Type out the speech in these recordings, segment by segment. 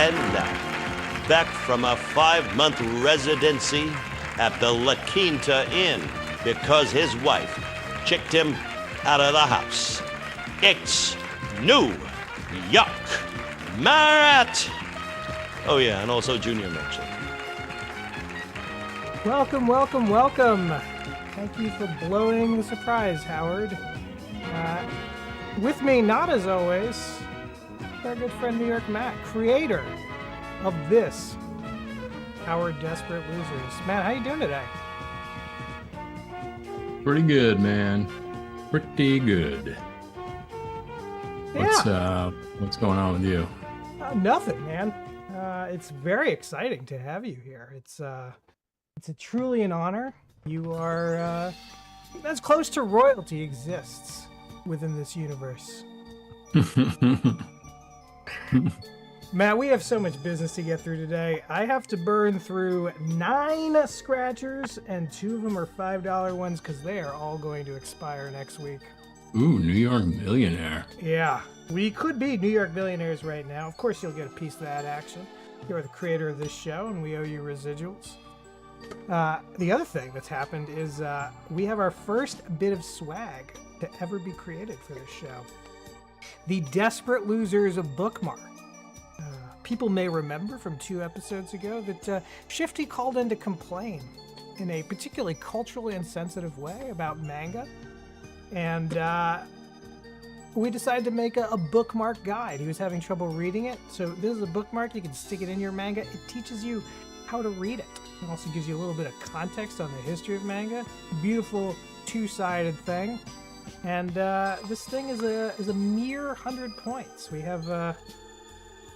And now, back from a 5-month residency at the La Quinta Inn because his wife kicked him out of the house. It's New York Marat! Oh yeah, and also Junior Merchant. Welcome, welcome, welcome. Thank you for blowing the surprise, Howard. With me, not as always, our good friend New York Matt, creator of this, our Desperate Losers. Matt, how you doing today? Pretty good, man. Pretty good. Yeah. What's going on with you? Nothing, man. It's very exciting to have you here. It's truly an honor. You are as close to royalty exists within this universe. Matt, we have so much business to get through today. I have to burn through 9 scratchers, and 2 of them are $5 ones because they are all going to expire next week. Ooh, New York Millionaire. Yeah, we could be New York millionaires right now. Of course, you'll get a piece of that action. You're the creator of this show, and we owe you residuals. The other thing that's happened is we have our first bit of swag to ever be created for this show. The Desperate Losers bookmark. People may remember from 2 episodes ago that Shifty called in to complain in a particularly culturally insensitive way about manga. And we decided to make a bookmark guide. He was having trouble reading it. So this is a bookmark. You can stick it in your manga. It teaches you how to read it. It also gives you a little bit of context on the history of manga. Beautiful 2-sided thing. And this thing is a mere 100 points. We have...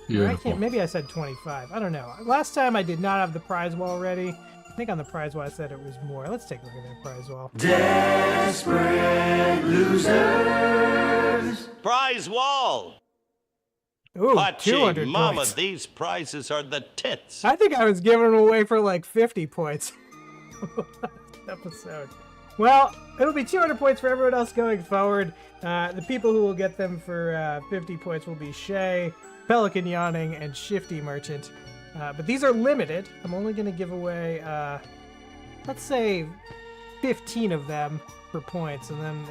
maybe I said 25. I don't know. Last time I did not have the prize wall ready. I think on the prize wall I said it was more. Let's take a look at that prize wall. Desperate Losers! Prize wall! Ooh, Pachi, 200 mama, points. these prizes are the tits. I think I was giving them away for like 50 points. Episode. Well, it'll be 200 points for everyone else going forward. The people who will get them for 50 points will be Shay, Pelican Yawning, and Shifty Merchant. But these are limited. I'm only going to give away, let's say, 15 of them for points, and then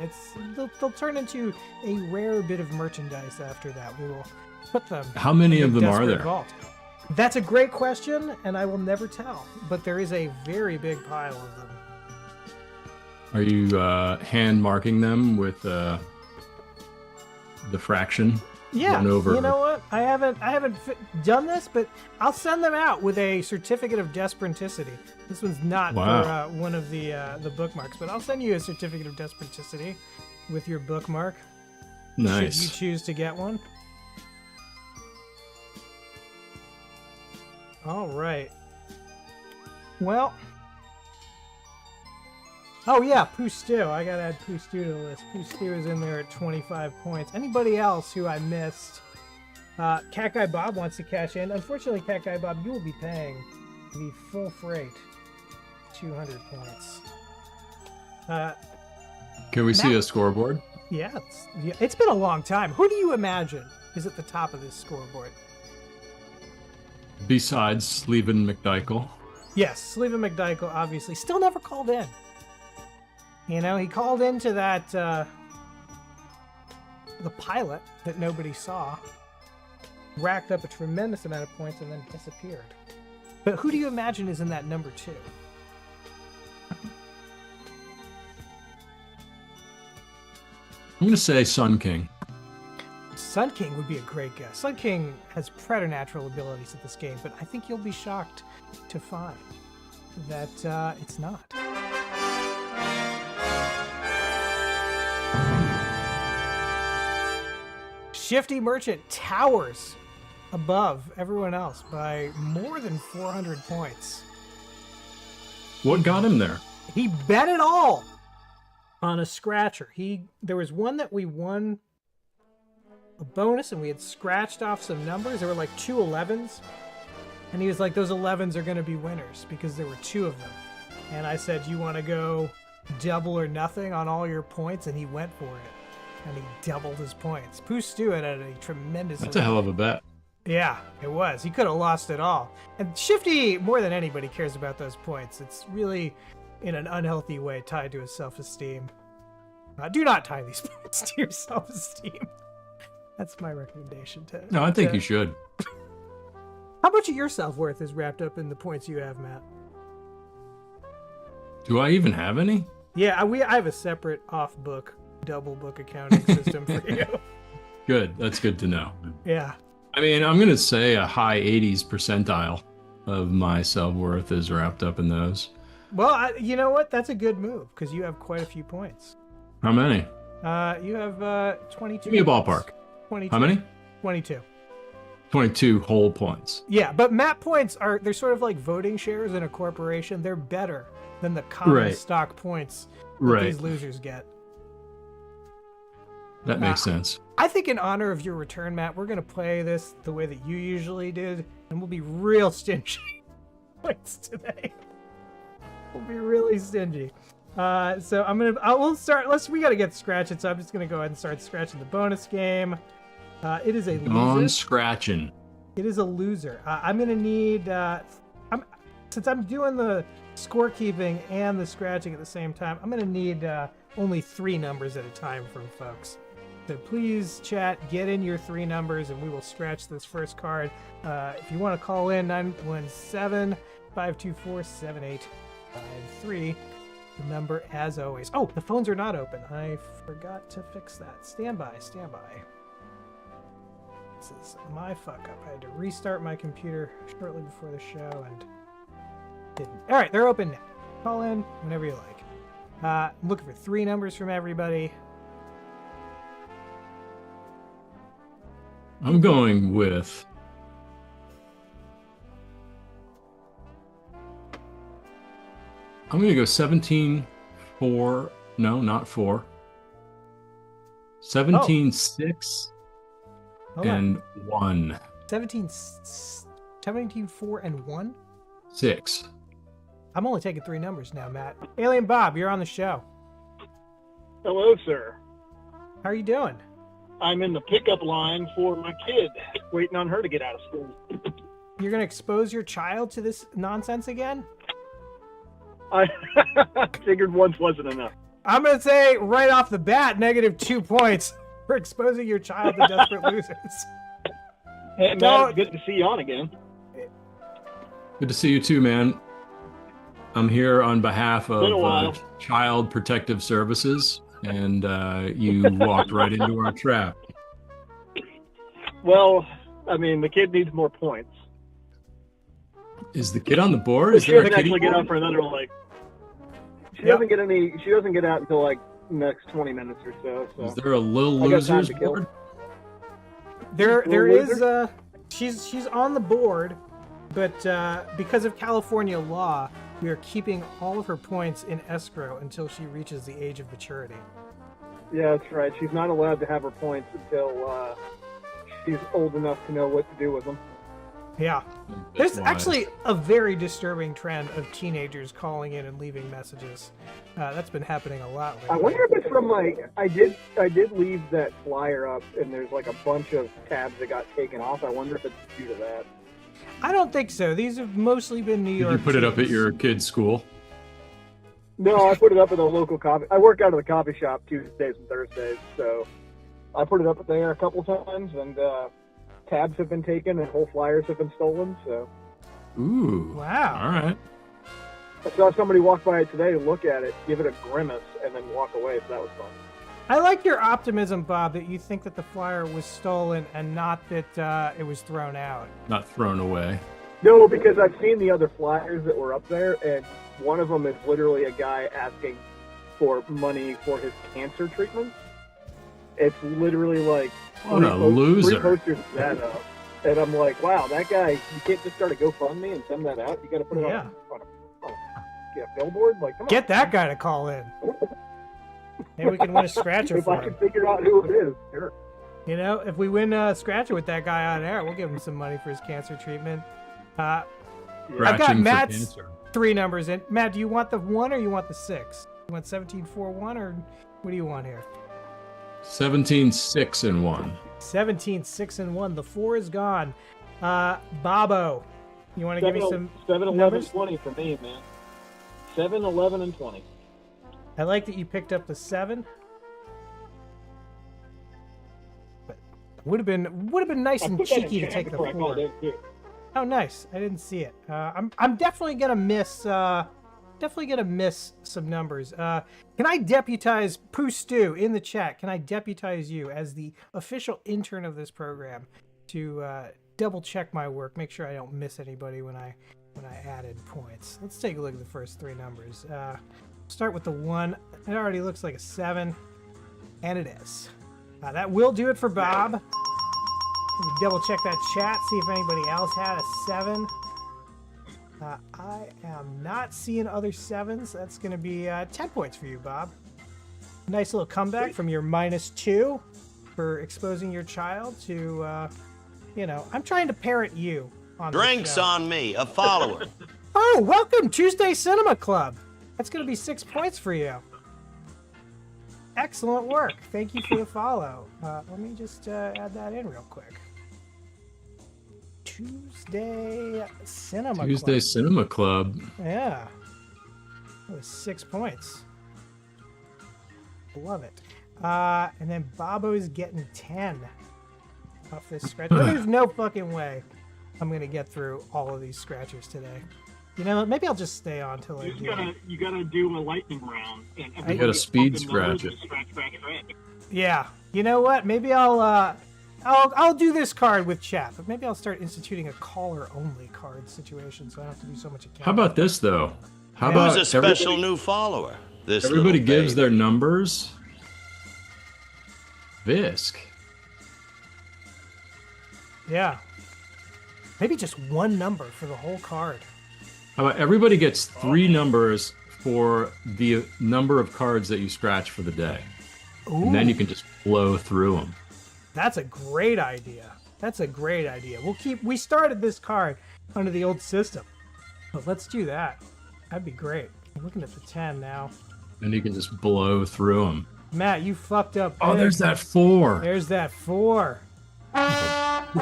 they'll turn into a rare bit of merchandise after that. We will put them. How many in of the them are Desperate there? Vault. That's a great question, and I will never tell. But there is a very big pile of them. Are you hand marking them with the fraction? Yeah, Run over. you know what? I haven't done this, but I'll send them out with a certificate of Desperaticity. This one's not Wow. for one of the bookmarks, but I'll send you a certificate of Desperaticity with your bookmark. Nice. Should you choose to get one. All right. Well. Oh yeah, Pooh Stew. I gotta add Pooh Stew to the list. Pooh Stew is in there at 25 points. Anybody else who I missed? Cat Guy Bob wants to cash in. Unfortunately, Cat Guy Bob, you will be paying the full freight, 200 points. Can we see Matt? a scoreboard? Yeah, it's been a long time. Who do you imagine is at the top of this scoreboard? Besides Sleven McDykel. Yes, Sleven McDykel, obviously. Still never called in. You know, he called into that, the pilot that nobody saw, racked up a tremendous amount of points, and then disappeared. But who do you imagine is in that number 2? I'm going to say Sun King. Sun King would be a great guess. Sun King has preternatural abilities at this game, but I think you'll be shocked to find that it's not. Shifty Merchant towers above everyone else by more than 400 points. What got him there? He bet it all on a scratcher. There was one that we won a bonus, and we had scratched off some numbers. There were like 2 11s, and he was like, those 11s are going to be winners because there were 2 of them. And I said, you want to go double or nothing on all your points? And he went for it, and he doubled his points. Pooh Stew had a tremendous... That's a hell of a bet. Yeah, it was. He could have lost it all. And Shifty, more than anybody, cares about those points. It's really, in an unhealthy way, tied to his self-esteem. Do not tie these points to your self-esteem. That's my recommendation to. No, I think you should. How much of your self-worth is wrapped up in the points you have, Matt? Do I even have any? Yeah, I have a separate off-book, double-book accounting system for you. Good. That's good to know. Yeah. I mean, I'm going to say a high 80s percentile of my self-worth is wrapped up in those. Well, you know what? That's a good move because you have quite a few points. How many? You have 22. Give me a ballpark. 22. How many? 22. 22 whole points. Yeah, but Matt points they're sort of like voting shares in a corporation. They're better than the common Right. stock points that Right. these losers get. That makes sense. I think in honor of your return, Matt, we're going to play this the way that you usually did, and we'll be real stingy points today. We'll be really stingy. So we'll start. We got to get scratching, so I'm just going to go ahead and start scratching the bonus game. It is a On loser. scratching. It is a loser. I'm going to need, since I'm doing the scorekeeping and the scratching at the same time, I'm going to need only 3 numbers at a time from folks. So please, chat, get in your 3 numbers and we will scratch this first card. If you want to call in, 917-524-7853. The number, as always. Oh, the phones are not open. I forgot to fix that. Stand by. This is my fuck up. I had to restart my computer shortly before the show and didn't. All right, they're open now. Call in whenever you like. I'm looking for 3 numbers from everybody. I'm going with I'm going to go 17, 4. No, not 4. 17, 6, Hold on. and 1. 17, 4, and 1? 6. I'm only taking 3 numbers now, Matt. Alien Bob, you're on the show. Hello, sir. How are you doing? I'm in the pickup line for my kid, waiting on her to get out of school. You're going to expose your child to this nonsense again? I figured once wasn't enough. I'm going to say right off the bat, -2 points for exposing your child to desperate losers. Hey, No. Matt, good to see you on again. Good to see you too, man. I'm here on behalf Been a while. of Child Protective Services, and you walked right into our trap. Well, I mean, the kid needs more points. Is the kid on the board? Is She there a doesn't kiddie actually get board? up for another, like... She Yep. doesn't get any... She doesn't get out until, like, next 20 minutes or so. Is there a Little I got time Losers to kill. board? There Little is she's on the board, but because of California law, we are keeping all of her points in escrow until she reaches the age of maturity. Yeah, that's right. She's not allowed to have her points until she's old enough to know what to do with them. Yeah. That's There's wise. actually a very disturbing trend of teenagers calling in and leaving messages. That's been happening a lot lately. I wonder if it's from, like, I did leave that flyer up, and there's, like, a bunch of tabs that got taken off. I wonder if it's due to that. I don't think so. These have mostly been New Did York. you put it up at teens. your kid's school? No, I put it up at a local coffee. I work out of the coffee shop Tuesdays and Thursdays, so I put it up there a couple times, and tabs have been taken and whole flyers have been stolen. So Ooh. Wow. All right. I saw somebody walk by it today, look at it, give it a grimace, and then walk away. So that was fun. I like your optimism, Bob, that you think that the flyer was stolen and not that it was thrown out. Not thrown away. No, because I've seen the other flyers that were up there, and one of them is literally a guy asking for money for his cancer treatment. It's literally like What a loser. 3 posters of that up. And I'm like, wow, that guy, you can't just start a GoFundMe and send that out. You got to put it Yeah. on a billboard. Like, come Get that guy to call in. Maybe we can win a scratcher if for I him. can figure out who it is, sure. You know, if we win a scratcher with that guy on air, we'll give him some money for his cancer treatment. I've got Scratching for Matt's cancer. 3 numbers in. Matt, do you want the 1 or you want the 6? You want 1741 or what do you want here? 17, 6, and 1. 17, 6, and 1. The 4 is gone. Bobo, you want to give me some 7, 11, numbers? 20 for me, man. 7, 11, and 20. I like that you picked up the 7. But would have been nice and cheeky to take the 4. Oh, nice. I didn't see it. I'm definitely gonna miss some numbers. Can I deputize Pooh Stew in the chat? Can I deputize you as the official intern of this program to double check my work, make sure I don't miss anybody when I added points? Let's take a look at the first 3 numbers. Start with the 1. It already looks like a 7, and it is. That will do it for Bob. Let me double check that chat, see if anybody else had a 7. I am not seeing other 7s. That's going to be 10 points for you, Bob. Nice little comeback from your -2 for exposing your child to, I'm trying to parent you on this Drinks show. on me, a follower. Oh, welcome, Tuesday Cinema Club. That's going to be 6 points for you. Excellent work. Thank you for the follow. Let me just add that in real quick. Tuesday Cinema Tuesday Club. Cinema Club. Yeah. That was 6 points. Love it. And then Bobo's getting 10 off this scratch. There's no fucking way I'm going to get through all of these scratchers today. You know what? Maybe I'll just stay on till I do. You gotta do a lightning round. And You got to speed scratch it. Scratch. Yeah. You know what? Maybe I'll do this card with chat, but maybe I'll start instituting a caller-only card situation, so I don't have to do so much accounting. How about this, though? How Yeah. about Who's a special new follower? This everybody little gives baby. their numbers? Visk. Yeah. Maybe just one number for the whole card. How about everybody gets 3 numbers for the number of cards that you scratch for the day? Ooh, And then you can just blow through them. that's a great idea. That's a great idea. We started this card under the old system, but let's do that. That'd be great. I'm looking at the 10 now. And you can just blow through them. Matt, you fucked up. Oh, big. there's that 4. There's that 4. Let's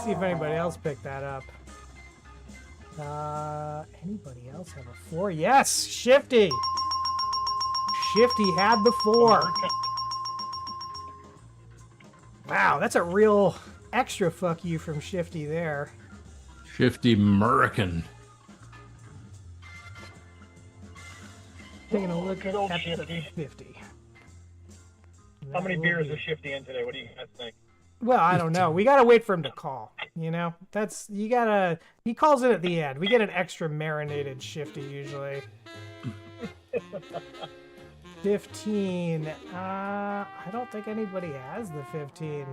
see if anybody else picked that up. Anybody else have a 4? Yes, Shifty. Shifty had the 4. Wow, that's a real extra fuck you from Shifty there. Shifty American. Taking a look at Good old the Shifty. 50. How many beers is Shifty in today? What do you guys think? Well, I don't know. We gotta wait for him to call. He calls it at the end. We get an extra marinated Shifty usually. 15. I don't think anybody has the 15.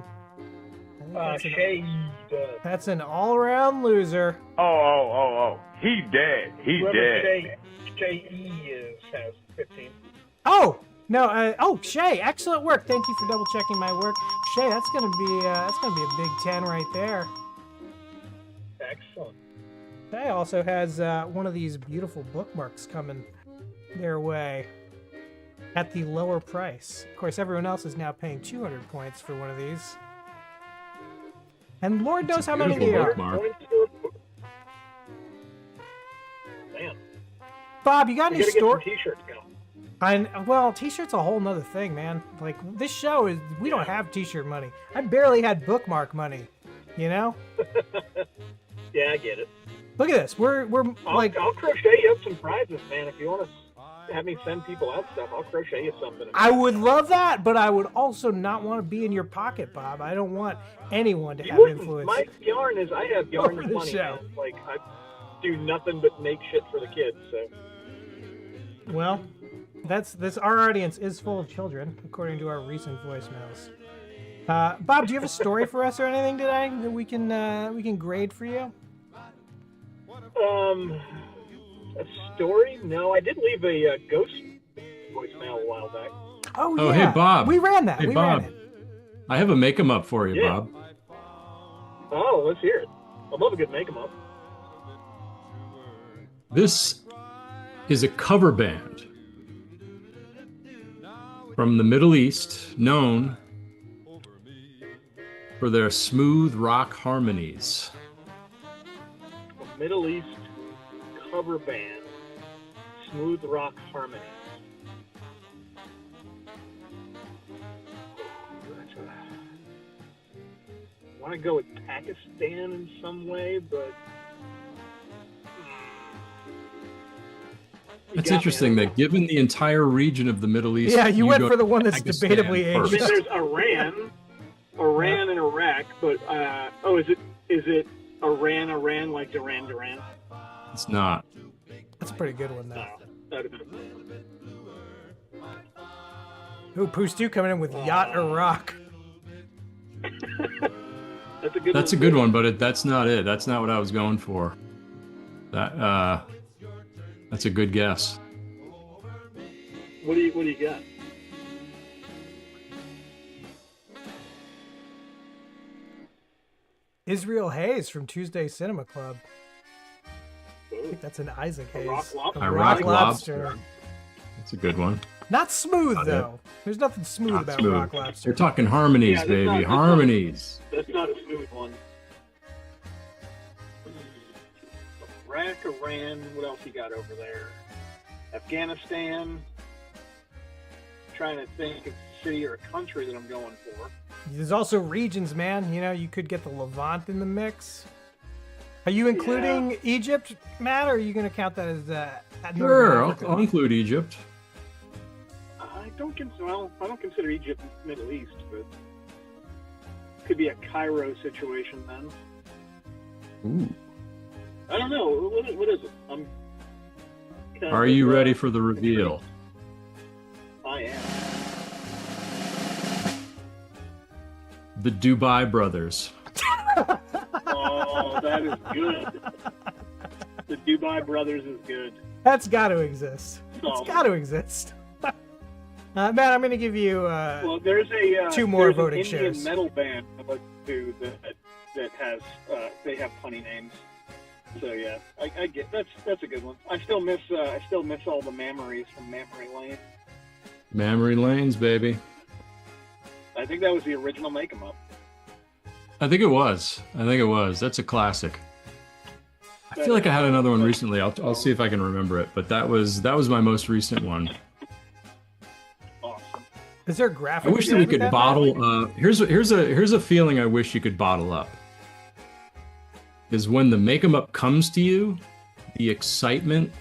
I think Shay does. that's an all-around loser. Oh. He dead. He dead. Shay has 15. Oh no! Shay, excellent work. Thank you for double checking my work, Shay. That's gonna be a big 10 right there. Excellent. Shay also has one of these beautiful bookmarks coming their way at the lower price. Of course, everyone else is now paying 200 points for one of these. And Lord knows how many beautiful they are. bookmark. Man, Bob, you got we any gotta get some store? t-shirts going. Well, t-shirts a whole nother thing, man. Like this show is, we don't have t-shirt money. I barely had bookmark money. You know? Yeah, I get it. Look at this. We're like, I'll crochet you up some prizes, man. If you want to have me send people out stuff, I'll crochet you something. I would love that, but I would also not want to be in your pocket, Bob. I don't want anyone to You have wouldn't. influence. My yarn is I have yarn Over and the money, show. man. Like I do nothing but make shit for the kids. So Well, our audience is full of children, according to our recent voicemails. Bob, do you have a story for us or anything today that we can grade for you? a story? No, I did leave a ghost voicemail a while back. Oh, Oh, yeah. hey, Bob. We ran that. Hey, we Bob. ran it. I have a make 'em up for you, Yeah. Bob. Oh, let's hear it. I love a good make 'em up. This is a cover band. from the Middle East, known for their smooth rock harmonies. A Middle East cover band, smooth rock harmonies. I want to go with Pakistan in some way, but It's interesting that given the entire region of the Middle East, Yeah, you went go for the one that's Pakistan debatably first. I mean, there's Iran, and Iraq, but is it Iran like Duran? It's not. That's a pretty good one, though. No, that'd have been. Ooh, Poostu coming in with Yacht Iraq. That's a good one, but that's not it. That's not what I was going for. That's a good guess. What do you got? Israel Hayes from Tuesday Cinema Club. I think that's an Isaac Hayes. A rock lobster. That's a good one. Not smooth, though. There's nothing smooth Not about smooth. rock lobster. We're talking harmonies, baby. Harmonies. That's not a smooth one. Iraq, Iran, what else you got over there? Afghanistan. Trying to think of a city or a country that I'm going for. There's also regions, man. You know, you could get the Levant in the mix. Are you including Egypt, Matt, or are you going to count that as Sure, I'll include Egypt. I don't consider Egypt Middle East, but could be a Cairo situation then. Ooh. I don't know. What is it? Are you ready for the reveal? I am. The Dubai Brothers. Oh, that is good. The Dubai Brothers is good. That's got to exist. Oh. It's got to exist. Matt, I'm going to give you well, there's a two more there's voting an Indian shares. metal band I like to that has they have funny names. So yeah, I get that's a good one. I still miss all the memories from Memory Lane. Memory Lanes, baby. I think that was the original Make 'em Up. I think it was. That's a classic. I feel like I had another one recently. I'll see if I can remember it, but that was my most recent one. Awesome. Is there a graphic? I wish that we could bottle. Here's a feeling I wish you could bottle up. Is when the Make 'em Up comes to you, the excitement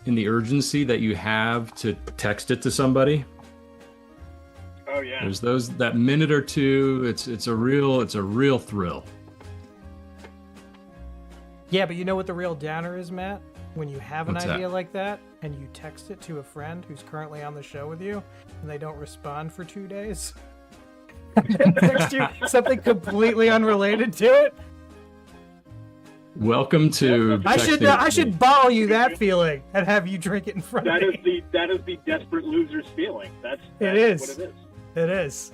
and the urgency that you have to text it to somebody. Oh yeah. There's that minute or two. It's a real thrill. Yeah, but you know what the real downer is, Matt? When you have an What's idea that? like that and you text it to a friend who's currently on the show with you and they don't respond for 2 days. And then text you something completely unrelated to it. Welcome to. I should bottle you that feeling and have you drink it in front of me. That is the desperate loser's feeling. That's It is. what it is. It is.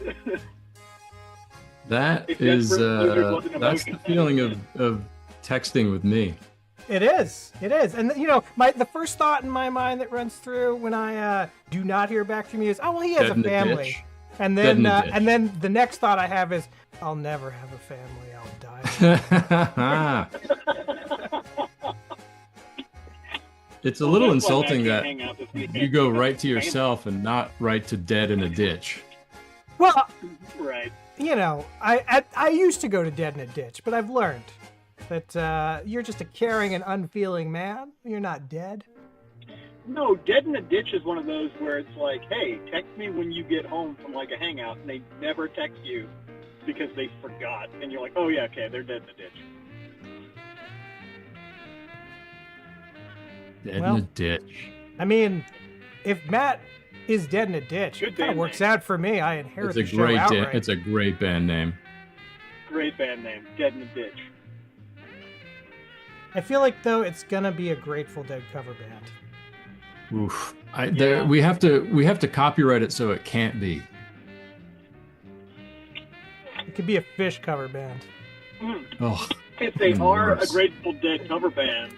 That If is Desperate Loser wasn't that's the emotion. feeling of texting with me. It is. It is. And you know, the first thought in my mind that runs through when I do not hear back from you is, oh well, he has Dead a in the family. ditch. And Dead in then the ditch. and then the next thought I have is, I'll never have a family. I'll die. It's a little That's why I insulting can't that hang out this weekend. you go right to yourself and not right to dead in a ditch. Well, Right. you know, I used to go to Dead in a Ditch, but I've learned that you're just a caring and unfeeling man. You're not dead. No, Dead in a Ditch is one of those where it's like, hey, text me when you get home from like a hangout, and they never text you because they forgot, and you're like, oh yeah, okay, they're dead in the ditch. Dead Well, in a ditch. I mean, if Matt is dead in a ditch, Good it kind of band works name. out for me. I inherit It's the a show great outright. it's a great band name. Great band name, Dead in the Ditch. I feel like though it's gonna be a Grateful Dead cover band. Oof. Yeah. We have to copyright it so it can't be. It could be a Fish cover band. Oh, If they are a Yes. Grateful Dead cover band,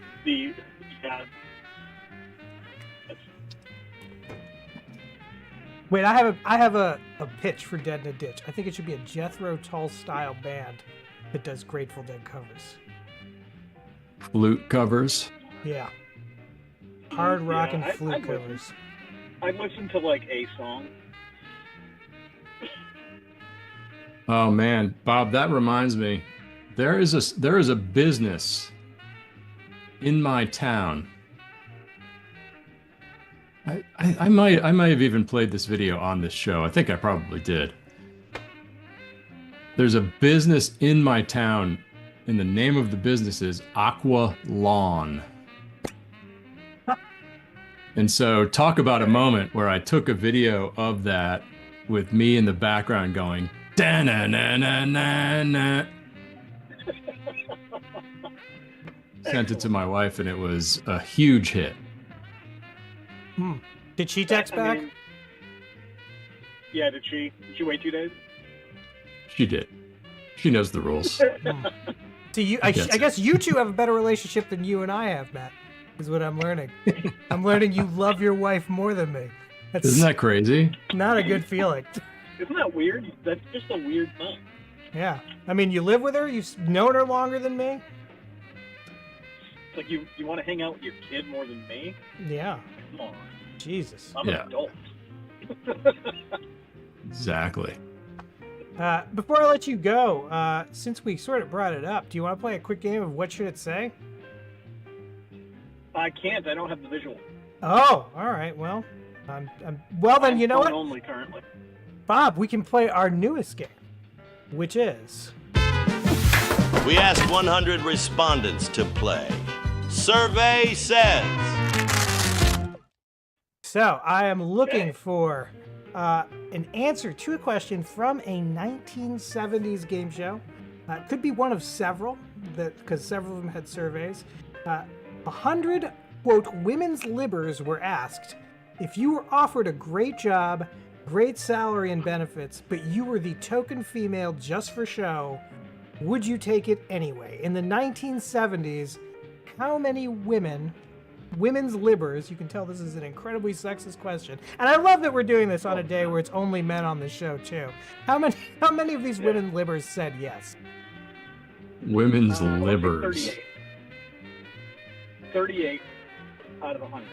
Wait, I have a pitch for Dead in a Ditch. I think it should be a Jethro Tull style band that does Grateful Dead covers. Flute covers. Yeah. Hard rock and I'd flute listen. covers. I'd listen to like a song. Oh man, Bob, that reminds me. There is a business in my town. I might have even played this video on this show. I think I probably did. There's a business in my town, and the name of the business is Aqua Lawn. And so talk about a moment where I took a video of that with me in the background going, da-na-na-na-na-na. Sent it to my wife, and it was a huge hit. Did she text back? Yeah, did she wait 2 days? She did. She knows the rules. So I guess you two have a better relationship than you and I have, Matt, is what I'm learning. I'm learning you love your wife more than me. That's Isn't that crazy? not a good feeling. Isn't that weird? That's just a weird thing. Yeah. I mean, you live with her? You've known her longer than me? It's like you want to hang out with your kid more than me? Yeah. Come on. Jesus. I'm Yeah. an adult. Exactly. Before I let you go, since we sort of brought it up, do you want to play a quick game of What Should It Say? I can't. I don't have the visual. Oh, all right. Well, well then, you know phone what? only currently. Bob, we can play our newest game, which is... We asked 100 respondents to play. Survey says. So, I am looking for an answer to a question from a 1970s game show. It could be one of several, because several of them had surveys. 100, quote, women's libbers were asked, if you were offered a great job, great salary and benefits, but you were the token female just for show, would you take it anyway? In the 1970s, how many women's libbers, you can tell this is an incredibly sexist question, and I love that we're doing this on a day where it's only men on the show too. How many of these women libbers said yes? Women's I'll say livers. 38. 38 out of 100.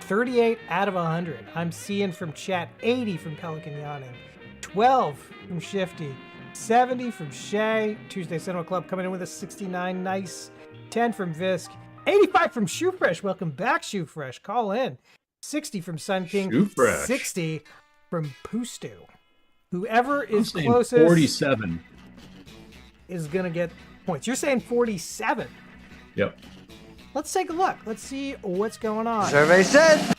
38 out of 100. I'm seeing from chat 80 from Pelican Yawning, 12 from Shifty, 70 from Shay, Tuesday Cinema Club coming in with a 69, nice, 10 from Visk, 85 from Shoefresh, welcome back Shoefresh, call in, 60 from Sun King, Shoefresh. 60 from Poostu. Whoever I'm is saying closest 47. is going to get points. You're saying 47. Yep. Let's take a look. Let's see what's going on. Survey said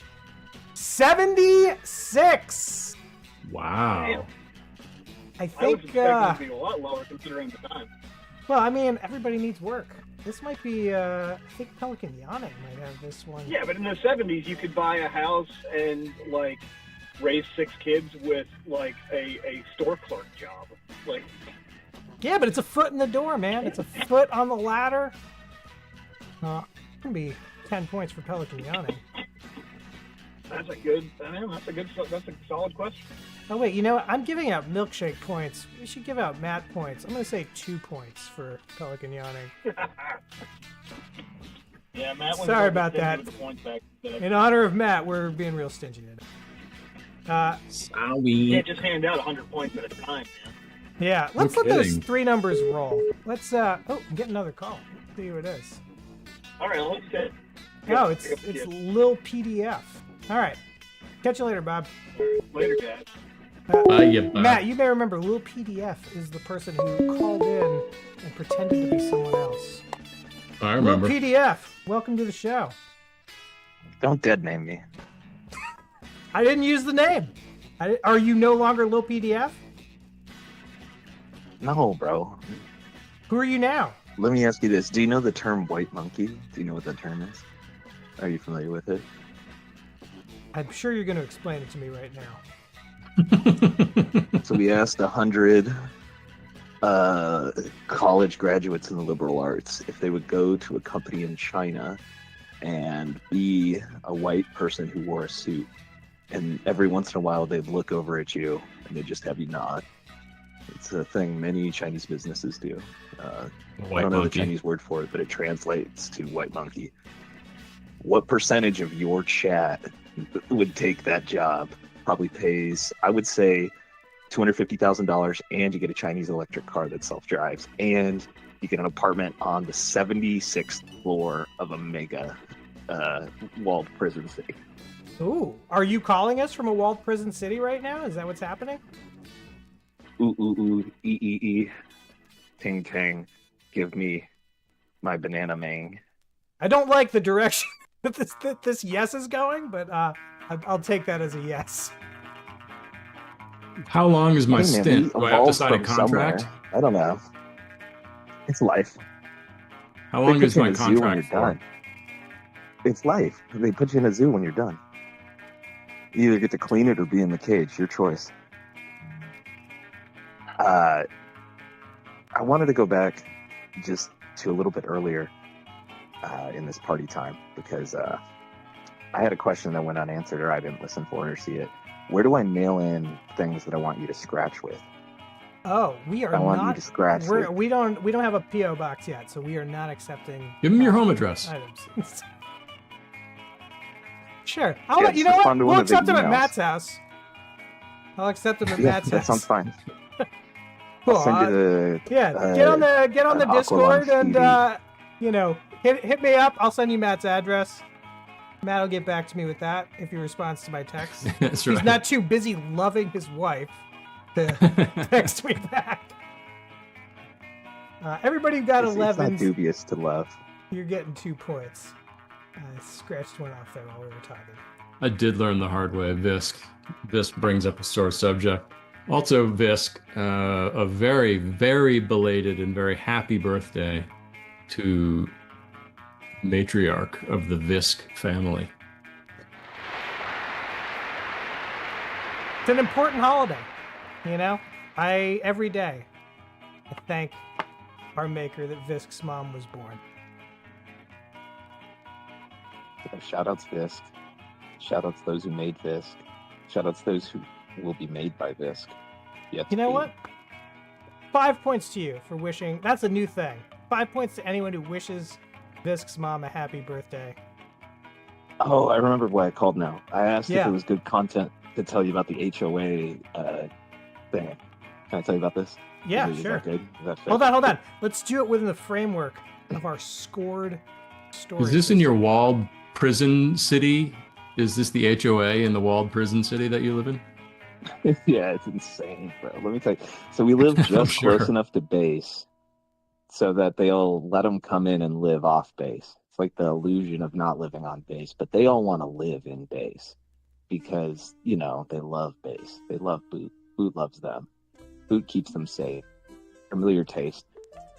76. Wow. I I was think, expecting it to be a lot lower considering the time. well, I mean, everybody needs work. This might be, I think Pelican Yawning might have this one. Yeah, but in the 70s, you could buy a house and, like, raise 6 kids with, like, a store clerk job. Like, Yeah, but it's a foot in the door, man. It's a foot on the ladder. It's going to be 10 points for Pelican Yawning. that's a solid question. Oh, wait, you know what? I'm giving out milkshake points. We should give out Matt points. I'm going to say 2 points for Pelican Yawning. Yeah, Matt was Sorry about that. with the points back then. In honor of Matt, we're being real stingy today. You Sorry. can't just hand out 100 points at a time, man. Yeah, let's No let those kidding. 3 numbers roll. Let's, get another call. Let's see who it is. All right, let's get. Oh, it's Lil PDF. All right. Catch you later, Bob. Later, guys. Bye, you bye. Matt, you may remember Lil PDF is the person who called in and pretended to be someone else. I Lil remember. PDF, welcome to the show. don't dead name me. I didn't use the name. Are you no longer Lil PDF? No, bro. Who are you now? Let me ask you this. Do you know the term white monkey? Do you know what that term is? Are you familiar with it? I'm sure you're going to explain it to me right now. So we asked 100 college graduates in the liberal arts if they would go to a company in China and be a white person who wore a suit and every once in a while they'd look over at you and they just have you nod. It's a thing many Chinese businesses do. I don't know the Chinese word for it, but it translates to white monkey. What percentage of your chat would take that job? Probably pays, I would say, $250,000, and you get a Chinese electric car that self-drives, and you get an apartment on the 76th floor of a mega walled prison city. Ooh, are you calling us from a walled prison city right now? Is that what's happening? Ooh, ooh, ooh, ee, ting, ting, give me my banana mang. I don't like the direction that this yes is going, but I'll take that as a yes. How long is my Hey, man, stint? we Do I have to evolved sign a from contract? somewhere. I don't know. It's life. How long They is put you my in a zoo when contract you're for? done. It's life. They put you in a zoo when you're done. You either get to clean it or be in the cage. Your choice. I wanted to go back just to a little bit earlier in this party time because I had a question that went unanswered, or I didn't listen for it or see it. Where do I mail in things that I want you to scratch with? Oh, we are I want you not. to scratch with. We don't have a PO box yet, so we are not accepting. Give him your home address. Items. Sure. Yeah, You just know what? respond to one We'll of the accept him at emails. Matt's house. I'll accept him at Yeah, Matt's that house. sounds fine. Cool. I'll send you the. Yeah, get on the Aqualung Discord and CD. hit me up. I'll send you Matt's address. Matt will get back to me with that if he responds to my text. That's He's right. not too busy loving his wife to text me back. Everybody who got It's not 11s, dubious to love. you're getting 2 points. I scratched one off there while we were talking. I did learn the hard way. Visk brings up a sore subject. Also, Visk, a very, very belated and very happy birthday to matriarch of the Visk family. It's an important holiday, every day I thank our maker that Visk's mom was born. Shout-outs Visk. Shout-outs those who made Visk. Shout-outs those who will be made by Visk. You know what? 5 points to you for wishing. That's a new thing. 5 points to anyone who wishes Visk's mom a happy birthday. Oh, I remember why I called now. I asked if Yeah. it was good content to tell you about the HOA thing. Can I tell you about this? Yeah, Is sure. that good? Is that fit? Hold on. Let's do it within the framework of our scored story. Is this in your walled prison city? Is this the HOA in the walled prison city that you live in? Yeah, it's insane, bro. Let me tell you. So we live just Sure. close enough to base so that they'll let them come in and live off base. It's like the illusion of not living on base, but they all want to live in base because, they love base. They love Boot. Boot loves them. Boot keeps them safe. Familiar taste.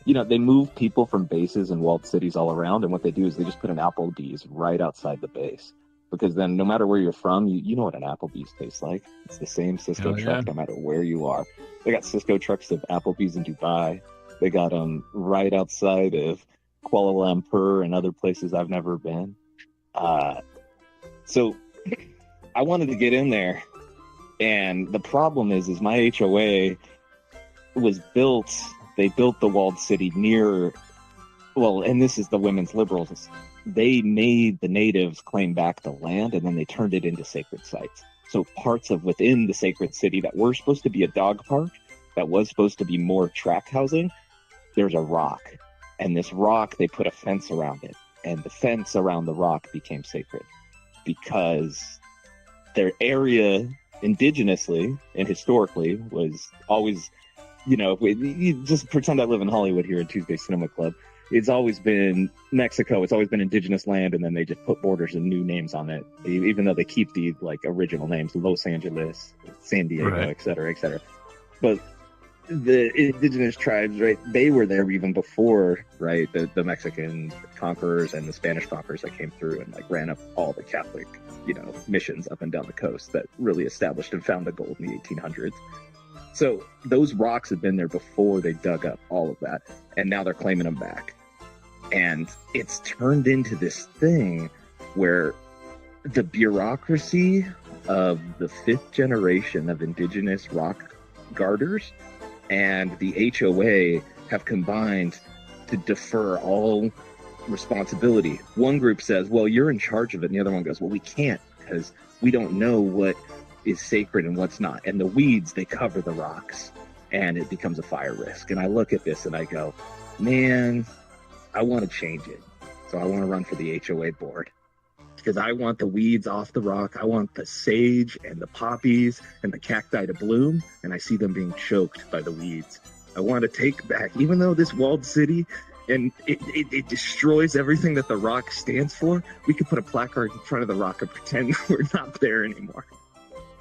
They move people from bases and walled cities all around, and what they do is they just put an Applebee's right outside the base. Because then no matter where you're from, you know what an Applebee's tastes like. It's the same Cisco Hell yeah. truck no matter where you are. They got Cisco trucks of Applebee's in Dubai. They got them right outside of Kuala Lumpur and other places I've never been. So I wanted to get in there. And the problem is my HOA was built, they built the walled city near, and this is the women's liberals. They made the natives claim back the land, and then they turned it into sacred sites. So parts of within the sacred city that were supposed to be a dog park, that was supposed to be more track housing, there's a rock. And this rock, they put a fence around it. And the fence around the rock became sacred because their area indigenously and historically was always, you just pretend I live in Hollywood here at Tuesday Cinema Club. It's always been Mexico. It's always been indigenous land, and then they just put borders and new names on it, even though they keep the original names: Los Angeles, San Diego, Right. et cetera, et cetera. But the indigenous tribes, right? They were there even before, right? The Mexican conquerors and the Spanish conquerors that came through and ran up all the Catholic, missions up and down the coast that really established and found the gold in the 1800s. So those rocks had been there before they dug up all of that, and now they're claiming them back. And it's turned into this thing where the bureaucracy of the 5th generation of indigenous rock garters, and the HOA have combined to defer all responsibility. One group says, well, you're in charge of it, and the other one goes, well, we can't because we don't know what is sacred and what's not. And the weeds, they cover the rocks, and it becomes a fire risk. And I look at this and I go, man, I want to change it. So I want to run for the HOA board because I want the weeds off the rock. I want the sage and the poppies and the cacti to bloom, and I see them being choked by the weeds. I want to take back, even though this walled city, and it destroys everything that the rock stands for, we could put a placard in front of the rock and pretend we're not there anymore.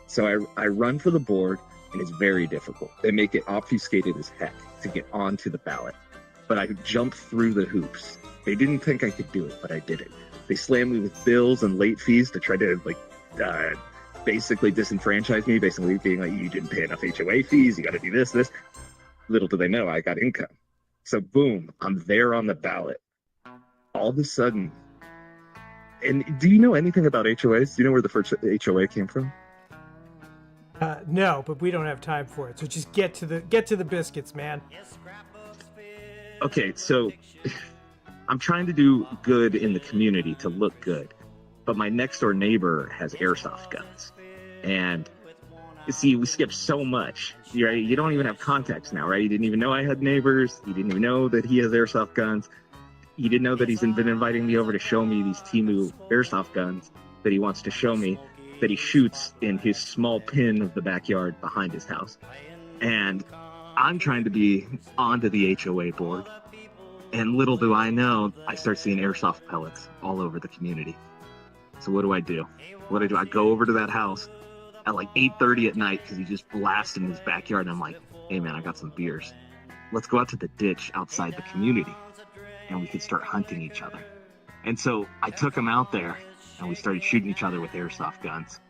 So I run for the board, and it's very difficult. They make it obfuscated as heck to get onto the ballot. But I jump through the hoops. They didn't think I could do it, but I did it. They slammed me with bills and late fees to try to basically disenfranchise me, basically being like, you didn't pay enough HOA fees, you got to do this. Little do they know, I got income. So boom, I'm there on the ballot. All of a sudden, and do you know anything about HOAs? Do you know where the first HOA came from? No, but we don't have time for it. So just get to the biscuits, man. Okay, so I'm trying to do good in the community to look good, but my next door neighbor has airsoft guns. And you see, we skipped so much. Right? You don't even have context now, right? You didn't even know I had neighbors. You didn't even know that he has airsoft guns. You didn't know that he's been inviting me over to show me these Temu airsoft guns that he wants to show me, that he shoots in his small pin of the backyard behind his house. And I'm trying to be onto the HOA board. And little do I know, I start seeing airsoft pellets all over the community. So what do? I go over to that house at like 8:30 at night because he's just blasting in his backyard. And I'm like, hey man, I got some beers. Let's go out to the ditch outside the community and we could start hunting each other. And so I took him out there and we started shooting each other with airsoft guns.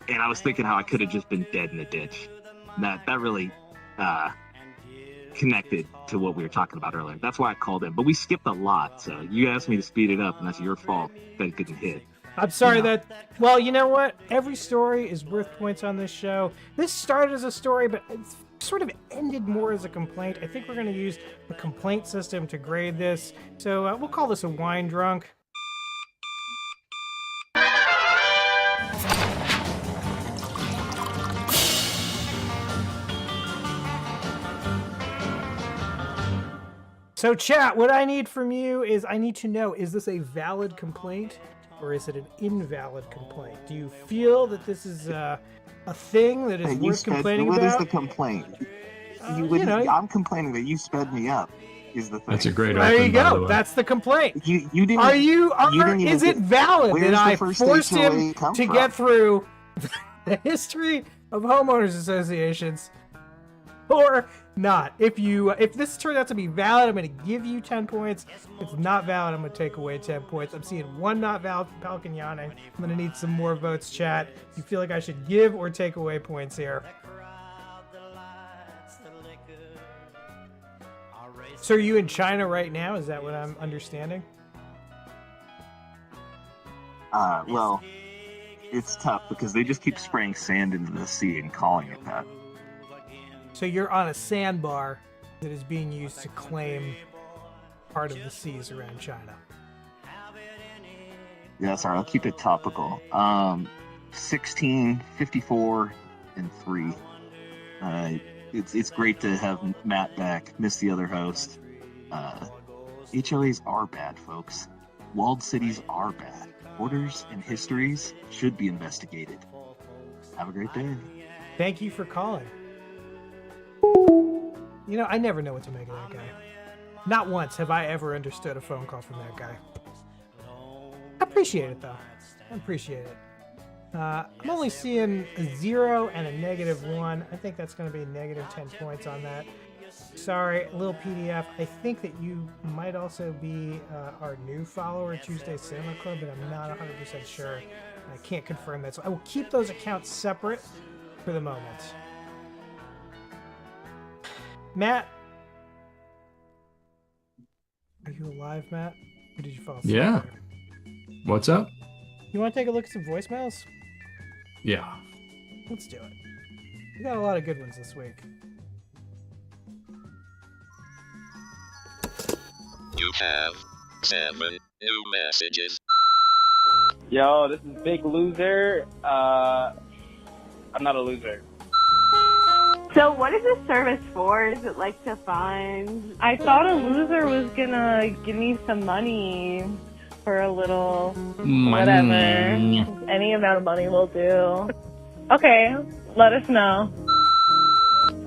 And I was thinking how I could have just been dead in the ditch. That really connected to what we were talking about earlier. That's why I called in. But we skipped a lot, so you asked me to speed it up, and that's your fault that it didn't hit. I'm sorry well, you know what? Every story is worth points on this show. This started as a story, but it's sort of ended more as a complaint. I think we're going to use the complaint system to grade this. So we'll call this a wine drunk. So chat, what I need from you is I need to know, is this a valid complaint or is it an invalid complaint? Do you feel that this is a thing that is worth complaining about? What is the complaint? I'm complaining that you sped me up. Is the thing. That's a great There open, you by the go. way. That's the complaint. You didn't. Is it valid that I forced him to get through the history of homeowners associations, or not? If this turned out to be valid, I'm going to give you 10 points. If it's not valid, I'm going to take away 10 points. I'm seeing one not valid from Pelican yawning. I'm going to need some more votes, chat. You feel like I should give or take away points here? So are you in China right now? Is that what I'm understanding? Well, it's tough because they just keep spraying sand into the sea and calling it that. So you're on a sandbar that is being used to claim part of the seas around China. Yeah, sorry, I'll keep it topical. 16, 54, and 3. It's great to have Matt back. Miss the other host. HOAs are bad, folks. Walled cities are bad. Borders and histories should be investigated. Have a great day. Thank you for calling. You know, I never know what to make of that guy. Not once have I ever understood a phone call from that guy. I appreciate it, though. I appreciate it. I'm only seeing a 0 and a -1. I think that's going to be negative 10 points on that. Sorry, little PDF. I think that you might also be our new follower, Tuesday Cinema Club, but I'm not 100% sure. I can't confirm that. So I will keep those accounts separate for the moment. Matt? Are you alive, Matt? Or did you fall asleep? Yeah. What's up? You want to take a look at some voicemails? Yeah. Let's do it. We got a lot of good ones this week. You have 7 new messages. Yo, this is Big Loser. I'm not a loser. So what is this service for? Is it like to find? I thought a loser was gonna give me some money for a little whatever. Any amount of money will do. Okay, let us know.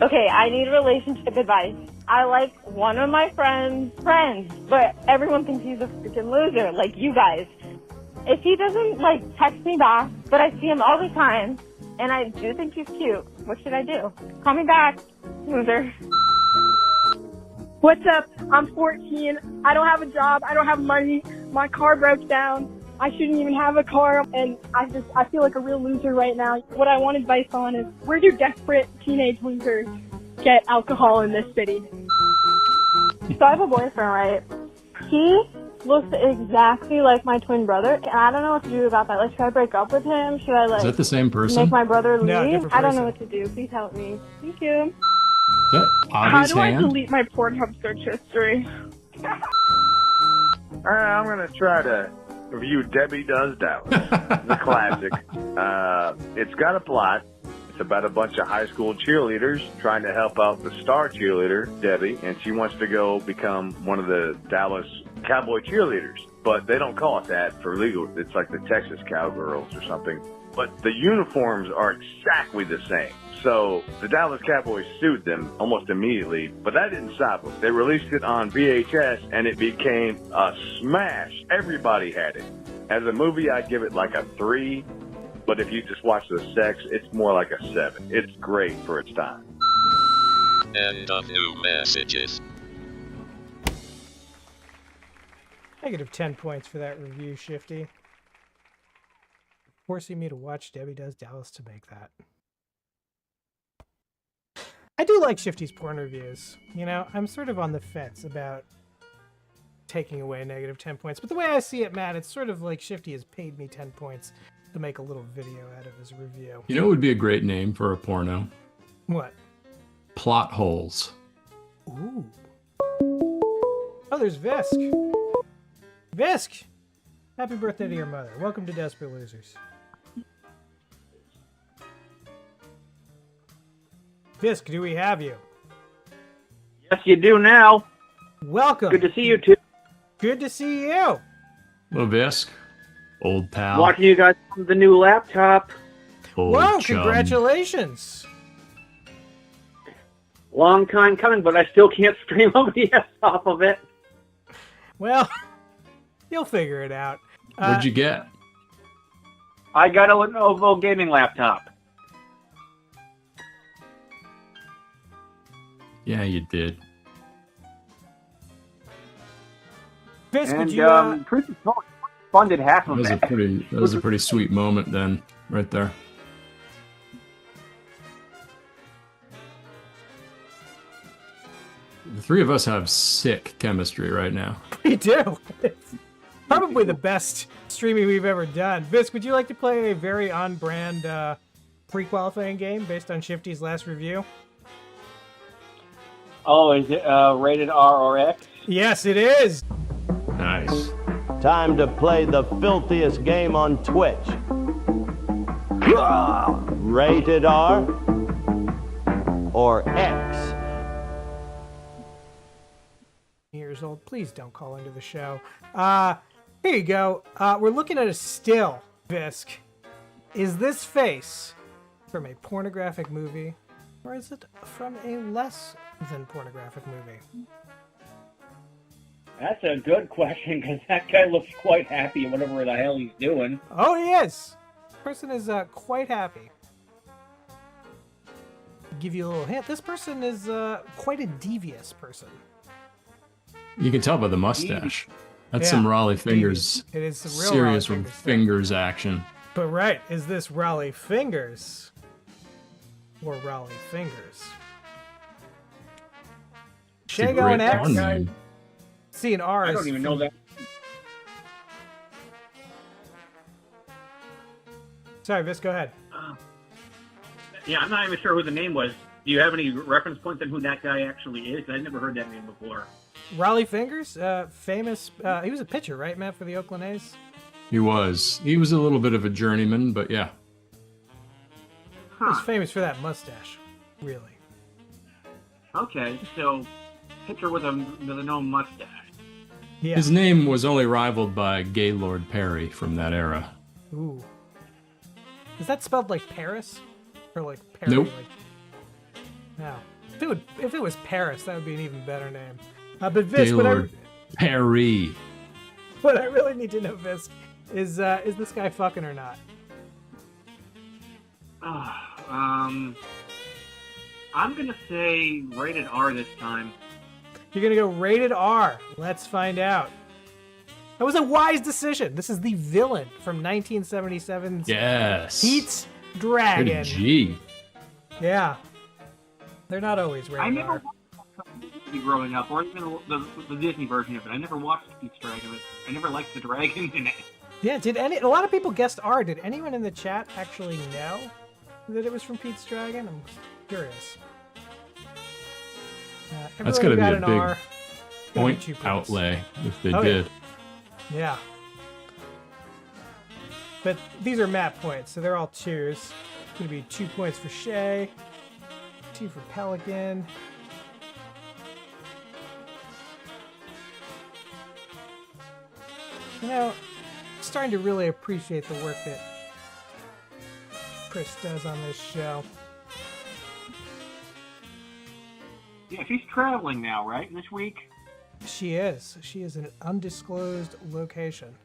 Okay, I need relationship advice. I like one of my friends, but everyone thinks he's a freaking loser, like you guys. If he doesn't, like, text me back, but I see him all the time, and I do think he's cute, what should I do? Call me back, loser. What's up? I'm 14. I don't have a job. I don't have money. My car broke down. I shouldn't even have a car, and I feel like a real loser right now. What I want advice on is, where do desperate teenage losers get alcohol in this city? So I have a boyfriend, right? He looks exactly like my twin brother, and I don't know what to do about that. Like, should I break up with him? Should I, like, Is that the same person? make my brother leave? No, different I don't know person. what to do. Please help me. Thank you. Is that How Avi's do I hand? delete my Pornhub search history? All right, I'm going to try to review Debbie Does Dallas, the classic. It's got a plot. It's about a bunch of high school cheerleaders trying to help out the star cheerleader, Debbie, and she wants to go become one of the Dallas Cowboy cheerleaders. But they don't call it that for legal. It's like the Texas Cowgirls or something. But the uniforms are exactly the same. So the Dallas Cowboys sued them almost immediately, but that didn't stop them. They released it on VHS, and it became a smash. Everybody had it. As a movie, I'd give it like a 3. But if you just watch the sex, it's more like a 7. It's great for its time. End of new messages. Negative 10 points for that review, Shifty. Forcing me to watch Debbie Does Dallas to make that. I do like Shifty's porn reviews. You know, I'm sort of on the fence about taking away negative 10 points. But the way I see it, Matt, it's sort of like Shifty has paid me 10 points to make a little video out of his review. You know what would be a great name for a porno? What? Plot holes. Ooh. Oh, there's Visk. Visk! Happy birthday to your mother. Welcome to Desperate Losers. Visk, do we have you? Yes, you do now. Welcome. Good to see you, too. Good to see you. Hello, Visk. Old pal. Watching you guys on the new laptop. Old Whoa, chum. congratulations. Long time coming, but I still can't stream OBS off of it. Well, you'll figure it out. What'd you get? I got a Lenovo gaming laptop. Yeah, you did. Visk, And would you... Truth is told, funded half That of was it. a pretty sweet moment then, right there. The three of us have sick chemistry right now. We do. It's probably the best streaming we've ever done. Visk, would you like to play a very on-brand pre-qualifying game based on Shifty's last review? Oh, is it rated R or X? Yes, it is. Nice. Time to play the filthiest game on Twitch. Rated R or X? Years old. Please don't call into the show. Here you go. We're looking at a still, Visk. Is this face from a pornographic movie, or is it from a less than pornographic movie? That's a good question, because that guy looks quite happy at whatever the hell he's doing. Oh, he is. This person is quite happy. Give you a little hint. This person is quite a devious person. You can tell by the mustache. That's Yeah, some Raleigh Fingers. It is some real serious Raleigh Fingers fingers action. But right, is this Raleigh Fingers or Raleigh Fingers? It's a Shago great and X. porn name. C and R. I is don't even know that. Sorry, Visk, go ahead. Yeah, I'm not even sure who the name was. Do you have any reference points on who that guy actually is? I've never heard that name before. Raleigh Fingers, famous. He was a pitcher, right, Matt, for the Oakland A's? He was a little bit of a journeyman, but yeah. He was famous for that mustache, really. Okay, so pitcher with a no mustache. Yeah. His name was only rivaled by Gaylord Perry from that era. Ooh. Is that spelled like Paris? Or like Perry? Nope. Like... No. If it was Paris, that would be an even better name. But Visk, Gaylord Perry. What I really need to know, Visk, is this guy fucking or not? I'm gonna say rated R this time. You're gonna go rated R. Let's find out. That was a wise decision. This is the villain from 1977's Yes. Pete's Dragon. Rated G. Yeah. They're not always rated I never R. watched Disney growing up, or even the Disney version of it. I never watched Pete's Dragon. I never liked the dragon in it. Yeah, a lot of people guessed R. Did anyone in the chat actually know that it was from Pete's Dragon? I'm curious. That's gotta be got a an big R. point 2 points. outlay if they Oh, did. Yeah. But these are map points, so they're all 2s. It's going to be 2 points for Shay, 2 for Pelican. You know, I'm starting to really appreciate the work that Chris does on this show. Yeah, she's traveling now, right? This week? She is. She is in an undisclosed location.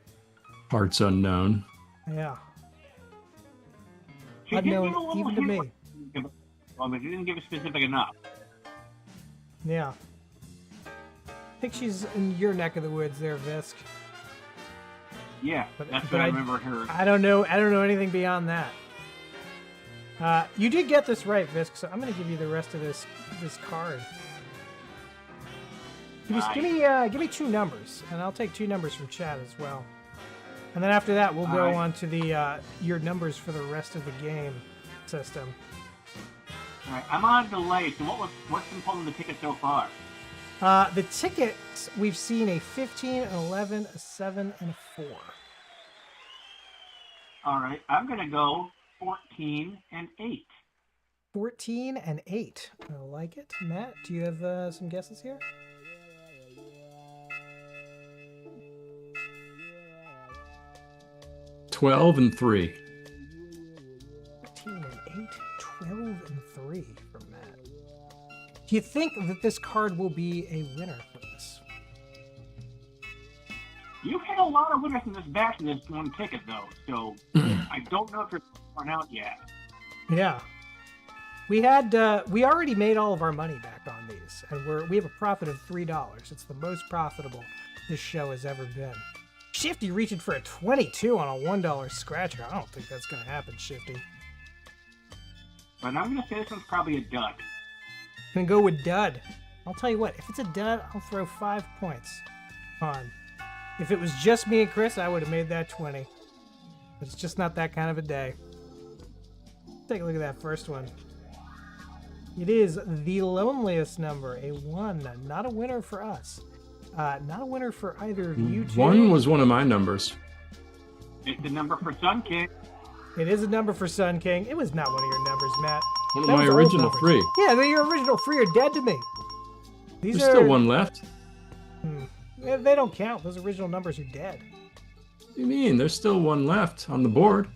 Parts unknown. Yeah. She did give a Unknown little even to hint, me. but she didn't give it specific enough. Yeah. I think she's in your neck of the woods there, Visk. Yeah, But- that's but what I I- remember her. I don't know anything beyond that. You did get this right, Visk, so I'm going to give you the rest of this card. Give me 2 numbers, and I'll take 2 numbers from chat as well. And then after that, we'll go Alright. on to the your numbers for the rest of the game system. All right, I'm on delay. So what's been pulling the ticket so far? The tickets, we've seen a 15, an 11, a 7, and a 4. All right, I'm gonna go 14 and 8. 14 and 8. I like it. Matt, do you have some guesses here? $12 and 3. 14 and 8, 12 and 3 from Matt. Do you think that this card will be a winner for this? You've had a lot of winners in this batch in this one ticket, though, so I don't know if you're torn out yet. Yeah. We already made all of our money back on these, and we have a profit of $3. It's the most profitable this show has ever been. Shifty reaching for a 22 on a $1 scratcher. I don't think that's going to happen, Shifty. But I'm gonna say this one's probably a dud. Gonna go with dud. I'll tell you what, if it's a dud, I'll throw 5 points on. If it was just me and Chris, I would have made that 20. But it's just not that kind of a day. Take a look at that first one. It is the loneliest number, a 1. Not a winner for us. Not a winner for either of you two. 1 was one of my numbers. It's the number for Sun King. It is a number for Sun King. It was not one of your numbers, Matt. One of That my was old original numbers. 3. Yeah, your original 3 are dead to me. These There's are still 1 left. Yeah, they don't count. Those original numbers are dead. What do you mean? There's still 1 left on the board.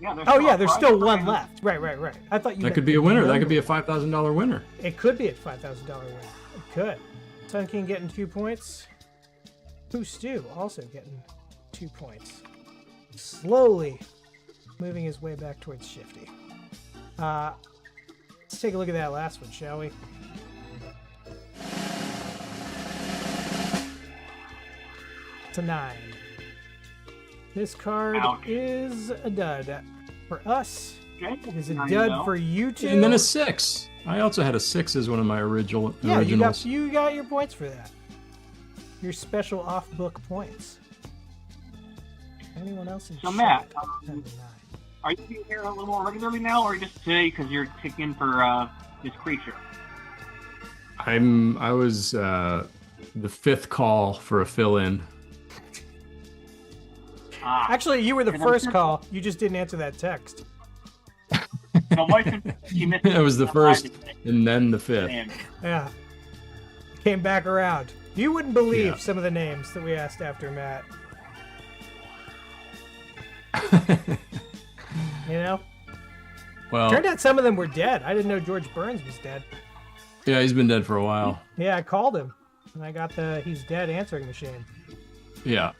Yeah, There's still 1 left. Right. I thought you. That meant could be a winner. That number. could be a $5,000 winner. It could be a $5,000 win. It could. Sun King getting 2 points. Pooh Stew also getting 2 points. Slowly moving his way back towards Shifty. Let's take a look at that last one, shall we? It's a 9. This card is a dud. For us, it is a dud for you two. And then a 6. I also had a 6 as one of my originals. You got your points for that. Your special off-book points. Anyone else in So chat? Matt, Are you being here a little more regularly now, or just today because you're kicking in for this creature? I was the fifth call for a fill-in. Actually, you were the first call. You just didn't answer that text. My wife, she missed It was the first, and then the fifth. Yeah. Came back around. You wouldn't believe some of the names that we asked after Matt. You know? Well, turned out some of them were dead. I didn't know George Burns was dead. Yeah, he's been dead for a while. Yeah, I called him, and I got the he's dead answering machine. Yeah.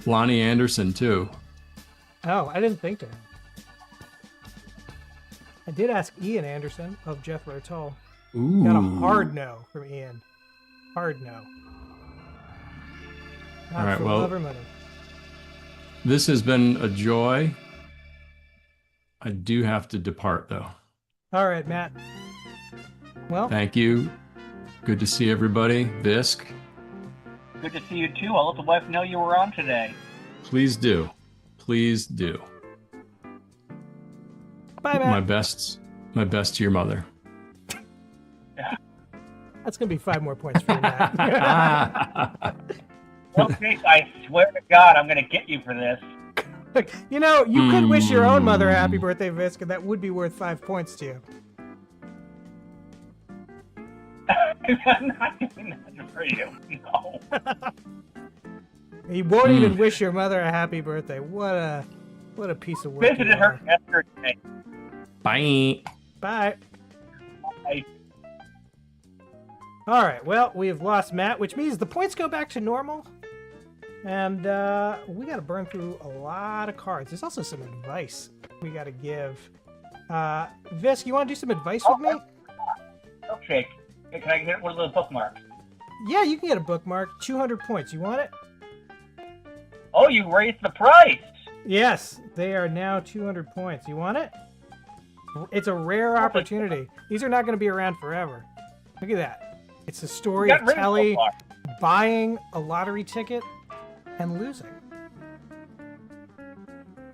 Lonnie Anderson, too. Oh, I didn't think to. I did ask Ian Anderson of Jethro Tull. Ooh. Got a hard no from Ian. Hard no. Not All right, for well, love or money. This has been a joy. I do have to depart, though. All right, Matt. Well, Thank you. Good to see everybody. Visk, Good to see you too. I'll let the wife know you were on today. please do. Please do. bye, Matt. My best to your mother. That's gonna be 5 more points for you, Matt. Okay, I swear to God, I'm gonna get you for this. Look, you know, you could wish your own mother a happy birthday, Visk, and that would be worth 5 points to you. I'm not doing that for you. No. You won't even wish your mother a happy birthday. What a piece of work. you Visited her are. yesterday. Bye. Bye. Bye. All right. Well, we have lost Matt, which means the points go back to normal, and we got to burn through a lot of cards. There's also some advice we got to give. Visk, you want to do some advice with me? Milkshake. Hey, can I get one of those bookmarks? Yeah, you can get a bookmark. 200 points. You want it? Oh, you raised the price. Yes, they are now 200 points. You want it? It's a rare opportunity. These are not going to be around forever. Look at that. It's a story of Telly buying a lottery ticket and losing.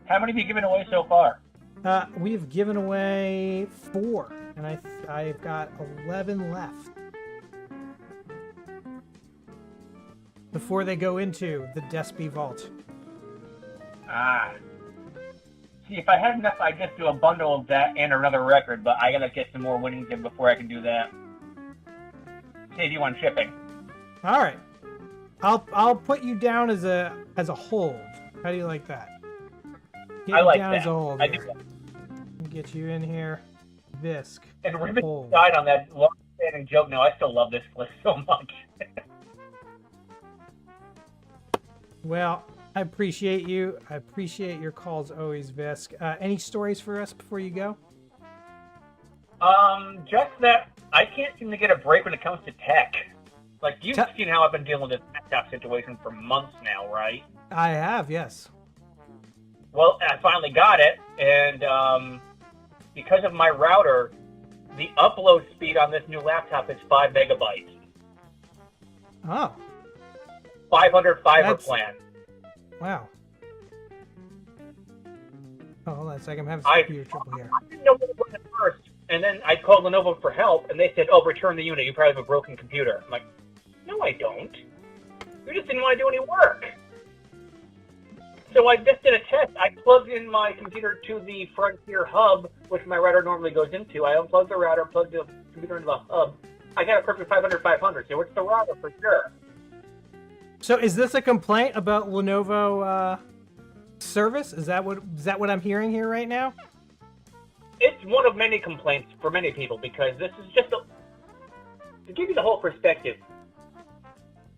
How many have you given away so far? We've given away 4, and I've got 11 left. Before they go into the Despy Vault. See, if I had enough, I'd just do a bundle of that and another record, but I gotta get some more winnings in before I can do that. Save you on shipping. All right, I'll put you down as a hold. How do you like that? Get I you like down that. as a hold. I do here. that. Get you in here, Visk. And Ribbon hold. died on that long-standing joke. No, I still love this list so much. Well, I appreciate you. I appreciate your calls always, Visk. Any stories for us before you go? Just that I can't seem to get a break when it comes to tech. Like, you've seen how I've been dealing with this laptop situation for months now, right? I have, yes. Well, I finally got it, and because of my router, the upload speed on this new laptop is 5 megabytes. Oh. 500 fiber plan. Wow. Oh, hold on a second. I'm having some computer trouble here. I didn't know what it was at first, and then I called Lenovo for help, and they said, "Oh, return the unit. You probably have a broken computer." I'm like, "No, I don't. You just didn't want to do any work." So I just did a test. I plugged in my computer to the Frontier hub, which my router normally goes into. I unplugged the router, plugged the computer into the hub. I got a perfect 500/500, so it's the router for sure. So is this a complaint about Lenovo service? Is that what I'm hearing here right now? It's one of many complaints for many people because this is just to give you the whole perspective.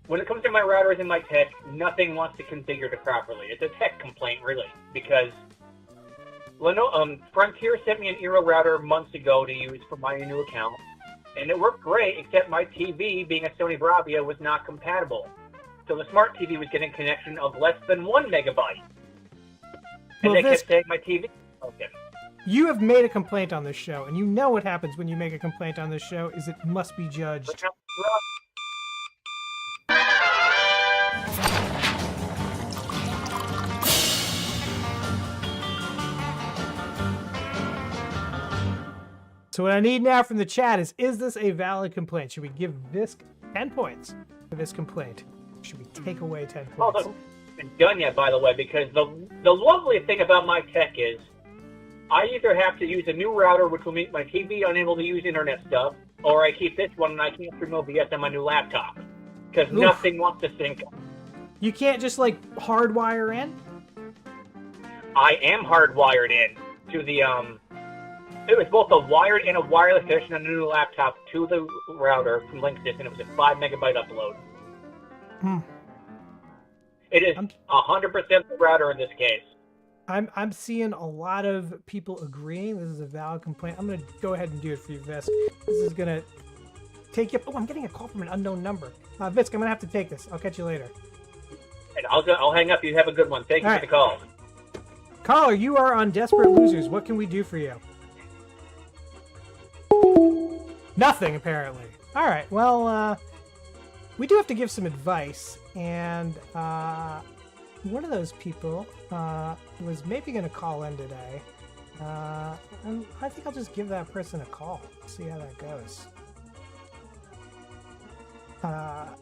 When it comes to my routers and my tech, nothing wants to configure it properly. It's a tech complaint, really, because Frontier sent me an Eero router months ago to use for my new account, and it worked great, except my TV, being a Sony Bravia, was not compatible. So the smart TV was getting a connection of less than 1 megabyte. And they kept saying my TV is broken. You have made a complaint on this show, and you know what happens when you make a complaint on this show is it must be judged. So what I need now from the chat is this a valid complaint? Should we give Visk 10 points for this complaint? Should we take away 10 points? Oh, that's been done yet, by the way, because the lovely thing about my tech is I either have to use a new router, which will make my TV unable to use internet stuff, or I keep this one and I can't stream OBS on my new laptop because nothing wants to sync. You can't just like hardwire in? I am hardwired in to the it was both a wired and a wireless connection on a new laptop to the router from Linksys, and it was a 5 megabyte upload. It is 100% the router in this case. I'm seeing a lot of people agreeing this is a valid complaint. I'm gonna go ahead and do it for you, Visk. This is gonna take you. Oh, I'm getting a call from an unknown number. Visk, I'm gonna have to take this. I'll catch you later. And I'll hang up. You have a good one. Thank you for the call. Caller, you are on Desperate Losers. What can we do for you? Nothing, apparently. All right. Well, we do have to give some advice, and one of those people was maybe going to call in today, and I think I'll just give that person a call, see how that goes.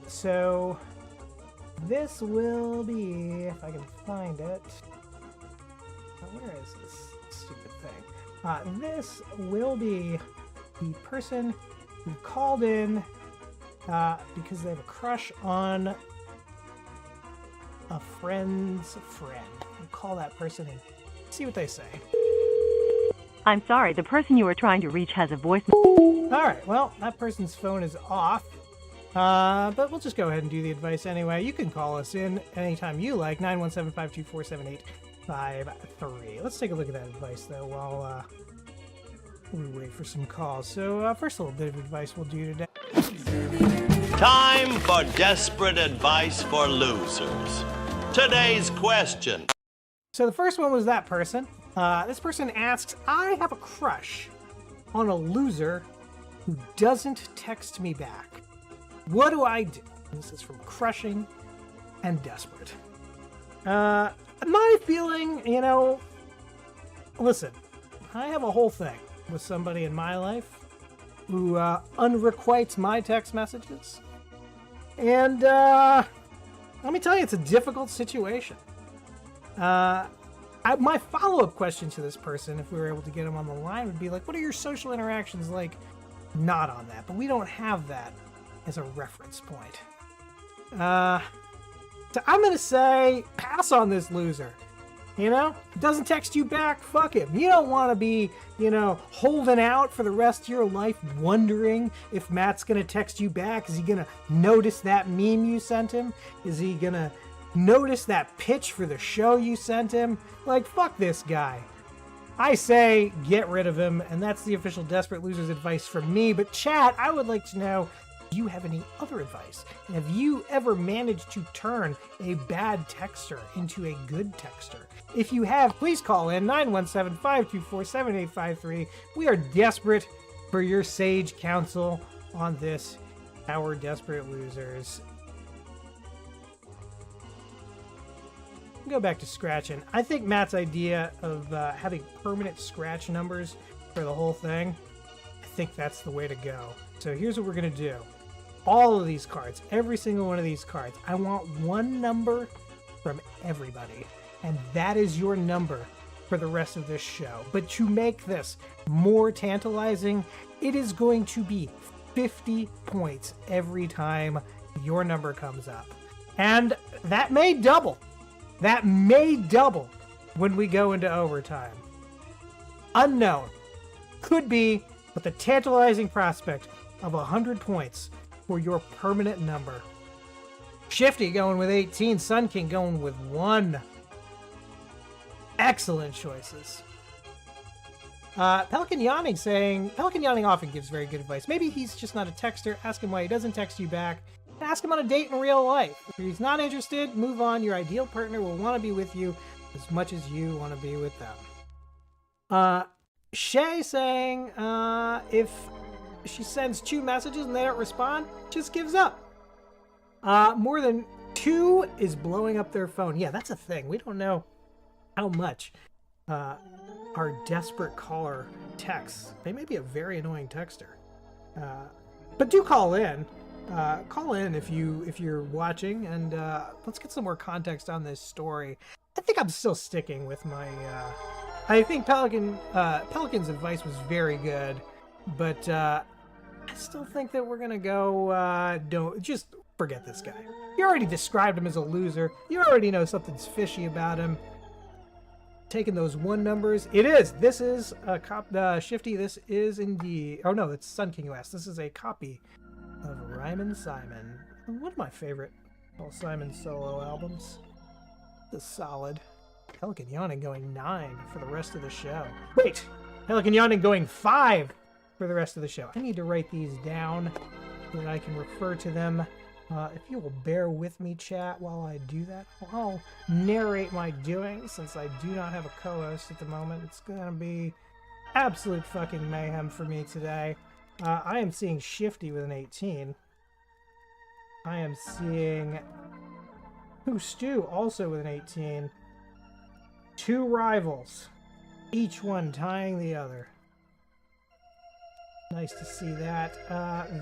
So this will be, if I can find it, where is this stupid thing? This will be the person who called in because they have a crush on a friend's friend. We'll call that person and see what they say. I'm sorry, the person you are trying to reach has a voice. Alright, well, that person's phone is off. But we'll just go ahead and do the advice anyway. You can call us in anytime you like, 917-524-7853. Let's take a look at that advice, though, while we wait for some calls. So, first, a little bit of advice we'll do today. Time for desperate advice for losers. Today's question. So the first one was that person. This person asks, I have a crush on a loser who doesn't text me back. What do I do? And this is from Crushing and Desperate. My feeling, listen, I have a whole thing with somebody in my life who unrequites my text messages. And let me tell you, it's a difficult situation. My follow-up question to this person, if we were able to get him on the line, would be like, what are your social interactions like not on that? But we don't have that as a reference point. So I'm going to say pass on this loser. Doesn't text you back, fuck him. You don't want to be, holding out for the rest of your life wondering if Matt's going to text you back. Is he going to notice that meme you sent him? Is he going to notice that pitch for the show you sent him? Like, fuck this guy. I say get rid of him, and that's the official Desperate Losers advice from me. But chat, I would like to know, do you have any other advice? Have you ever managed to turn a bad texter into a good texter? If you have, please call in 917-524-7853. We are desperate for your sage counsel on this, our Desperate Losers. Go back to scratching. I think Matt's idea of having permanent scratch numbers for the whole thing, I think that's the way to go. So here's what we're going to do. All of these cards, every single one of these cards, I want one number from everybody. And that is your number for the rest of this show. But to make this more tantalizing, it is going to be 50 points every time your number comes up. And that may double. That may double when we go into overtime. Unknown. Could be, but the tantalizing prospect of 100 points for your permanent number. Shifty going with 18. Sun King going with 1. Excellent choices. Pelican Yawning saying, Pelican Yawning often gives very good advice. Maybe he's just not a texter. Ask him why he doesn't text you back. Ask him on a date in real life. If he's not interested, move on. Your ideal partner will want to be with you as much as you want to be with them. Shay saying, if she sends 2 messages and they don't respond, just gives up. More than 2 is blowing up their phone. Yeah, that's a thing. We don't know how much. our desperate caller texts. They may be a very annoying texter. But do call in. Call in if you're watching, and let's get some more context on this story. I think I'm still sticking with my. I think Pelican's advice was very good, but I still think that we're gonna go. Don't just forget this guy. You already described him as a loser. You already know something's fishy about him. Taking those 1 numbers. It is. This is a Shifty. This is indeed. Oh no, it's Sun King who asked. This is a copy of Ryman Simon. One of my favorite Paul Simon solo albums. This is solid. Pelican Yawning going 9 for the rest of the show. Wait! Pelican Yawning going 5 for the rest of the show. I need to write these down so that I can refer to them. If you will bear with me, chat, while I do that, I'll narrate my doings since I do not have a co-host at the moment. It's gonna be absolute fucking mayhem for me today. I am seeing Shifty with an 18. I am seeing Who Stew also with an 18. 2 rivals, each one tying the other. Nice to see that.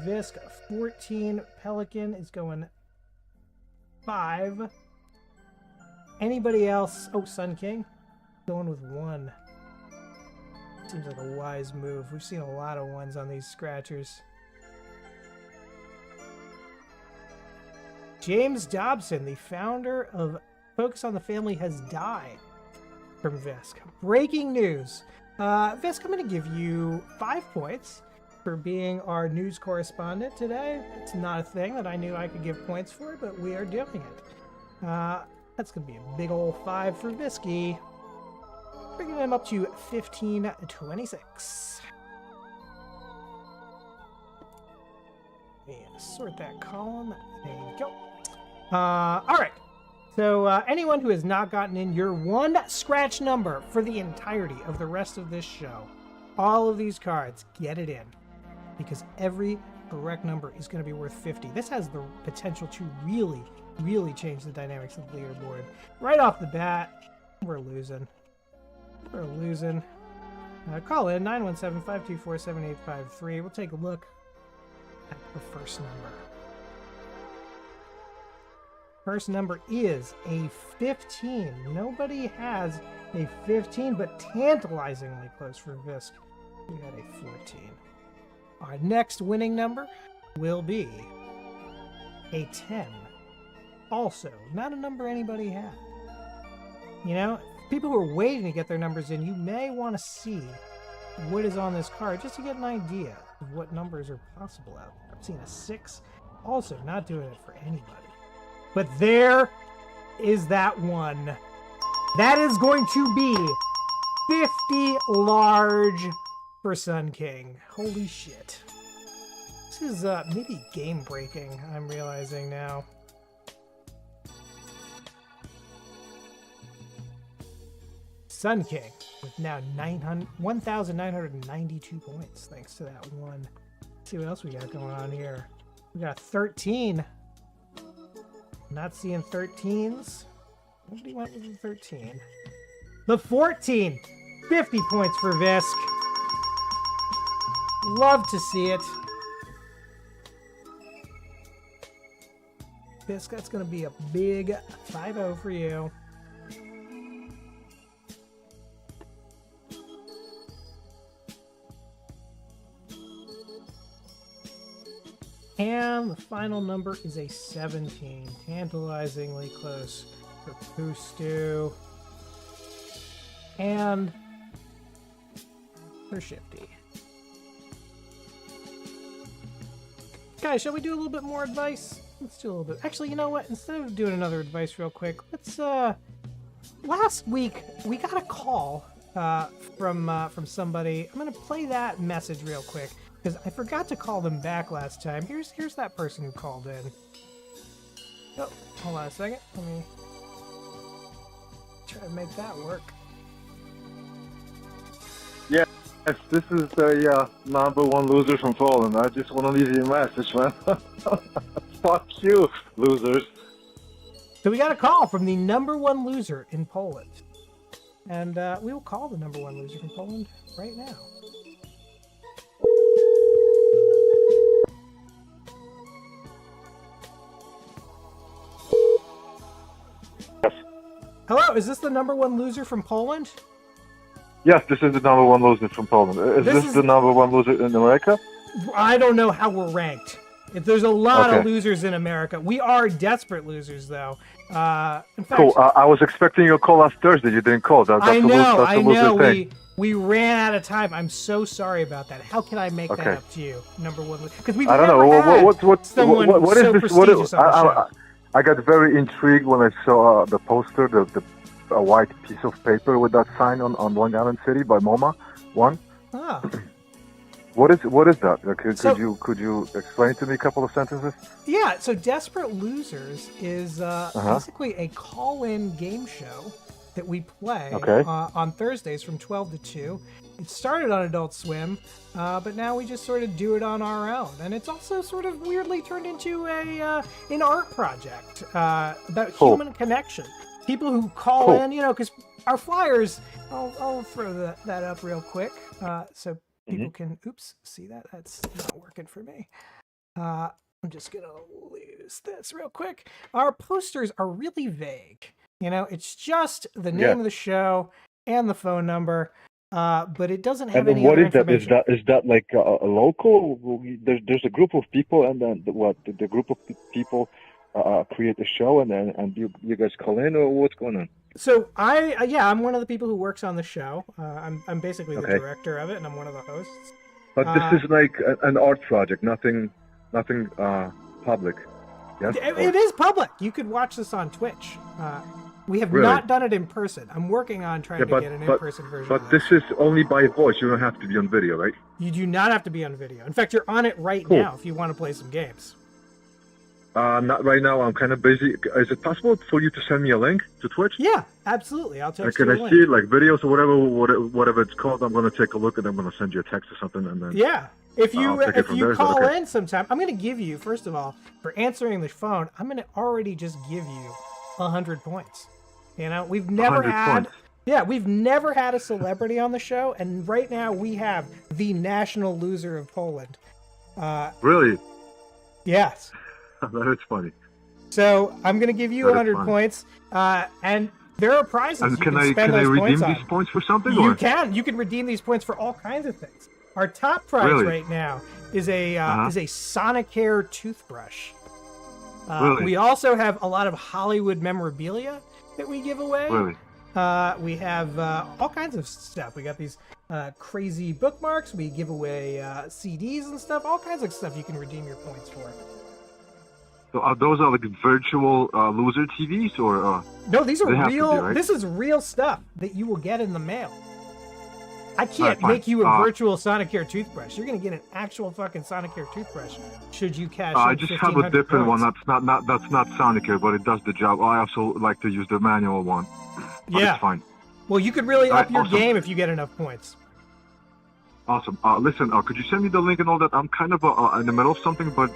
Visk 14. Pelican is going 5. Anybody else? Oh, Sun King going with 1. Seems like a wise move. We've seen a lot of 1s on these scratchers. James Dobson, the founder of Focus on the Family, has died. From Visk. Breaking news. Visk, I'm going to give you 5 points for being our news correspondent today. It's not a thing that I knew I could give points for, but we are doing it. That's going to be a big old 5 for Visky. Bringing him up to 15-26. And sort that column. There you go. All right. So anyone who has not gotten in your 1 scratch number for the entirety of the rest of this show, all of these cards, get it in. Because every correct number is going to be worth 50. This has the potential to really, really change the dynamics of the leaderboard. Right off the bat, we're losing. We're losing. Call in 917-524-7853. We'll take a look at the first number. First number is a 15. Nobody has a 15, but tantalizingly close for Visk. We got a 14. Our next winning number will be a 10. Also, not a number anybody had. You know, people who are waiting to get their numbers in, you may want to see what is on this card just to get an idea of what numbers are possible out there. I've seen a 6. Also, not doing it for anybody. But there is that one. That is going to be 50 large for Sun King. Holy shit. This is maybe game breaking, I'm realizing now. Sun King with now 1,992 points thanks to that one. Let's see what else we got going on here. We got 13. Not seeing 13s. Nobody went with the 13. The 14. 50 points for Visk. Love to see it. Visk, that's going to be a big 5-0 for you. And the final number is a 17. Tantalizingly close for Poostu. And for Shifty. Guys, shall we do a little bit more advice? Let's do a little bit. Actually, you know what? Instead of doing another advice real quick, let's, last week, we got a call, from somebody. I'm gonna play that message real quick, because I forgot to call them back last time. Here's that person who called in. Oh, hold on a second. Let me try to make that work. Yes, this is the number 1 loser from Fallen. I just want to leave you a message, man. Fuck you, losers. So we got a call from the number 1 loser in Poland. And we will call the number one loser from Poland right now. Hello, is this the number one loser from Poland? Yes, this is the number one loser from Poland. Is this the number one loser in America? I don't know how we're ranked. If there's a lot of Okay. losers in America. We are desperate losers, though. In fact, Cool. I was expecting your call last Thursday. You didn't call. That's I a know, that's a loser thing. We ran out of time. I'm so sorry about that. How can I make that Okay. up to you? Number one, because we've I don't never know. had What someone is so this? prestigious on the show. I got very intrigued when I saw the poster, a white piece of paper with that sign on Long Island City by MoMA. One. Ah. What is that? So- Could you explain to me a couple of sentences? Yeah, so Desperate Losers is Uh-huh. basically a call-in game show that we play Okay. on Thursdays from 12 to 2. It started on Adult Swim, but now we just sort of do it on our own. And it's also sort of weirdly turned into an art project about Cool. human connection. People who call Cool. in, because our flyers, I'll throw that up real quick so people can, oops, see that? That's not working for me. I'm just going to lose this real quick. Our posters are really vague. It's just the name Yeah. of the show and the phone number, but it doesn't have And then any what other is that? information. Is that like a local? There's a group of people, and then the group of people create a show, and you guys call in, or what's going on? So I'm one of the people who works on the show. I'm basically the Okay. director of it, and I'm one of the hosts. But this is like an art project, nothing public. Yes. It is public. You could watch this on Twitch. We have Really? not done it in person. I'm working on trying Yeah, to get an in-person version. But of this is only by voice. You don't have to be on video, right? You do not have to be on video. In fact, you're on it right Cool. now if you want to play some games. Not right now. I'm kind of busy. Is it possible for you to send me a link to Twitch? Yeah, absolutely. I'll text Can you a I link. see it, like videos or whatever it's called? I'm gonna take a look and I'm gonna send you a text or something, and then Yeah. If I'll you take it from there. Is that call okay? in sometime, I'm going to give you, first of all, for answering the phone, I'm going to already just give you 100 points. We've never 100 had points. we've never had a celebrity on the show, and right now we have the national loser of Poland. Really? Yes. That is funny. So I'm going to give you That is 100 fun. points, and there are prizes. And you can I spend those redeem points on. these points for something? You or? can. You can redeem these points for all kinds of things. Our top prize Really? right now is a Sonicare toothbrush. Really? We also have a lot of Hollywood memorabilia that we give away. Really? We have all kinds of stuff. We got these crazy bookmarks. We give away CDs and stuff. All kinds of stuff you can redeem your points for. So those are like virtual loser TVs, or? No, these They are have to be, real. right? This is real stuff that you will get in the mail. I can't Alright, fine. make you a virtual Sonicare toothbrush. You're gonna get an actual fucking Sonicare toothbrush. Should you cash I in just have a 1,500 different one. points. That's not Sonicare, but it does the job. I also like to use the manual one. But Yeah. it's fine. Well, you could really Alright, up your awesome. game if you get enough points. Awesome. Listen, could you send me the link and all that? I'm kind of in the middle of something, but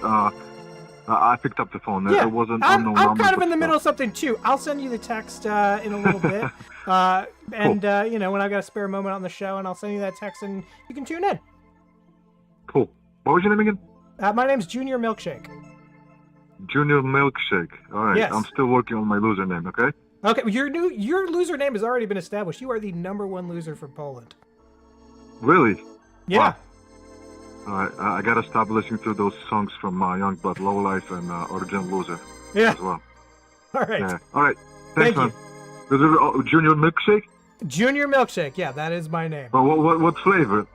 I picked up the phone. Yeah, It wasn't I'm unknown kind number, of but in the middle of something too. I'll send you the text in a little bit, and when I got a spare moment on the show, and I'll send you that text, and you can tune in. Cool. What was your name again? My name's Junior Milkshake. Junior Milkshake. All right. Yes. I'm still working on my loser name. Okay. Okay, your loser name has already been established. You are the number one loser from Poland. Really? Yeah. All right. I gotta stop listening to those songs from Youngblood, Low Life, and Original Loser. Yeah. As well. All right. Yeah. All right. Thank Thanks, man. Is it Junior Milkshake? Junior Milkshake. Yeah, that is my name. What flavor?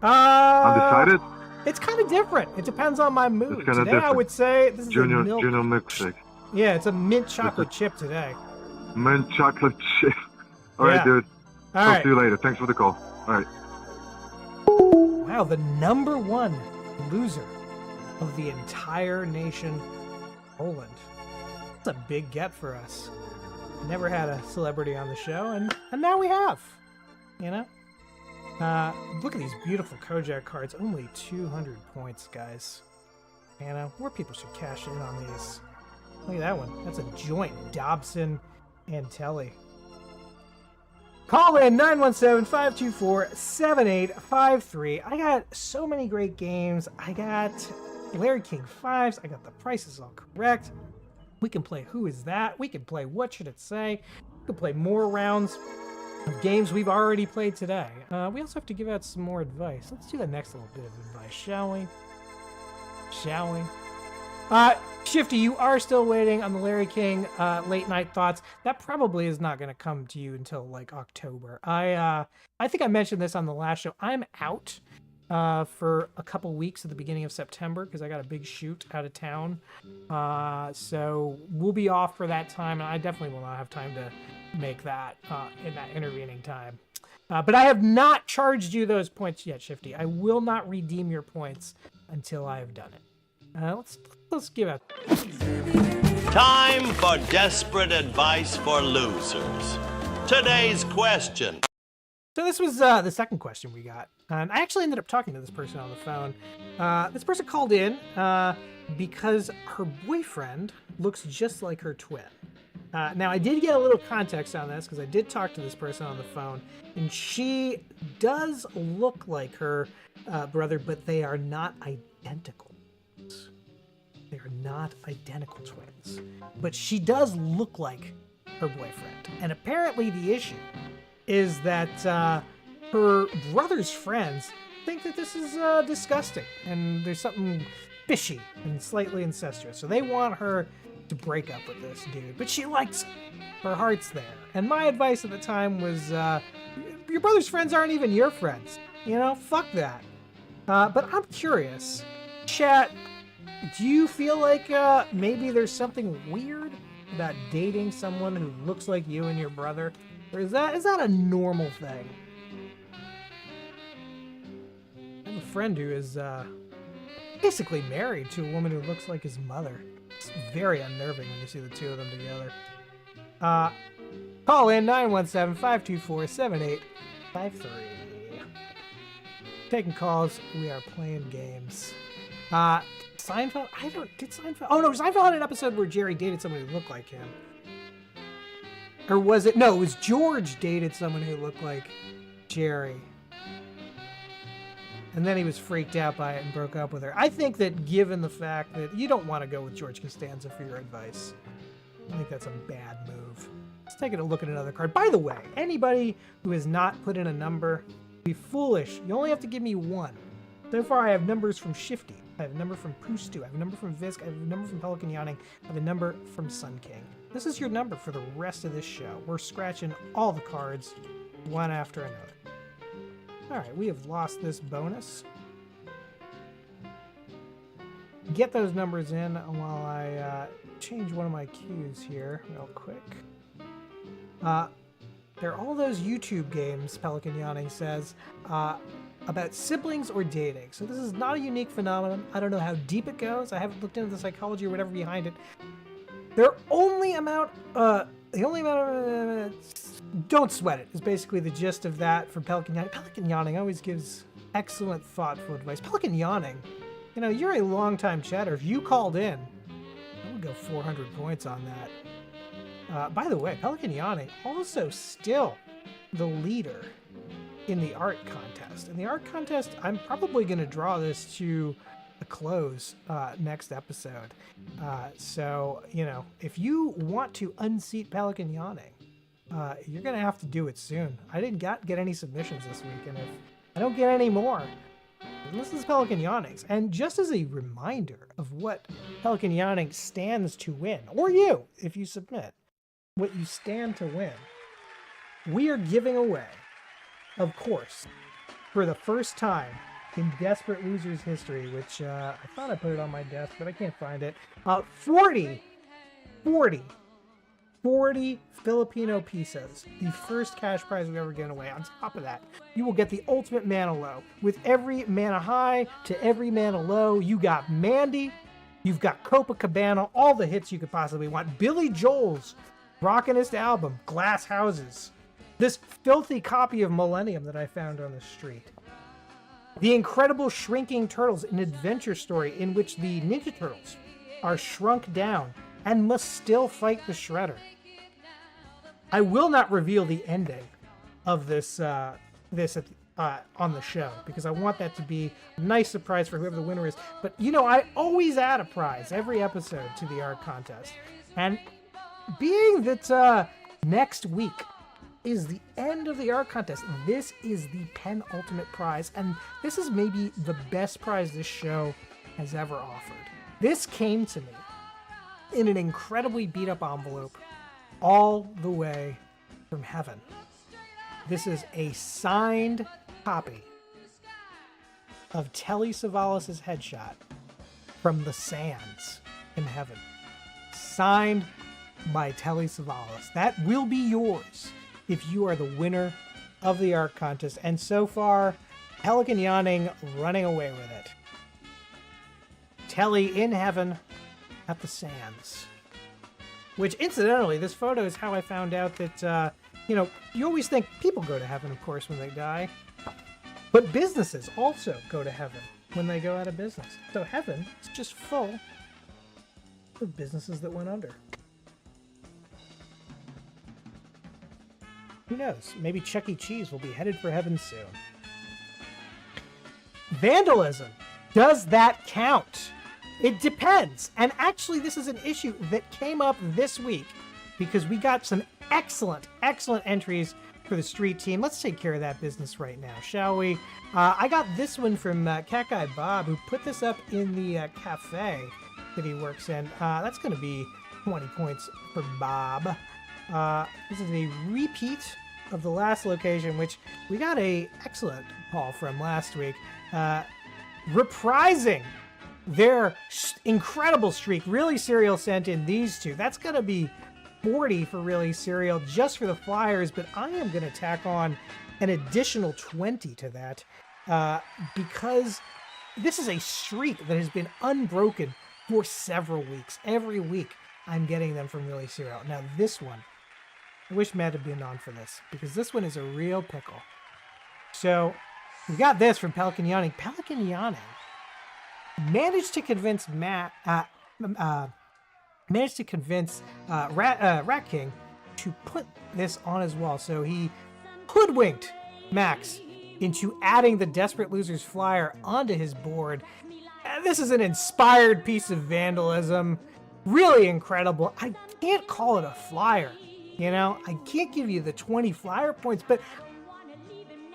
Undecided? Undecided? It's kind of different. It depends on my mood. It's kinda Today, I different. would say this is Junior a milk. Junior Milkshake. Yeah, it's a mint chocolate chip today. Mint chocolate chip. All right, Yeah. dude. All Talk right. to you later. Thanks for the call. All right. Wow, the number one loser of the entire nation, Poland. That's a big get for us. Never had a celebrity on the show, and now we have. Look at these beautiful Kojak cards. Only 200 points, guys. More people should cash in on these. Look at that one. That's a joint Dobson and Telly. Call in 917-524-7853. I got so many great games. I got Larry King 5s. I got the prices all correct. We can play Who Is That? We can play What Should It Say? We can play more rounds of games we've already played today. We also have to give out some more advice. Let's do the next little bit of advice, shall we? Shall we? Shifty, you are still waiting on the Larry King late night thoughts. That probably is not going to come to you until like October. I think I mentioned this on the last show. I'm out for a couple weeks at the beginning of September because I got a big shoot out of town. So we'll be off for that time, and I definitely will not have time to make that in that intervening time. But I have not charged you those points yet, Shifty. I will not redeem your points until I have done it. Let's give it. Time for desperate advice for losers. Today's question. So this was the second question we got. And I actually ended up talking to this person on the phone. This person called in because her boyfriend looks just like her twin. Now, I did get a little context on this because I did talk to this person on the phone. And she does look like her brother, but they are not identical. They are not identical twins. But she does look like her boyfriend. And apparently the issue is that her brother's friends think that this is disgusting. And there's something fishy and slightly incestuous. So they want her to break up with this dude. But she likes him. Her heart's there. And my advice at the time was, your brother's friends aren't even your friends. You know, fuck that. But I'm curious. Chat, do you feel like maybe there's something weird about dating someone who looks like you and your brother? Or is that a normal thing? I have a friend who is basically married to a woman who looks like his mother. It's very unnerving when you see the two of them together. Call in 917-524-7853. Taking calls, we are playing games. Seinfeld? Did Seinfeld? Oh no, Seinfeld had an episode where Jerry dated someone who looked like him. Or was it? No, it was George dated someone who looked like Jerry. And then he was freaked out by it and broke up with her. I think that given the fact that you don't want to go with George Costanza for your advice, I think that's a bad move. Let's take a look at another card. By the way, anybody who has not put in a number, be foolish. You only have to give me one. So far, I have numbers from Shifty. I have a number from Poostu. I have a number from Visk. I have a number from Pelican Yawning. I have a number from Sun King. This is your number for the rest of this show. We're scratching all the cards, one after another. All right, we have lost this bonus. Get those numbers in while I change one of my cues here real quick. There are all those YouTube games, Pelican Yawning says, about siblings or dating. So this is not a unique phenomenon. I don't know how deep it goes. I haven't looked into the psychology or whatever behind it. The only amount of don't sweat it is basically the gist of that for Pelican Yawning. Pelican Yawning always gives excellent, thoughtful advice. Pelican Yawning, you know, you're a long-time chatter. If you called in, I would go 400 points on that. By the way, Pelican Yawning also still the leader in the art contest. In the art contest, I'm probably going to draw this to a close next episode. So, you know, if you want to unseat Pelican Yawning, you're going to have to do it soon. I didn't get any submissions this week, and if I don't get any more, this is Pelican Yawnings. And just as a reminder of what Pelican Yawning stands to win, or you, if you submit, what you stand to win, we are giving away, of course, for the first time in Desperate Losers history, which I thought I put it on my desk, but I can't find it, 40 Filipino pesos, the first cash prize we've ever given away. On top of that, you will get the ultimate mana low. With every mana high to every mana low, you got Mandy, you've got Copacabana, all the hits you could possibly want. Billy Joel's rockinest album, Glass Houses. This filthy copy of Millennium that I found on the street. The Incredible Shrinking Turtles, an adventure story in which the Ninja Turtles are shrunk down and must still fight the Shredder. I will not reveal the ending of this on the show, because I want that to be a nice surprise for whoever the winner is. But I always add a prize every episode to the art contest, and being that next week is the end of the art contest, this is the penultimate prize, and this is maybe the best prize this show has ever offered. This came to me in an incredibly beat up envelope all the way from heaven. This is a signed copy of Telly Savalas' headshot from the sands in heaven. Signed by Telly Savalas. That will be yours if you are the winner of the art contest. And so far, Pelican Yawning running away with it. Telly in heaven at the sands. Which, incidentally, this photo is how I found out that, you always think people go to heaven, of course, when they die. But businesses also go to heaven when they go out of business. So heaven is just full of businesses that went under. Who knows? Maybe Chuck E. Cheese will be headed for heaven soon. Vandalism. Does that count? It depends. And actually, this is an issue that came up this week because we got some excellent entries for the street team. Let's take care of that business right now, shall we? I got this one from Cat Guy Bob, who put this up in the cafe that he works in. That's going to be 20 points for Bob. This is a repeat of the last location, which we got a excellent call from last week. Reprising their incredible streak. Really Cereal sent in these two. That's going to be 40 for Really Cereal just for the Flyers, but I am going to tack on an additional 20 to that because this is a streak that has been unbroken for several weeks. Every week I'm getting them from Really Cereal. Now this one, I wish Matt had been on for this because this one is a real pickle. So we got this from Pelican Yawning. Pelican Yawning managed to convince Rat King to put this on his wall. So he hoodwinked Max into adding the Desperate Losers flyer onto his board. This is an inspired piece of vandalism. Really incredible. I can't call it a flyer. I can't give you the 20 flyer points, but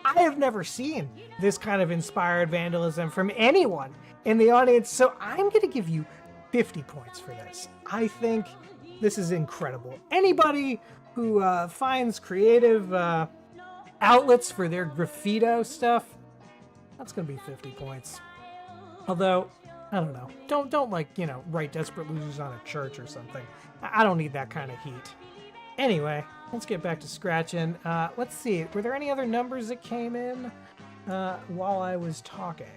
I have never seen this kind of inspired vandalism from anyone in the audience. So I'm going to give you 50 points for this. I think this is incredible. Anybody who finds creative outlets for their graffito stuff, that's going to be 50 points. Although, I don't know. Don't write Desperate Losers on a church or something. I don't need that kind of heat. Anyway, let's get back to scratching. Let's see. Were there any other numbers that came in while I was talking?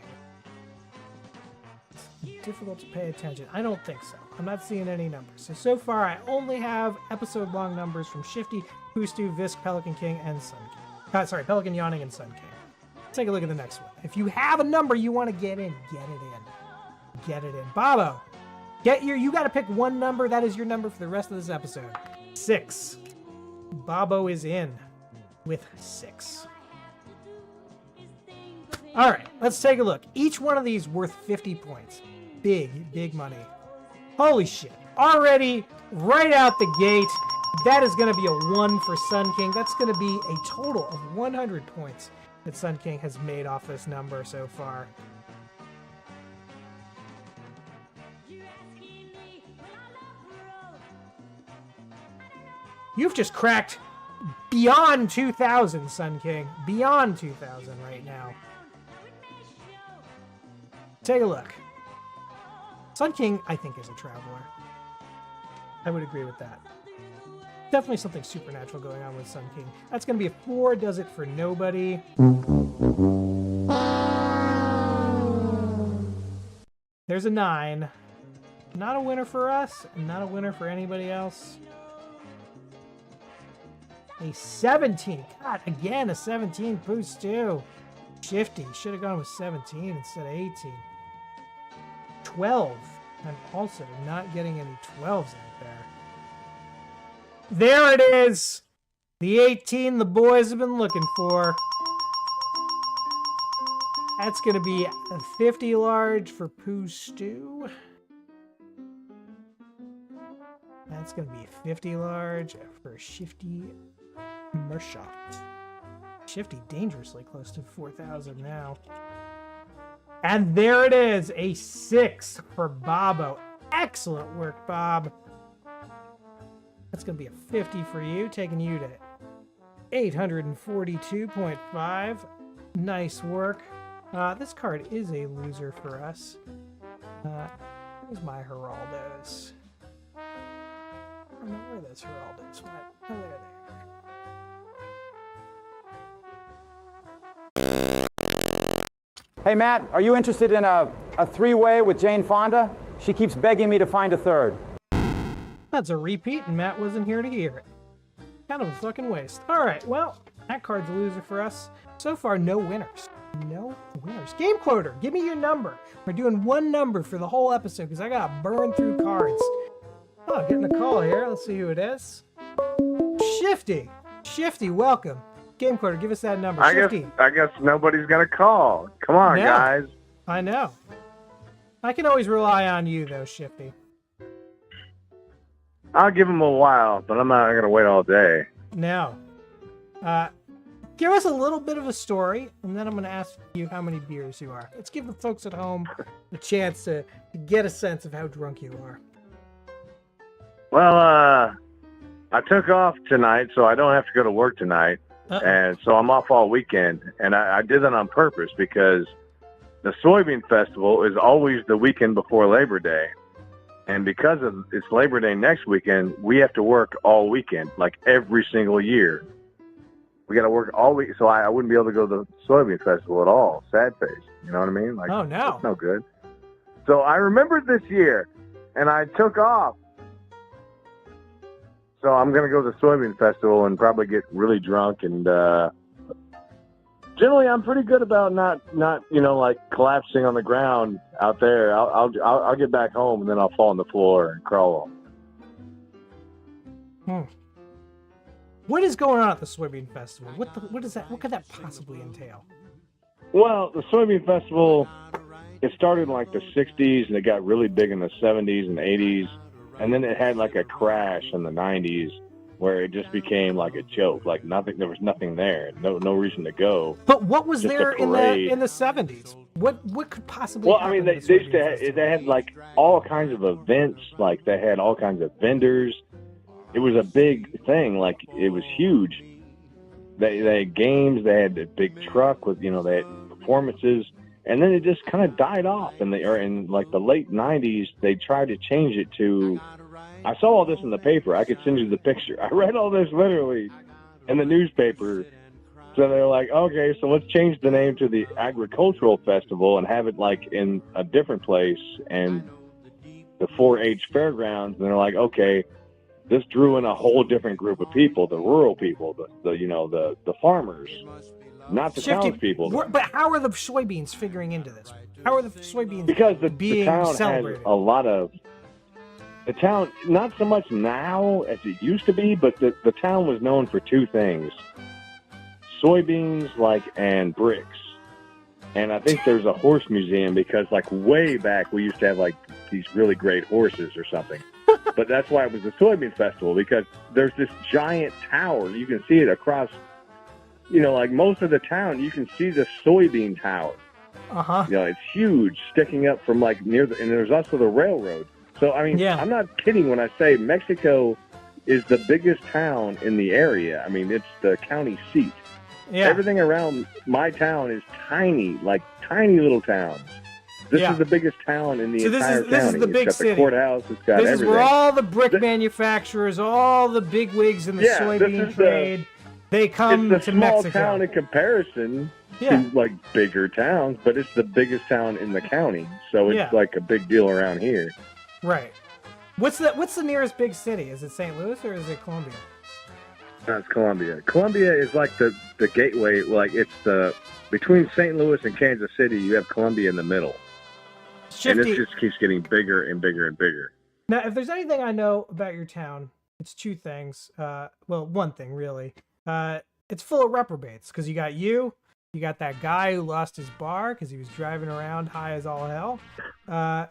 It's difficult to pay attention. I don't think so. I'm not seeing any numbers. So far, I only have episode-long numbers from Shifty, Poostu, Visk, Pelican King, and Sun King. Pelican Yawning and Sun King. Let's take a look at the next one. If you have a number you want to get in, get it in. Get it in. Bobo, you got to pick one number. That is your number for the rest of this episode. 6. Bobo is in with 6. All right, let's take a look. Each one of these worth 50 points. Big money. Holy shit. Already, right out the gate, that is going to be a 1 for Sun King. That's going to be a total of 100 points that Sun King has made off this number so far. You've just cracked beyond 2,000, Sun King. Beyond 2,000 right now. Take a look. Sun King, I think, is a traveler. I would agree with that. Definitely something supernatural going on with Sun King. That's going to be a 4. Does it for nobody. There's a 9. Not a winner for us. Not a winner for anybody else. A 17. God, again, a 17 boost too. Shifty. Should have gone with 17 instead of 18. 12. I'm also not getting any 12s out there. There it is. The 18 the boys have been looking for. That's going to be a 50 large for Pooh Stew. That's going to be 50 large for Shifty Mershot. Shifty dangerously close to 4,000 now. And there it is, a 6 for Bobo. Excellent work, Bob. That's going to be a 50 for you, taking you to 842.5. Nice work. This card is a loser for us. Where's my Geraldos? I don't know where those Geraldos went. Oh, there they are. Hey, Matt, are you interested in a three-way with Jane Fonda? She keeps begging me to find a third. That's a repeat, and Matt wasn't here to hear it. Kind of a fucking waste. All right, well, that card's a loser for us. So far, no winners. No winners. Game Quoter, give me your number. We're doing one number for the whole episode because I got to burn through cards. Oh, getting a call here. Let's see who it is. Shifty. Shifty, welcome. Game Quoter, give us that number. Shifty. I guess nobody's going to call. Come on, No. guys. I know. I can always rely on you, though, Shifty. I'll give them a while, but I'm not going to wait all day. Now, give us a little bit of a story, and then I'm going to ask you how many beers you are. Let's give the folks at home a chance to get a sense of how drunk you are. Well, I took off tonight, so I don't have to go to work tonight. And so I'm off all weekend. And I did that on purpose because the soybean festival is always the weekend before Labor Day. And because of it's Labor Day next weekend, we have to work all weekend, like every single year. We got to work all week, so I wouldn't be able to go to the soybean festival at all. Sad face, you know what I mean? Like, oh no, that's no good. So I remembered this year, and I took off. So I'm gonna go to the soybean festival and probably get really drunk. And generally, I'm pretty good about not like collapsing on the ground out there. I'll get back home and then I'll fall on the floor and crawl on. What is going on at the soybean festival? What is that? What could that possibly entail? Well, the soybean festival, it started in like the 60s and it got really big in the 70s and 80s. And then it had like a crash in the 90s where it just became like a joke. Like nothing, there was nothing there. No reason to go. But what was Just a there in parade. the 70s? What could possibly Well, happen I mean, at the they soybean had like all kinds of events. Like they had all kinds of vendors. It was a big thing. Like it was huge. They had games. They had a big truck with, they had performances. And then it just kind of died off. And in like the late 90s, they tried to change it to, I saw all this in the paper. I could send you the picture. I read all this literally in the newspaper. So they're like, okay, so let's change the name to the Agricultural Festival and have it like in a different place and the 4-H fairgrounds. And they're like, okay, this drew in a whole different group of people, the rural people, the farmers. Not the townspeople. But how are the soybeans figuring into this? How are the soybeans because the being town celebrated? has a lot of the town, not so much now as it used to be, but the town was known for two things: soybeans, and bricks. And I think there's a horse museum because, like, way back we used to have like these really great horses or something. But that's why it was the soybean festival, because there's this giant tower. You can see it across. Like most of the town, you can see the soybean tower. Uh-huh. It's huge, sticking up from like and there's also the railroad. So, I mean, I'm not kidding when I say Mexico is the biggest town in the area. I mean, it's the county seat. Yeah. Everything around my town is tiny, like tiny little towns. This is the biggest town in the entire county. This is the big it's got city. the courthouse. It's got this everything. is where all the brick manufacturers, all the big wigs in the soybean trade, they come it's a to small Mexico. town in comparison to like bigger towns, but it's the biggest town in the county, so it's like a big deal around here. Right. What's the nearest big city? Is it St. Louis or is it Columbia? That's Columbia. Columbia is like the gateway. Like it's between St. Louis and Kansas City. You have Columbia in the middle, and it just keeps getting bigger and bigger and bigger. Now, if there's anything I know about your town, it's two things. Well, one thing really. It's full of reprobates because you got that guy who lost his bar because he was driving around high as all hell.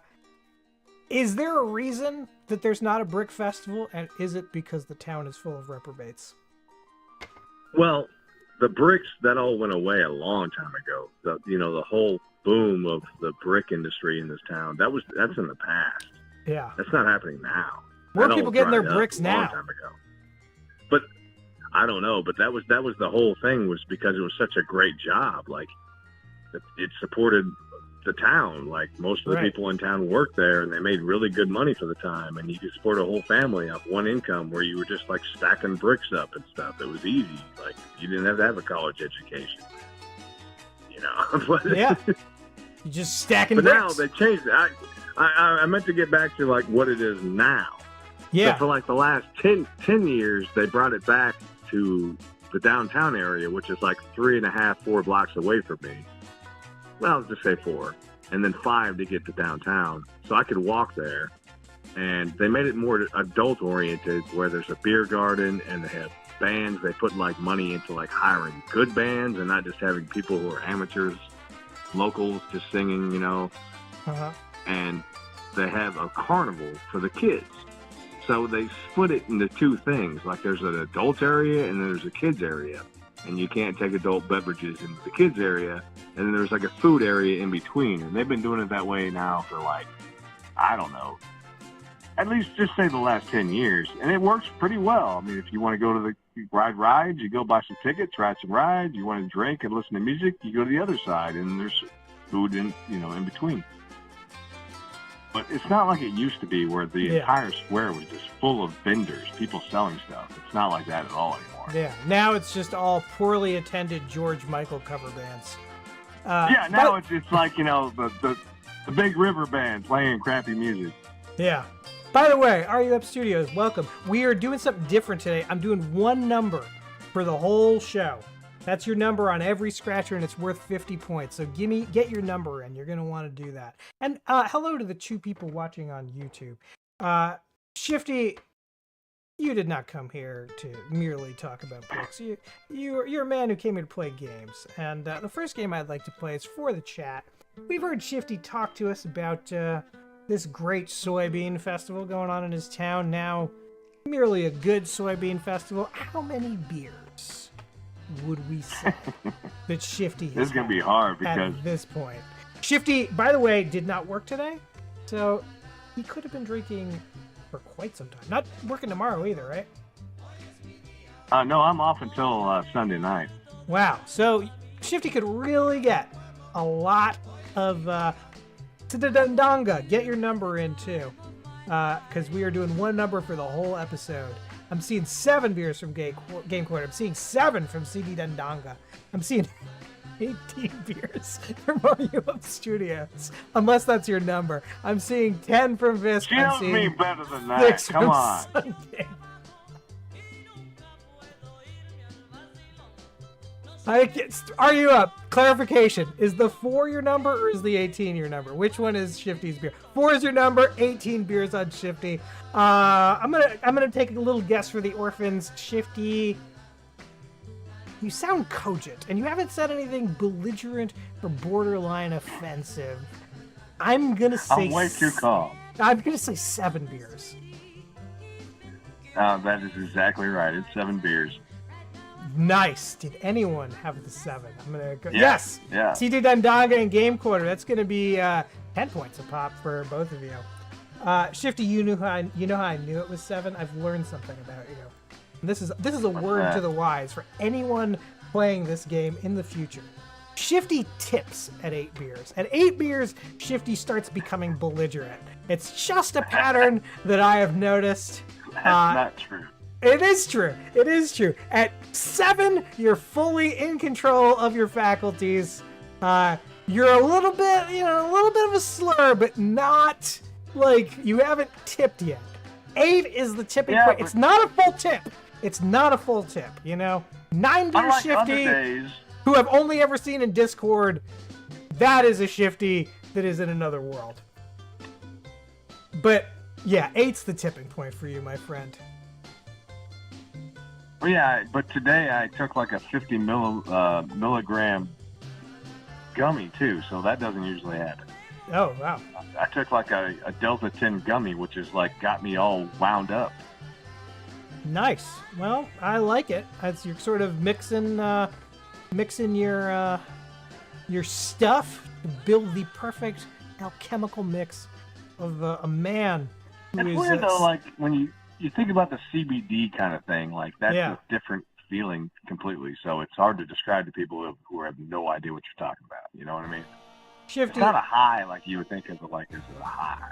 Is there a reason that there's not a brick festival, and is it because the town is full of reprobates? Well, the bricks, that all went away a long time ago. The whole boom of the brick industry in this town, that's in the past. Yeah. That's not happening now. More That people all getting their dried up bricks a long now. time ago. But I don't know, but that was the whole thing, was because it was such a great job. Like, it supported the town. Like, most of the Right. people in town worked there, and they made really good money for the time, and you could support a whole family off one income, where you were just like stacking bricks up and stuff. It was easy. Like, you didn't have to have a college education, But, Yeah. You just stacking but bricks. now they changed it. I meant to get back to like what it is now. Yeah. So for like the last 10 years, they brought it back to the downtown area, which is like 4 blocks away from me. Well, I'll just say 4, and then 5 to get to downtown. So I could walk there, and they made it more adult oriented, where there's a beer garden and they have bands. They put like money into like hiring good bands and not just having people who are amateurs, locals just singing, Uh-huh. and they have a carnival for the kids. So they split it into two things. Like, there's an adult area and then there's a kids area. And you can't take adult beverages into the kids area. And then there's like a food area in between. And they've been doing it that way now for like, I don't know, at least just say the last 10 years. And it works pretty well. I mean, if you want to go to the rides, you go buy some tickets, ride some rides. You want to drink and listen to music, you go to the other side. And there's food in between. But it's not like it used to be, where the entire square was just full of vendors, people selling stuff. It's not like that at all anymore. Yeah. Now it's just all poorly attended George Michael cover bands. Now it's like, the Big River Band playing crappy music. Yeah. By the way, RU Up Studios, welcome. We are doing something different today. I'm doing one number for the whole show. That's your number on every scratcher, and it's worth 50 points. So get your number in. You're going to want to do that. And hello to the 2 people watching on YouTube. Shifty, you did not come here to merely talk about books. You're a man who came here to play games. And the first game I'd like to play is for the chat. We've heard Shifty talk to us about this great soybean festival going on in his town. Now, merely a good soybean festival. How many beers would we say that Shifty has This is going to be hard because at this point? Shifty, by the way, did not work today, so he could have been drinking for quite some time. Not working tomorrow either, right? no, I'm off until Sunday night. Wow, so Shifty could really get a lot of Tidadandanga. Get your number in too, because we are doing one number for the whole episode. I'm seeing 7 beers from Game Quarter. I'm seeing 7 from CD Dendanga. I'm seeing 18 beers from RU Up Studios, unless that's your number. I'm seeing 10 from Visk. Tell me better than that. 6 Come from on. Sunday. Are you up? Clarification. Is the 4 your number or is the 18 your number? Which one is Shifty's beer? 4 is your number, 18 beers on Shifty. I'm gonna take a little guess for the orphans. Shifty, you sound cogent, and you haven't said anything belligerent or borderline offensive. I'm gonna say I'm way too calm. I'm gonna say 7 beers. That is exactly right. It's 7 beers. Nice. Did anyone have the 7? I'm gonna go. Yeah, Yes. yeah. CD Dendanga and Game Quarter. That's gonna be 10 points a pop for both of you. Shifty, you know how I knew it was 7. I've learned something about you. And this is a word that? to the wise for anyone playing this game in the future. Shifty tips at 8 beers. At 8 beers, Shifty starts becoming belligerent. It's just a pattern that I have noticed. That's not true. It is true. It is true. At 7, you're fully in control of your faculties. You're a little bit of a slur, but not like you haven't tipped yet. 8 is the tipping point. It's not a full tip. It's not a full tip, 9 beer Unlike Shifty, other days. who I've only ever seen in Discord, that is a Shifty that is in another world. But yeah, 8's the tipping point for you, my friend. Well, yeah, but today I took like a 50 milligram gummy too, so that doesn't usually happen. Oh, wow. I took like a Delta 10 gummy, which is like got me all wound up. Nice. Well, I like it. As you're sort of mixing your stuff to build the perfect alchemical mix of a man who It's is weird though, like when you think about the CBD kind of thing, like that's Yeah. a different feeling completely. So it's hard to describe to people who have no idea what you're talking about. You know what I mean? Shifty. It's not a high like you would think of it like as a high.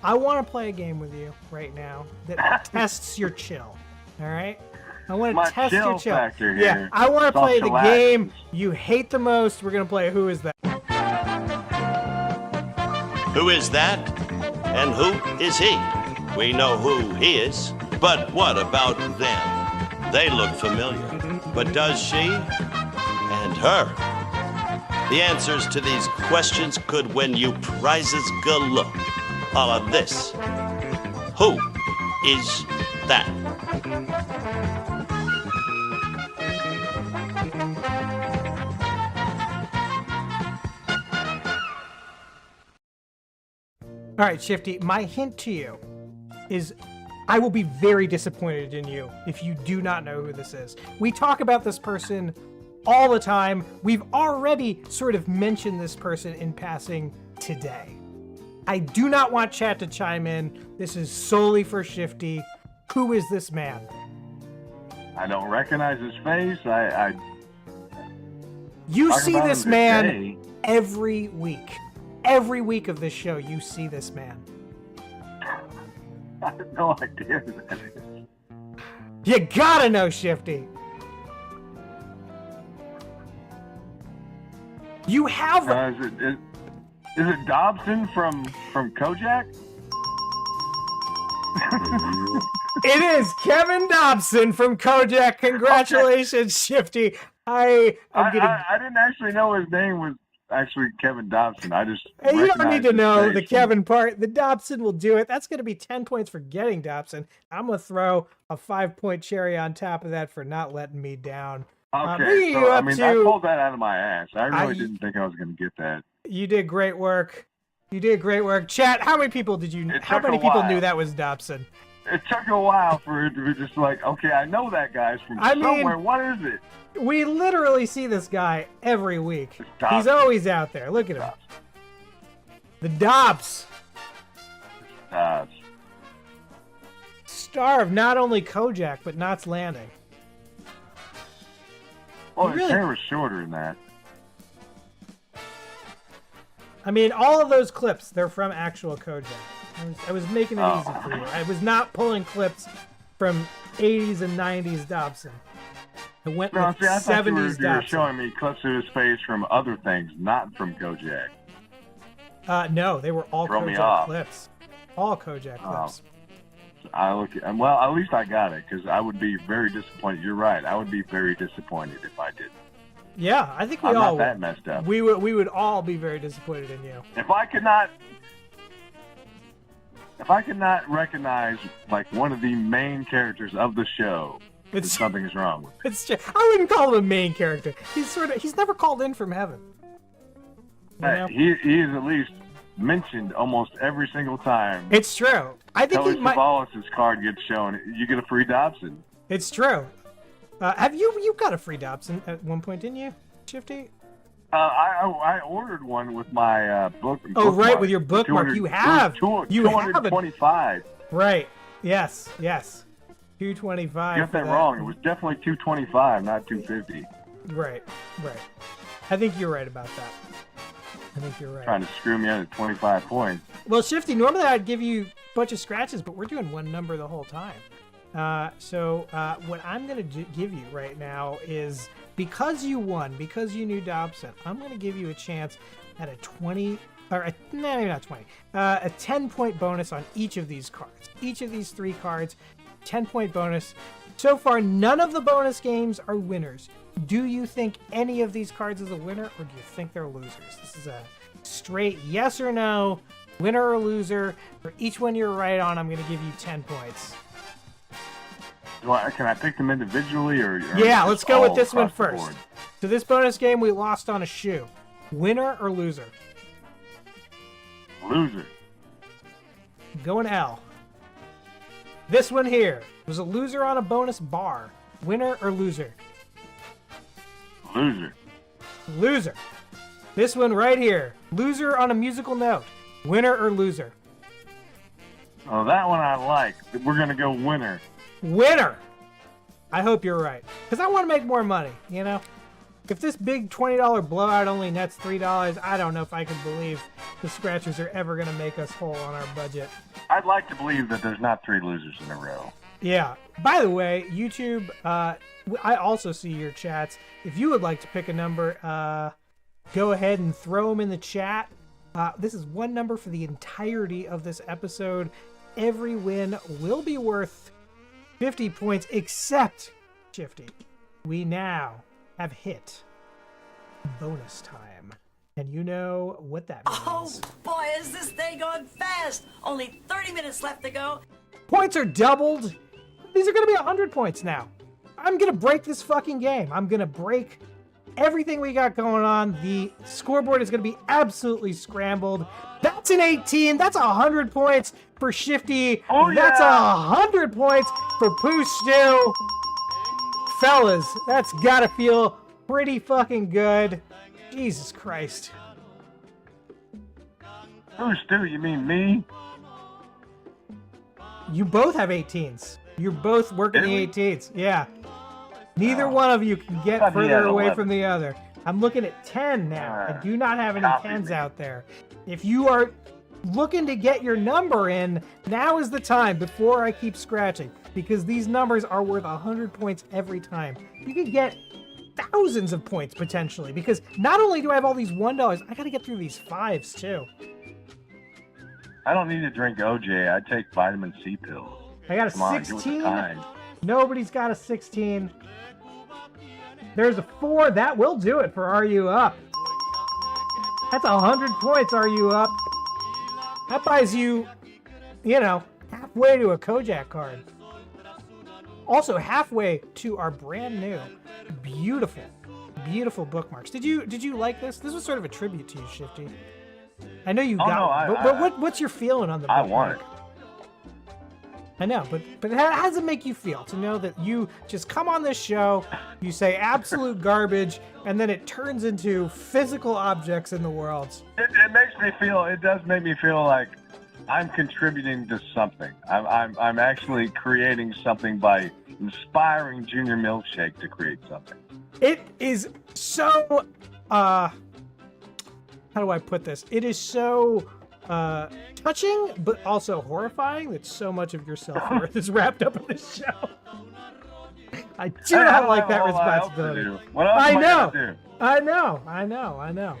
I want to play a game with you right now that tests your chill. All right? I want My to test your chill chill. factor Yeah, here. I want It's to all play the chillax. game you hate the most. We're going to play Who Is That? Who is that? And who is he? We know who he is, but what about them? They look familiar. But does she? And her? The answers to these questions could win you prizes galore. All of this. Who is that? All right, Shifty, my hint to you is I will be very disappointed in you if you do not know who this is. We talk about this person all the time. We've already sort of mentioned this person in passing today. I do not want chat to chime in. This is solely for Shifty. Who is this man? I don't recognize his face. You Talk see about this him man today. every week. Every week of this show, you see this man. I have no idea who that is. You gotta know Shifty. You have. Is it Dobson from Kojak? It is Kevin Dobson from Kojak. Congratulations, Shifty. I didn't actually know his name was actually Kevin Dobson. I just Hey, you don't need recognized to his know face the from- Kevin part. The Dobson will do it. That's going to be 10 points for getting Dobson. I'm going to throw a 5-point cherry on top of that for not letting me down. Okay, bringing you so I up mean, to- I pulled that out of my ass. I really didn't think I was going to get that. You did great work. You did great work. Chat, how many people did you? How took a many people while. knew that was Dobson? It took a while for it to be just like, okay, I know that guy's from I mean- somewhere. What is it? We literally see this guy every week. Dobson. He's always out there. Look at him. The Dobbs. Star of not only Kojak, but Knots Landing. Well, You his really- hair was shorter than that. I mean, all of those clips, they're from actual Kojak. I was making it easy for you. I was not pulling clips from 80s and 90s Dobson. I went No, with see, I thought you were 70s Dobson. showing me clips of his face from other things, not from Kojak. No, they were all Throw me Kojak off. clips. All Kojak clips. Well, at least I got it, because I would be very disappointed. You're right. I would be very disappointed if I didn't. Yeah, I think we I'm all not that messed up. we would all be very disappointed in you. If I could not recognize like one of the main characters of the show, then something is wrong with it. It's just, I wouldn't call him a main character. He's never called in from heaven. You know? He is at least mentioned almost every single time. It's true. I think Kelly he might. Savalas' card gets shown. You get a free Dobson. It's true. Have you got a free Dobson at one point, didn't you, Shifty? I ordered one with my book. Oh, right, bookmark. with your bookmark. 200 You have. You have a 225. Right. Yes. 225. You got for that wrong. It was definitely 225, not 250. Right. I think you're right about that. I think you're right. Trying to screw me out of 25 points. Well, Shifty, normally I'd give you a bunch of scratches, but we're doing one number the whole time. So what I'm going to give you right now is, because you won, because you knew Dobson, I'm going to give you a chance at a 20, or maybe not 20, a 10-point bonus on each of these cards. Each of these 3 cards, 10-point bonus. So far, none of the bonus games are winners. Do you think any of these cards is a winner, or do you think they're losers? This is a straight yes or no, winner or loser. For each one you're right on, I'm going to give you 10 points. Can I pick them individually or Yeah, let's go with this one across the first. board? So this bonus game, we lost on a shoe. Winner or loser? Loser. Going L. This one here was a loser on a bonus bar. Winner or loser? Loser. Loser. This one right here. Loser on a musical note. Winner or loser? Oh, that one I like. We're going to go winner. Winner! I hope you're right. Because I want to make more money, you know? If this big $20 blowout only nets $3, I don't know if I can believe the Scratchers are ever going to make us whole on our budget. I'd like to believe that there's not 3 losers in a row. Yeah. By the way, YouTube, I also see your chats. If you would like to pick a number, go ahead and throw them in the chat. This is one number for the entirety of this episode. Every win will be worth 50 points, except Shifty. We now have hit bonus time. And you know what that means. Oh boy, is this day going fast! Only 30 minutes left to go. Points are doubled. These are going to be 100 points now. I'm going to break this fucking game. I'm going to break everything we got going on. The scoreboard is going to be absolutely scrambled. That's an 18. That's 100 points for Shifty. Oh, yeah. That's 100 points for Pooh Stew. Fellas, that's got to feel pretty fucking good. Jesus Christ. Who's Stu? You mean me? You both have 18s. You're both working the 18s. Yeah. Neither one of you can get further away from the other. I'm looking at 10 now. I do not have any 10s out there. If you are looking to get your number in, now is the time before I keep scratching, because these numbers are worth 100 points every time. You could get thousands of points potentially, because not only do I have all these $1, I gotta get through these 5s too. I don't need to drink OJ. I take vitamin C pills. I got a Come on, get 16. with the times. Nobody's got a 16. There's a 4. That will do it for Are You Up? That's 100 points, Are You Up? That buys you, you know, halfway to a Kojak card. Also halfway to our brand new, beautiful, beautiful bookmarks. Did you like this? This was sort of a tribute to you, Shifty. I know you got it, but what's your feeling on the bookmark? I want it. I know, but how does it make you feel to know that you just come on this show, you say absolute garbage, and then it turns into physical objects in the world? It makes me feel. It does make me feel like I'm contributing to something. I'm actually creating something by inspiring Junior Milkshake to create something. It is so. How do I put this? It is so touching, but also horrifying that so much of your self-worth is wrapped up in this show. I do not like that responsibility. What else am I gonna do? I know.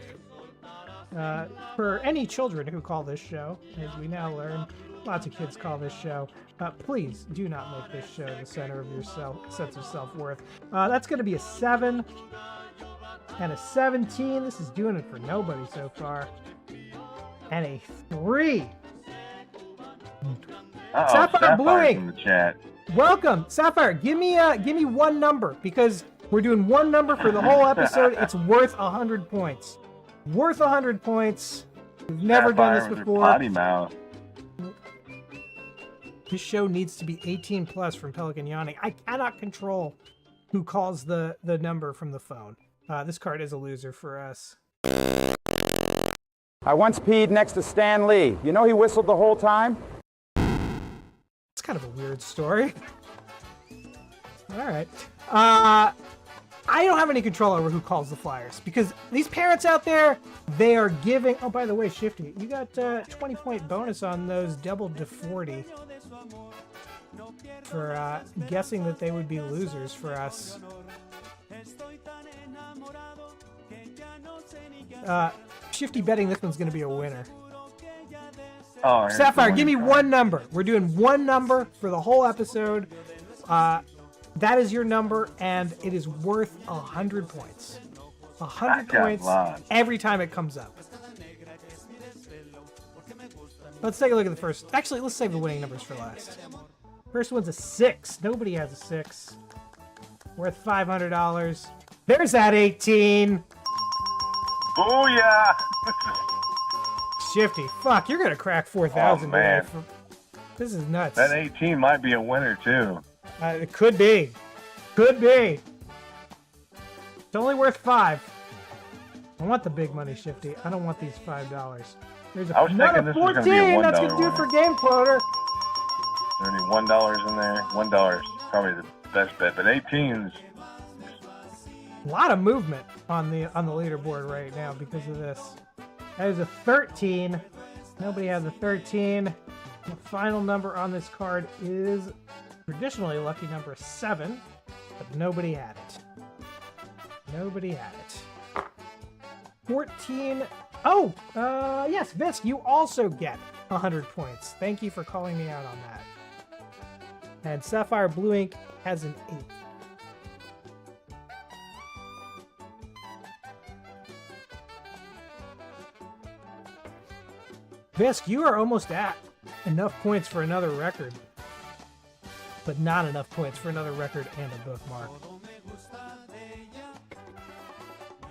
For any children who call this show, as we now learn, lots of kids call this show, please do not make this show the center of your sense of self-worth. That's going to be a 7 and a 17. This is doing it for nobody so far. And a 3. Sapphire Bluey in the chat. Welcome, Sapphire. Give me one number, because we're doing one number for the whole episode. It's worth 100 points. Worth 100 points. We've never done this before. Potty mouth. This show needs to be 18 plus from Pelican Yawning. I cannot control who calls the number from the phone. This card is a loser for us. I once peed next to Stan Lee. You know he whistled the whole time? It's kind of a weird story. All right. I don't have any control over who calls the Flyers, because these parents out there, they are giving... Oh, by the way, Shifty, you got 20-point bonus on those doubled to 40 for guessing that they would be losers for us. Shifty betting this one's going to be a winner. Oh, Sapphire, give me one number. We're doing one number for the whole episode. That is your number, and it is worth 100 points. 100 points every time it comes up. Let's take a look at the first. Actually, let's save the winning numbers for last. First one's a 6. Nobody has a 6. Worth $500. There's that 18. Booyah! Shifty. Fuck, you're gonna crack 4,000 today. man. This is nuts. That 18 might be a winner, too. It could be. Could be. It's only worth 5. I want the big money, Shifty. I don't want these $5. There's I was another thinking this was 14. gonna be a That's $1 gonna do it for winner. Game Quoter. Is there any $1 in there? $1 is probably the best bet, but 18's... A lot of movement on the leaderboard right now because of this. That is a 13. Nobody has a 13. The final number on this card is traditionally lucky number 7, but nobody had it. Nobody had it. 14. Oh, yes, Visk, you also get 100 points. Thank you for calling me out on that. And Sapphire Blue Ink has an 8. Visk, you are almost at enough points for another record, but not enough points for another record and a bookmark.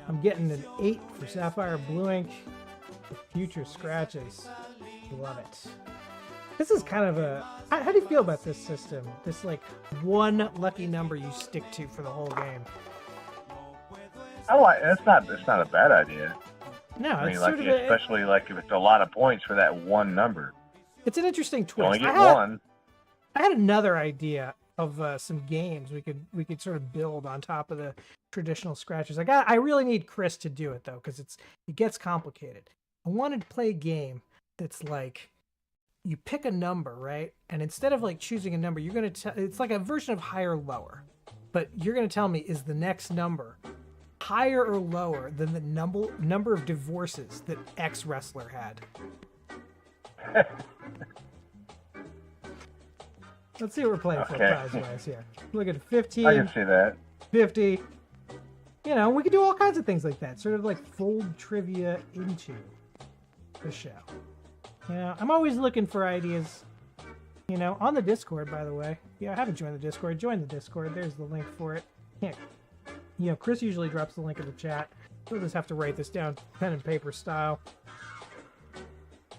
I'm getting an 8 for Sapphire Blue Ink with future scratches. Love it. This is kind of a... How do you feel about this system? This, like, one lucky number you stick to for the whole game. I like it's not a bad idea. No, I mean, it's like sort of especially like if it's a lot of points for that one number. it's an interesting You twist. only get I one. had another idea of some games we could sort of build on top of the traditional scratches. I really need Chris to do it though, because it gets complicated. I wanted to play a game that's like you pick a number, right? And instead of like choosing a number, you're gonna it's like a version of higher or lower. But you're gonna tell me, is the next number higher or lower than the number of divorces that X wrestler had? Let's see what we're playing for prize-wise here. Look at 15. I can see that. 50. You know, we could do all kinds of things like that. Sort of like fold trivia into the show. You know, I'm always looking for ideas. You know, on the Discord, by the way. Yeah, I haven't joined the Discord. Join the Discord. There's the link for it. Can't. You know, Chris usually drops the link in the chat. We'll just have to write this down pen and paper style.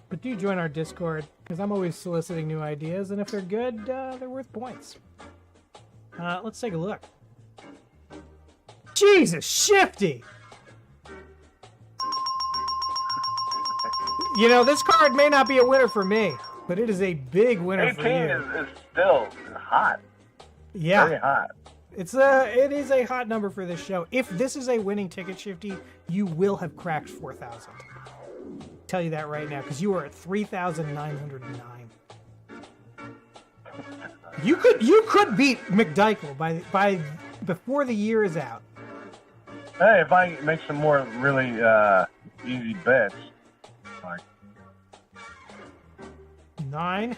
But do join our Discord, because I'm always soliciting new ideas, and if they're good, they're worth points. Let's take a look. Jesus, Shifty! You know, this card may not be a winner for me, but it is a big winner for 18 you. is still hot. Yeah. Very hot. It is a hot number for this show. If this is a winning ticket, Shifty, you will have cracked 4,000. Tell you that right now, because you are at 3,909. You could beat McDykel by before the year is out. Hey, if I make some more really easy bets, like 9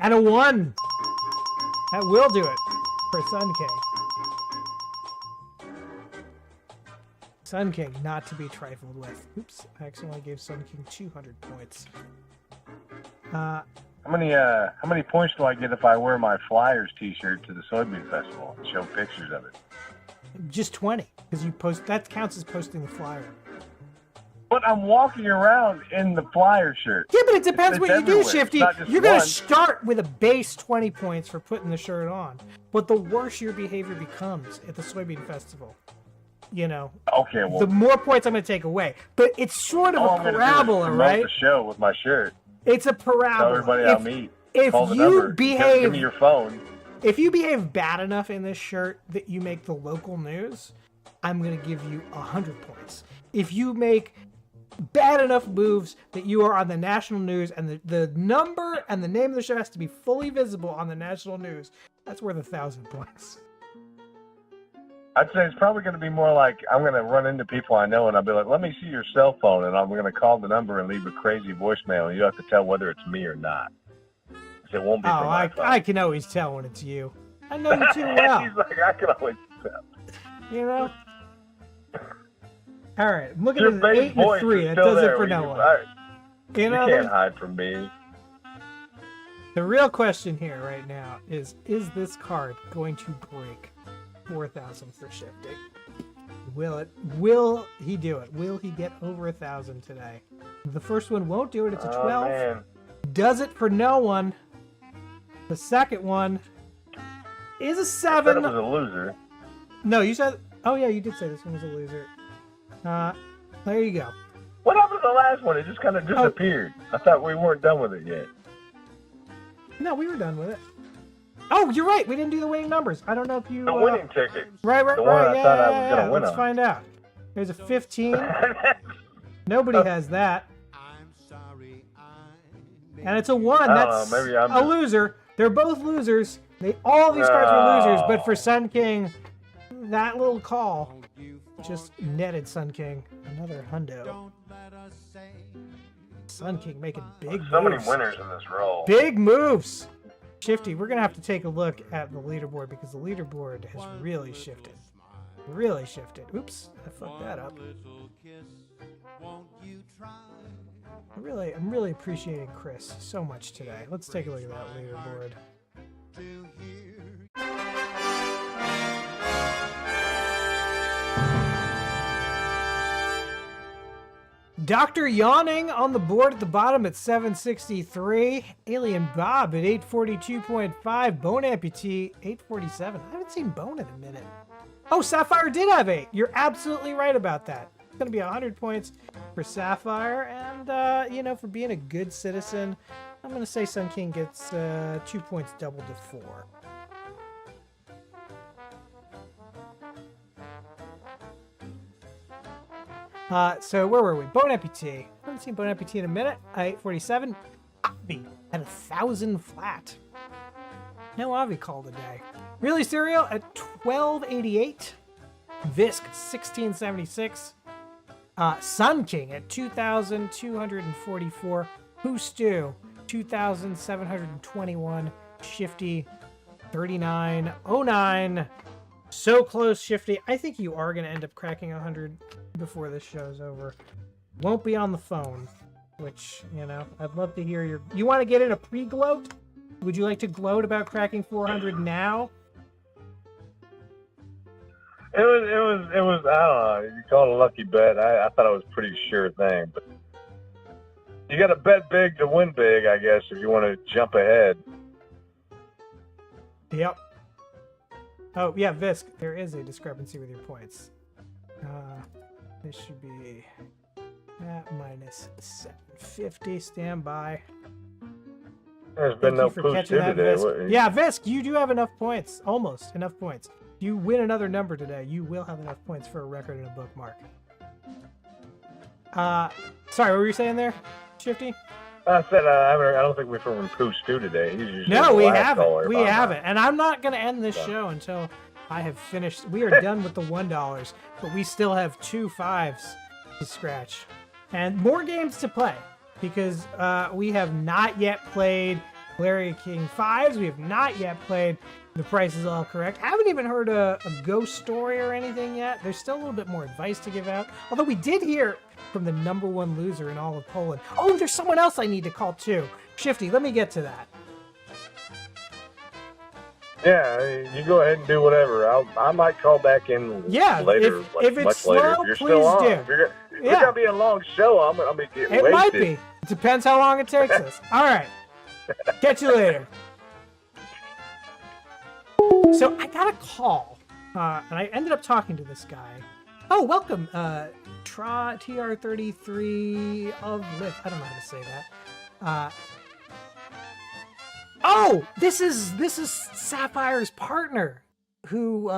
and a 1. That will do it for Sun King. Sun King, not to be trifled with. Oops, I accidentally gave Sun King 200 points. how many points do I get if I wear my Flyers T-shirt to the Soybean Festival and show pictures of it? Just 20, because you post. That counts as posting the flyer. But I'm walking around in the Flyer shirt. Yeah, but it depends what you do, everywhere. Shifty. It's not just You're going to one. start with a base 20 points for putting the shirt on. But the worse your behavior becomes at the Soybean Festival, you know, Okay, well, the more points I'm going to take away. But it's sort of all a I'm gonna do is parabola, promote right? the show with my shirt. It's a Tell parabola. everybody I'll meet. If Call the you number. behave, Give me your phone. If you behave bad enough in this shirt that you make the local news, I'm going to give you 100 points. If you make bad enough moves that you are on the national news and the number and the name of the show has to be fully visible on the national news, that's worth 1,000 points. I'd say it's probably going to be more like I'm going to run into people I know and I'll be like, let me see your cell phone, and I'm going to call the number and leave a crazy voicemail, and you have to tell whether it's me or not. 'Cause it won't be from my phone. I can always tell when it's you. I know you too well. He's like, I can always tell. You know? All right, I'm looking Your at an bass 8 and a voice 3. is That still does it there for when no you- one. all right. You You know, can't hide from me. The real question here right now is this card going to break 4,000 for Shifty? Will he do it? Will he get over 1,000 today? The first one won't do it. It's a 12. Man. Does it for no one. The second one is a 7. I said it was a loser. No, you said... Oh, yeah, you did say this one was a loser. There you go. What happened to the last one? It just kind of disappeared. I thought we weren't done with it yet. No, we were done with it. Oh, you're right. We didn't do the winning numbers. I don't know if you... The winning ticket. Right. The one I thought I was going to win Let's on. find out. There's a 15. Nobody has that. And it's a 1. That's maybe I'm a loser. They're both losers. All these cards were losers, but for Sun King, that little call just netted Sun King another hundo. Sun King making big moves. So many winners in this roll. Big moves. Shifty, we're going to have to take a look at the leaderboard because the leaderboard has really shifted. Really shifted. Oops, I fucked that up. I'm really appreciating Chris so much today. Let's take a look at that leaderboard. Dr. Yawning on the board at the bottom at 763. Alien Bob at 842.5. Bone Amputee 847. I haven't seen Bone in a minute. Oh, Sapphire did have 8. You're absolutely right about that. It's going to be 100 points for Sapphire. And, for being a good citizen, I'm going to say Sun King gets 2 points doubled to 4. So where were we? Bone Amputee. I haven't seen Bone Amputee in a minute. 847. Avi at 1,000 flat. No Avi call today. Really Cereal at 1288. Visk 1676. Sun King at 2,244. Who Stew 2,721. Shifty 3909. So close, Shifty. I think you are going to end up cracking 100 before this show's over. Won't be on the phone, which, I'd love to hear your... You want to get in a pre-gloat? Would you like to gloat about cracking 400 now? It was, I don't know, you call it a lucky bet. I thought it was a pretty sure thing, but you got to bet big to win big, I guess, if you want to jump ahead. Yep. Oh, yeah, Visk, there is a discrepancy with your points. This should be at minus 750. Stand by. There's been no pooch today. Visk. Yeah, Visk, you do have enough points. Almost enough points. If you win another number today, you will have enough points for a record and a bookmark. Sorry, what were you saying there, Shifty? I said I don't think we're from Pooh Stew today. He's usually no, we haven't. caller, We haven't. And I'm not going to end this show until I have finished. We are done with the $1, but we still have 2 5s to scratch. And more games to play because we have not yet played Larry King 5s. We have not yet played The Price is All Correct. I haven't even heard a ghost story or anything yet. There's still a little bit more advice to give out. Although we did hear from the #1 loser in all of Poland. Oh, there's someone else I need to call too. Shifty, let me get to that. Yeah, you go ahead and do whatever. I might call back in later. If it's much slow, later. If you're please still on. do. If you're gonna be a long show, I'm gonna get It wasted. might be. It depends how long it takes us. All right. Catch you later. So I got a call, and I ended up talking to this guy. Oh, welcome, TR33 of Lyft. I don't know how to say that. Oh, this is Sapphire's partner, who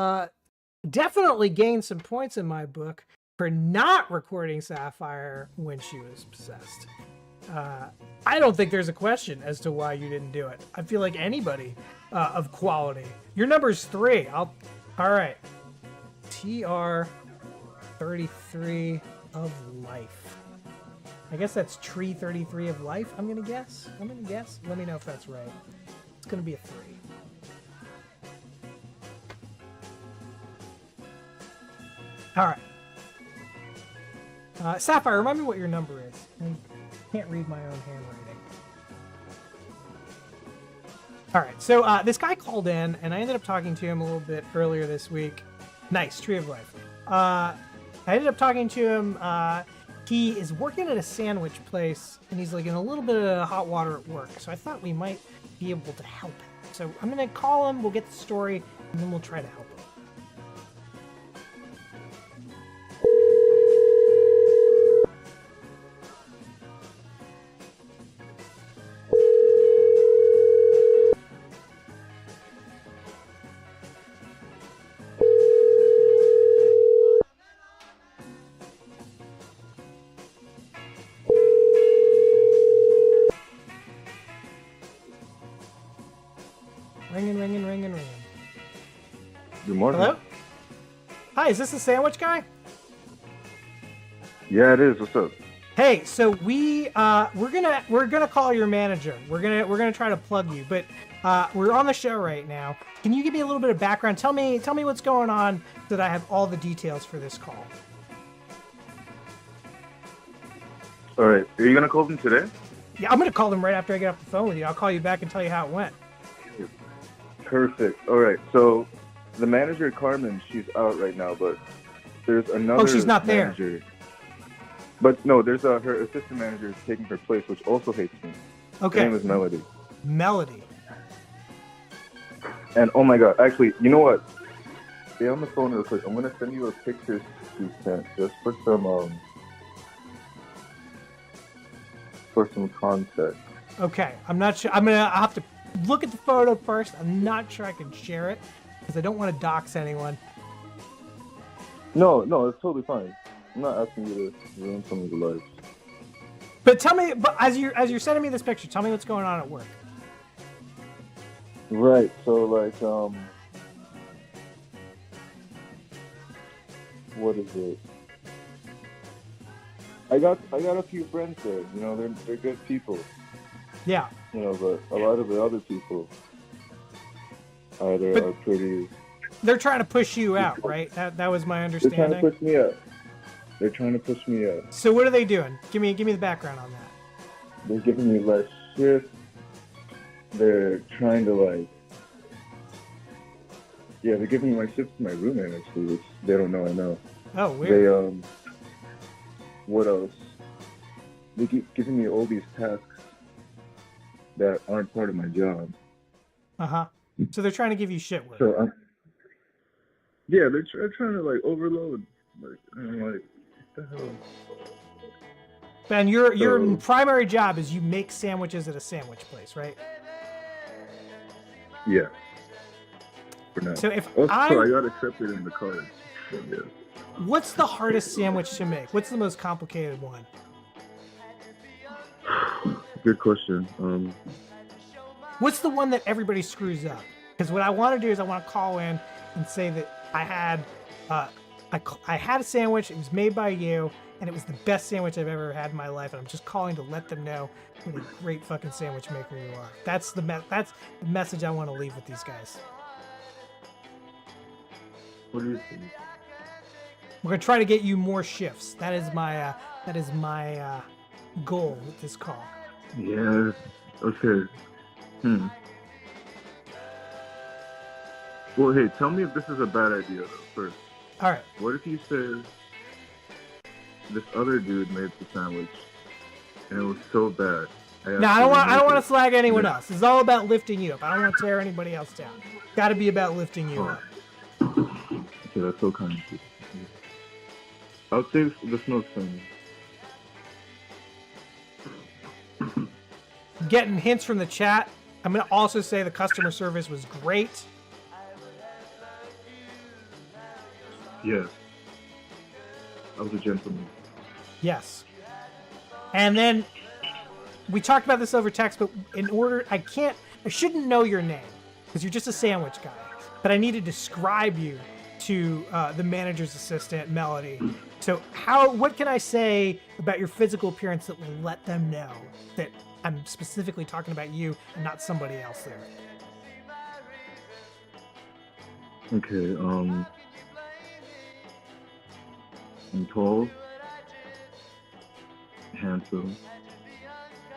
definitely gained some points in my book for not recording Sapphire when she was possessed. I don't think there's a question as to why you didn't do it. I feel like anybody of quality. Your number's 3. All right. TR33 of Life. I guess that's Tree 33 of Life, I'm gonna guess. Let me know if that's right. It's gonna be a 3. All right. Sapphire, remind me what your number is. I can't read my own handwriting. All right, so this guy called in, and I ended up talking to him a little bit earlier this week. Nice, Tree of Life. I ended up talking to him. He is working at a sandwich place, and he's like in a little bit of hot water at work. So I thought we might be able to help him. So I'm gonna call him. We'll get the story, and then we'll try to help him. Ringing. Good morning. Hello? Hi, is this the sandwich guy? Yeah, it is. What's up? Hey, so we're gonna call your manager. We're gonna try to plug you, but we're on the show right now. Can you give me a little bit of background? Tell me what's going on so that I have all the details for this call. All right. Are you gonna call them today? Yeah, I'm gonna call them right after I get off the phone with you. I'll call you back and tell you how it went. Perfect. All right. So the manager, Carmen, she's out right now, but there's another. Oh, she's not manager. there. But no, there's her assistant manager is taking her place, which also hates me. Okay. Her name is Melody. Melody. And oh my God, actually, you know what? Stay on the phone real quick. I'm gonna send you a picture she sent just for some context. Okay, I'm not sure. I'll have to look at the photo first. I'm not sure I can share it because I don't want to dox anyone. No, it's totally fine. I'm not asking you to ruin someone's life. But tell me, as you're sending me this picture, tell me what's going on at work. Right. So like, what is it? I got a few friends there. You know, they're good people. Yeah. You know, but a lot of the other people are pretty. They're trying to push you out, right? That was my understanding. They're trying to push me out. They're trying to push me out. So what are they doing? Give me the background on that. They're giving me less shifts. They're trying to they're giving my shifts to my roommate actually, which they don't know I know. Oh, weird. They what else? They keep giving me all these tasks that aren't part of my job. So they're trying to give you shit work. So yeah, they're trying to overload. I'm like, what the hell? Ben, your primary job is you make sandwiches at a sandwich place, right? Yeah. For now. So if I got accepted in the college. So yeah. What's the hardest sandwich to make? What's the most complicated one? Good question. What's the one that everybody screws up? Because what I want to do is I want to call in and say that I had a sandwich. It was made by you, and it was the best sandwich I've ever had in my life. And I'm just calling to let them know what a great fucking sandwich maker you are. That's the message I want to leave with these guys. What do you think? We're gonna try to get you more shifts. That is my goal with this call. Yeah. Okay. Well, hey, tell me if this is a bad idea though. First. All right. What if you say this other dude made the sandwich, and it was so bad? No, I don't want to slag anyone else. It's all about lifting you up. I don't want to tear anybody else down. Got to be about lifting you up. Okay, that's so kind of you. I'll save the smoke from you. Getting hints from the chat. I'm going to also say the customer service was great. Yes. I was a gentleman. Yes. And then we talked about this over text, but I shouldn't know your name because you're just a sandwich guy, but I need to describe you to the manager's assistant, Melody. So what can I say about your physical appearance that will let them know that I'm specifically talking about you and not somebody else there? Okay, I'm tall, handsome.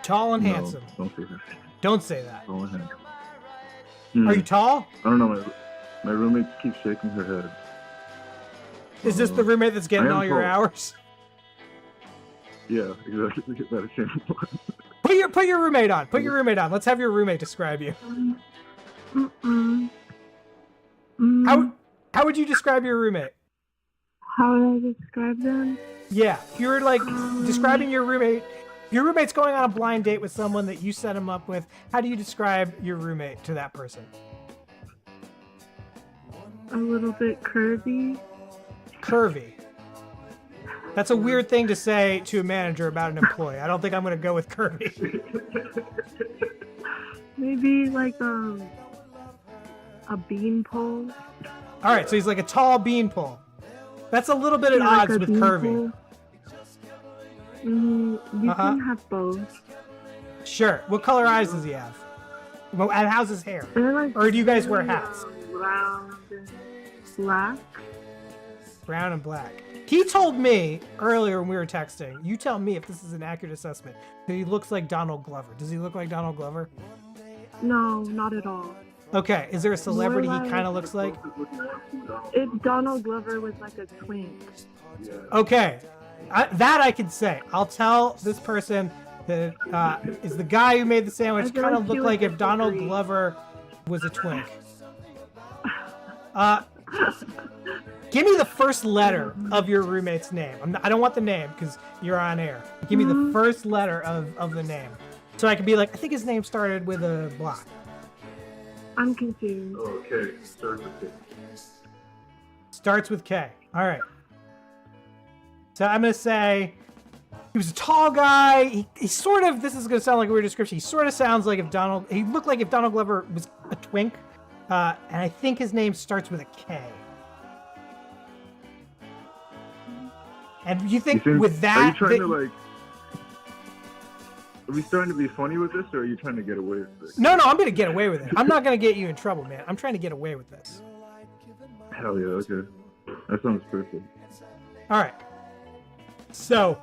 Tall and handsome. Don't say that. Don't say that. Tall and handsome. Are you tall? I don't know. My roommate keeps shaking her head. Is this the roommate that's getting I am all your tall. hours? Yeah, exactly. That is him. Put your roommate on. Put your roommate on. Let's have your roommate describe you. How would you describe your roommate? How would I describe them? Yeah, if you were like describing your roommate, your roommate's going on a blind date with someone that you set him up with. How do you describe your roommate to that person? A little bit curvy. Curvy. That's a weird thing to say to a manager about an employee. I don't think I'm going to go with curvy. Maybe like a beanpole. All right, so he's like a tall beanpole. That's a little bit at Yeah, like odds a with curvy. You Uh-huh. can have both. Sure. What color eyes does he have? Well, and how's his hair? They're like Or do you guys wear hats? Round and black. Brown and black. He told me earlier when we were texting, you tell me if this is an accurate assessment, that he looks like Donald Glover. Does he look like Donald Glover? No, not at all. Okay, is there a celebrity he More kind of like- looks like? If Donald Glover was like a twink. Okay, that I can say. I'll tell this person that is the guy who made the sandwich I feel kind of like he looked would like if Donald disagree. Glover was a twink. Give me the first letter of your roommate's name. I don't want the name because you're on air. Give me the first letter of the name. So I can be like, I think his name started with a block. I'm confused. Okay, starts with K. Starts with K. All right. So I'm going to say he was a tall guy. He sort of, this is going to sound like a weird description. He sort of sounds like he looked like if Donald Glover was a twink. And I think his name starts with a K. And you think with that... Are you trying that- to like... Are we starting to be funny with this, or are you trying to get away with this? No, I'm going to get away with it. I'm not going to get you in trouble, man. I'm trying to get away with this. Hell yeah, okay. That sounds perfect. All right. So,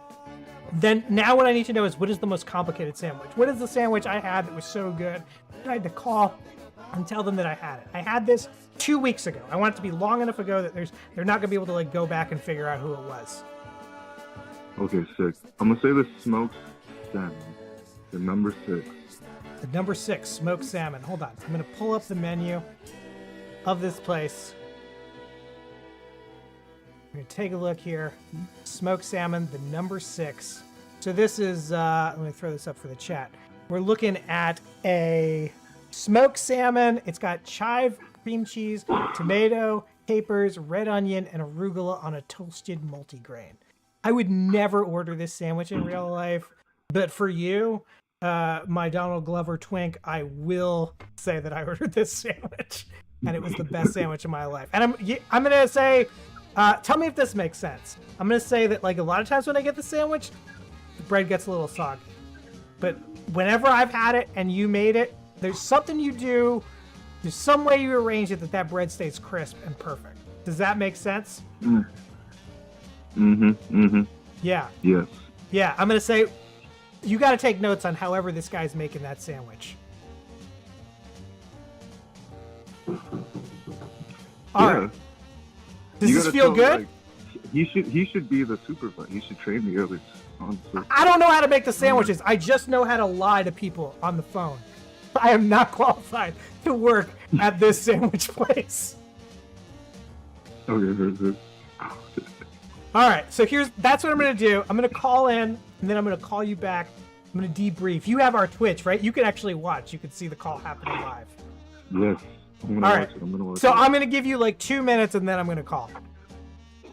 then now what I need to know is what is the most complicated sandwich? What is the sandwich I had that was so good that I had to call and tell them that I had it? I had this 2 weeks ago. I want it to be long enough ago that they're not going to be able to like go back and figure out who it was. Okay, sick. I'm gonna say the smoked salmon. The number 6. The number 6, smoked salmon. Hold on. I'm going to pull up the menu of this place. I'm going to take a look here. Smoked salmon, the number 6. So this is, let me throw this up for the chat. We're looking at a smoked salmon. It's got chive, cream cheese, tomato, capers, red onion, and arugula on a toasted multigrain. I would never order this sandwich in real life, but for you, my Donald Glover twink, I will say that I ordered this sandwich, and it was the best sandwich of my life. And I'm gonna say, tell me if this makes sense. I'm gonna say that like a lot of times when I get the sandwich, the bread gets a little soggy. But whenever I've had it and you made it, there's something you do, there's some way you arrange it that bread stays crisp and perfect. Does that make sense? Yeah. Yes. Yeah, I'm gonna say you got to take notes on however this guy's making that sandwich. All right. Does this feel good? He should be the supervisor. He should train the others. Honestly. I don't know how to make the sandwiches. I just know how to lie to people on the phone. I am not qualified to work at this sandwich place. Okay. All right, so that's what I'm going to do. I'm going to call in, and then I'm going to call you back. I'm going to debrief. You have our Twitch, right? You can actually watch. You can see the call happening live. Yes. I'm All gonna right. watch it. I'm gonna watch So it. I'm going to give you like 2 minutes, and then I'm going to call.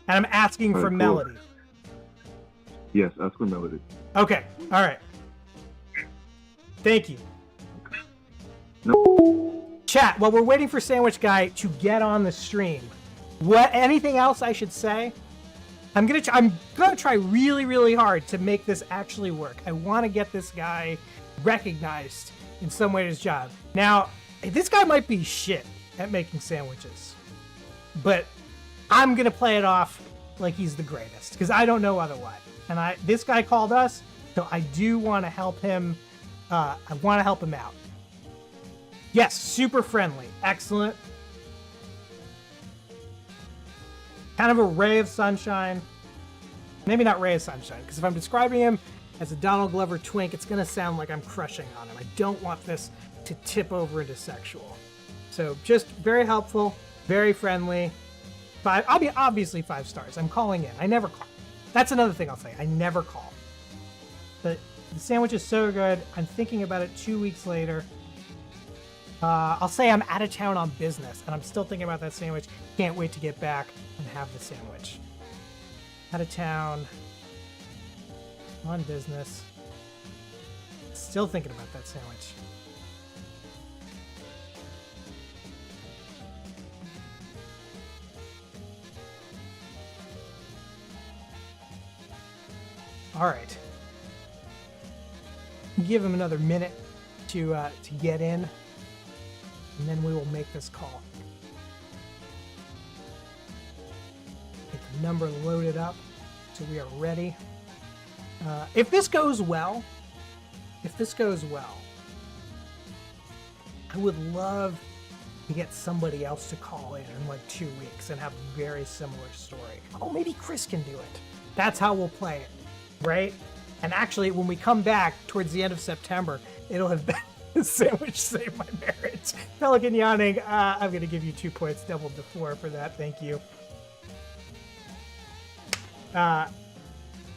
And I'm asking All for right, cool. Melody. Yes, ask for Melody. Okay, all right. Thank you. Chat, while we're waiting for Sandwich Guy to get on the stream, anything else I should say? I'm gonna try really, really hard to make this actually work. I want to get this guy recognized in some way at his job. Now, this guy might be shit at making sandwiches, but I'm gonna play it off like he's the greatest because I don't know otherwise. And this guy called us, so I do want to help him. I want to help him out. Yes, super friendly. Excellent. Kind of a ray of sunshine. Maybe not ray of sunshine, because if I'm describing him as a Donald Glover twink, it's going to sound like I'm crushing on him. I don't want this to tip over into sexual. So just very helpful, very friendly. I'll be obviously 5 stars. I'm calling in. I never call. That's another thing I'll say. I never call. But the sandwich is so good. I'm thinking about it 2 weeks later. I'll say I'm out of town on business, and I'm still thinking about that sandwich. Can't wait to get back and have the sandwich. Out of town, on business. Still thinking about that sandwich. All right. Give him another minute to get in, and then we will make this call. Get the number loaded up so we are ready. If this goes well, I would love to get somebody else to call in like 2 weeks and have a very similar story. Oh, maybe Chris can do it. That's how we'll play it. Right? And actually, when we come back towards the end of September, it'll have been the sandwich saved my marriage. Pelican yawning. I'm going to give you 2 points, doubled to 4 for that. Thank you.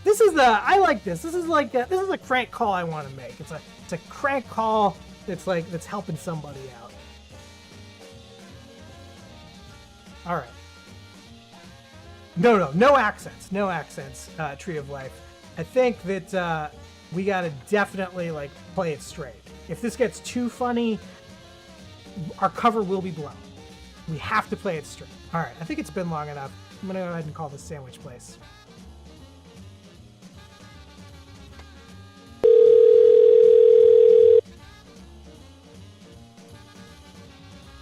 This is I like this. This is a crank call I want to make. It's a crank call that's helping somebody out. All right. No accents. Tree of Life. I think that we gotta definitely play it straight. If this gets too funny, our cover will be blown. We have to play it straight. All right, I think it's been long enough. I'm gonna go ahead and call this sandwich place.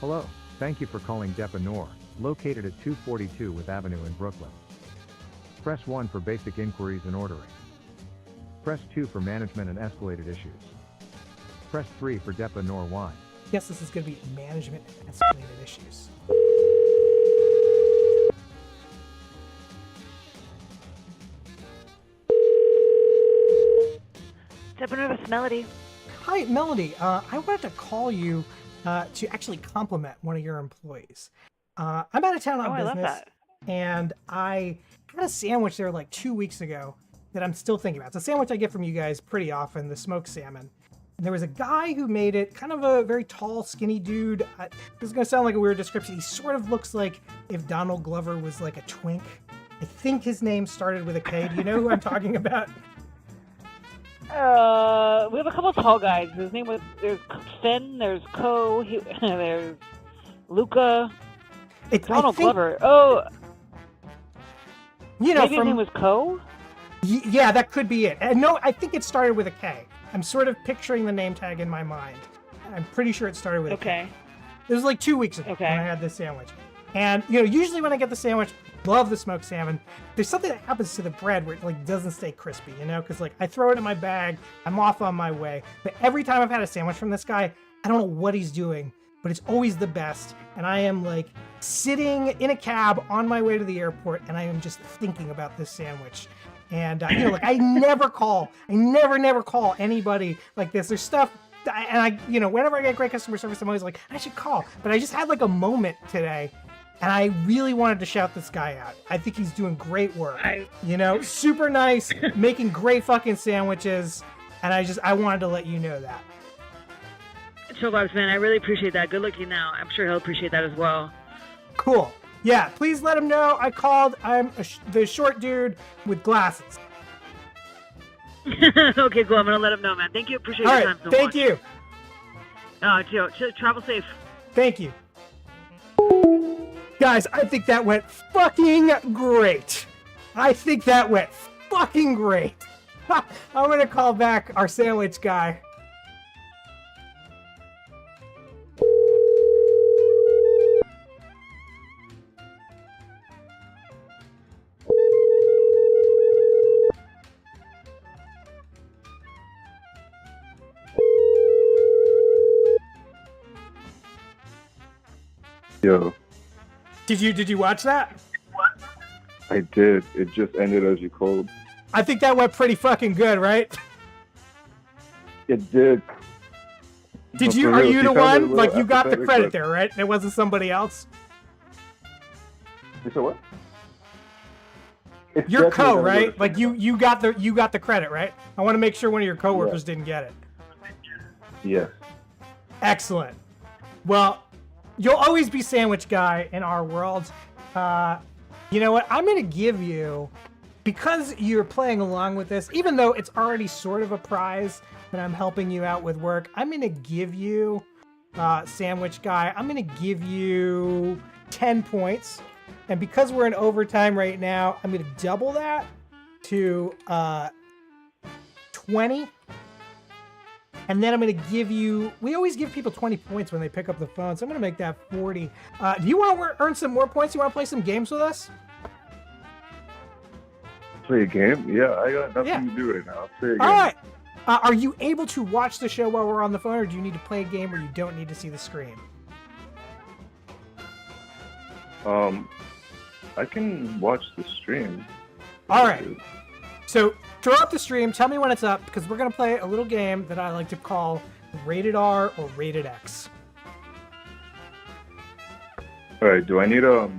Hello, thank you for calling Depa Nor, located at 242 With Avenue in Brooklyn. Press 1 for basic inquiries and ordering. Press 2 for management and escalated issues. Press 3 for Depa Nor Wine. Yes, this is going to be management and escalated issues. Depa Nor, this is Melody. Hi, Melody. I wanted to call you to actually compliment one of your employees. I'm out of town on business. I love that. And I had a sandwich there like 2 weeks ago that I'm still thinking about. It's a sandwich I get from you guys pretty often, the smoked salmon. And there was a guy who made it, kind of a very tall, skinny dude. This is going to sound like a weird description. He sort of looks like if Donald Glover was like a twink. I think his name started with a K. Do you know who I'm talking about? We have a couple of tall guys. His name was, there's Finn, there's Ko, there's Luca. Donald Glover. Oh, maybe his name was Ko? Yeah, that could be it. And no, I think it started with a K. I'm sort of picturing the name tag in my mind. I'm pretty sure it started with a K. It was like 2 weeks ago when I had this sandwich. And, usually when I get the sandwich, love the smoked salmon. There's something that happens to the bread where it doesn't stay crispy, because I throw it in my bag, I'm off on my way. But every time I've had a sandwich from this guy, I don't know what he's doing, but it's always the best. And I am sitting in a cab on my way to the airport, and I am just thinking about this sandwich. And, I never call anybody like this. There's stuff, and whenever I get great customer service, I'm always like, I should call. But I just had a moment today, and I really wanted to shout this guy out. I think he's doing great work. Super nice, making great fucking sandwiches, and I wanted to let you know that. Chill vibes, man. I really appreciate that. Good looking now. I'm sure he'll appreciate that as well. Cool. Yeah, please let him know I called. I'm the short dude with glasses. Okay, cool. I'm going to let him know, man. Thank you. Appreciate your time so much. Thank you. Travel safe. Thank you. Guys, I think that went fucking great. I'm going to call back our sandwich guy. Yo, Did you watch that? I did. It just ended as you called. I think that went pretty fucking good, right? It did. Did No, you? for Are real, you she the sounded a one? little Like you got the apathetic, credit but- there, right? It wasn't somebody else. You said what? You're definitely co, gonna go right? to Like you got the credit, right? I want to make sure one of your coworkers didn't get it. Yes. Excellent. Well, you'll always be sandwich guy in our world. You know what? I'm going to give you, because you're playing along with this, even though it's already sort of a prize that I'm helping you out with work, I'm going to give you, sandwich guy, I'm going to give you 10 points. And because we're in overtime right now, I'm going to double that to 20. And then I'm going to give you, we always give people 20 points when they pick up the phone, so I'm going to make that 40. Do you want to earn some more points? You want to play some games with us? Play a game? Yeah, I got nothing to do right now. I'll play a game. All right. Are you able to watch the show while we're on the phone, or do you need to play a game where you don't need to see the screen? I can watch the stream. All right. So throw up the stream. Tell me when it's up, because we're going to play a little game that I like to call Rated R or Rated X. All right. Do I need a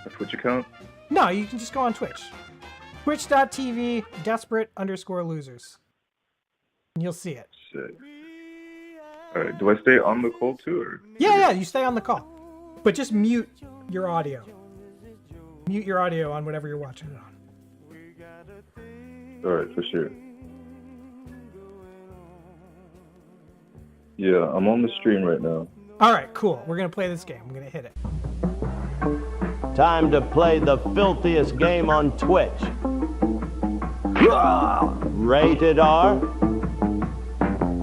Twitch account? No, you can just go on Twitch. Twitch.tv desperate_losers. And you'll see it. Sick. All right. Do I stay on the call too, or? Yeah, you stay on the call. But just mute your audio. Mute your audio on whatever you're watching it on. All right, for sure. Yeah, I'm on the stream right now. All right, cool. We're going to play this game. I'm going to hit it. Time to play the filthiest game on Twitch. Rated R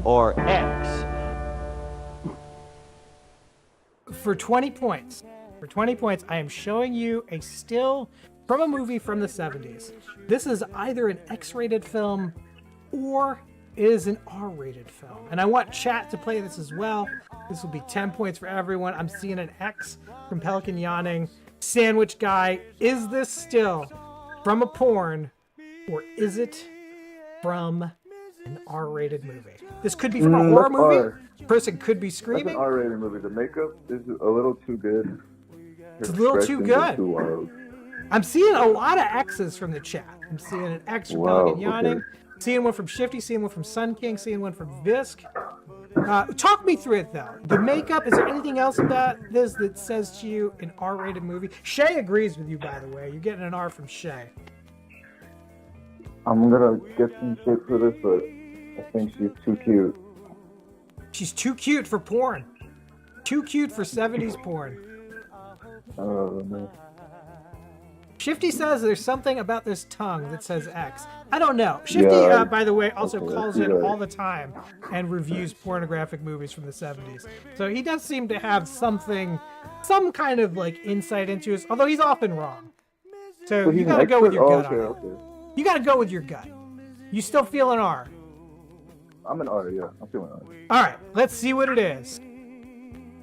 or X? For 20 points, I am showing you a still from a movie from the 70s. This is either an X-rated film or it is an R-rated film. And I want chat to play this as well. This will be 10 points for everyone. I'm seeing an X from Pelican Yawning. Sandwich Guy, is this still from a porn or is it from an R-rated movie? This could be from a horror movie. R. Person could be That's screaming. an R-rated movie. The makeup is a little too good. It's a little too Expressions are good. Too wild. I'm seeing a lot of X's from the chat. I'm seeing an X from Wow, Pelican Yawning, okay. seeing one from Shifty, seeing one from Sun King, seeing one from Visk. Talk me through it though. The makeup, is there anything else about this that says to you an R-rated movie? Shay agrees with you, by the way. You're getting an R from Shay. I'm gonna get some shit for this, but I think she's too cute. She's too cute for porn. Too cute for 70s porn. Oh man. Shifty says there's something about this tongue that says X. I don't know. Shifty, Yeah, by the way, also okay, calls I see in that. all the time and reviews pornographic movies from the 70s. So he does seem to have some kind of like insight into us, although he's often wrong. So So you he's gotta an go with expert? your Oh, gut. okay, on it. okay. You gotta go with your gut. You still feel an R. I'm an R, yeah. I'm feeling R. All right, let's see what it is.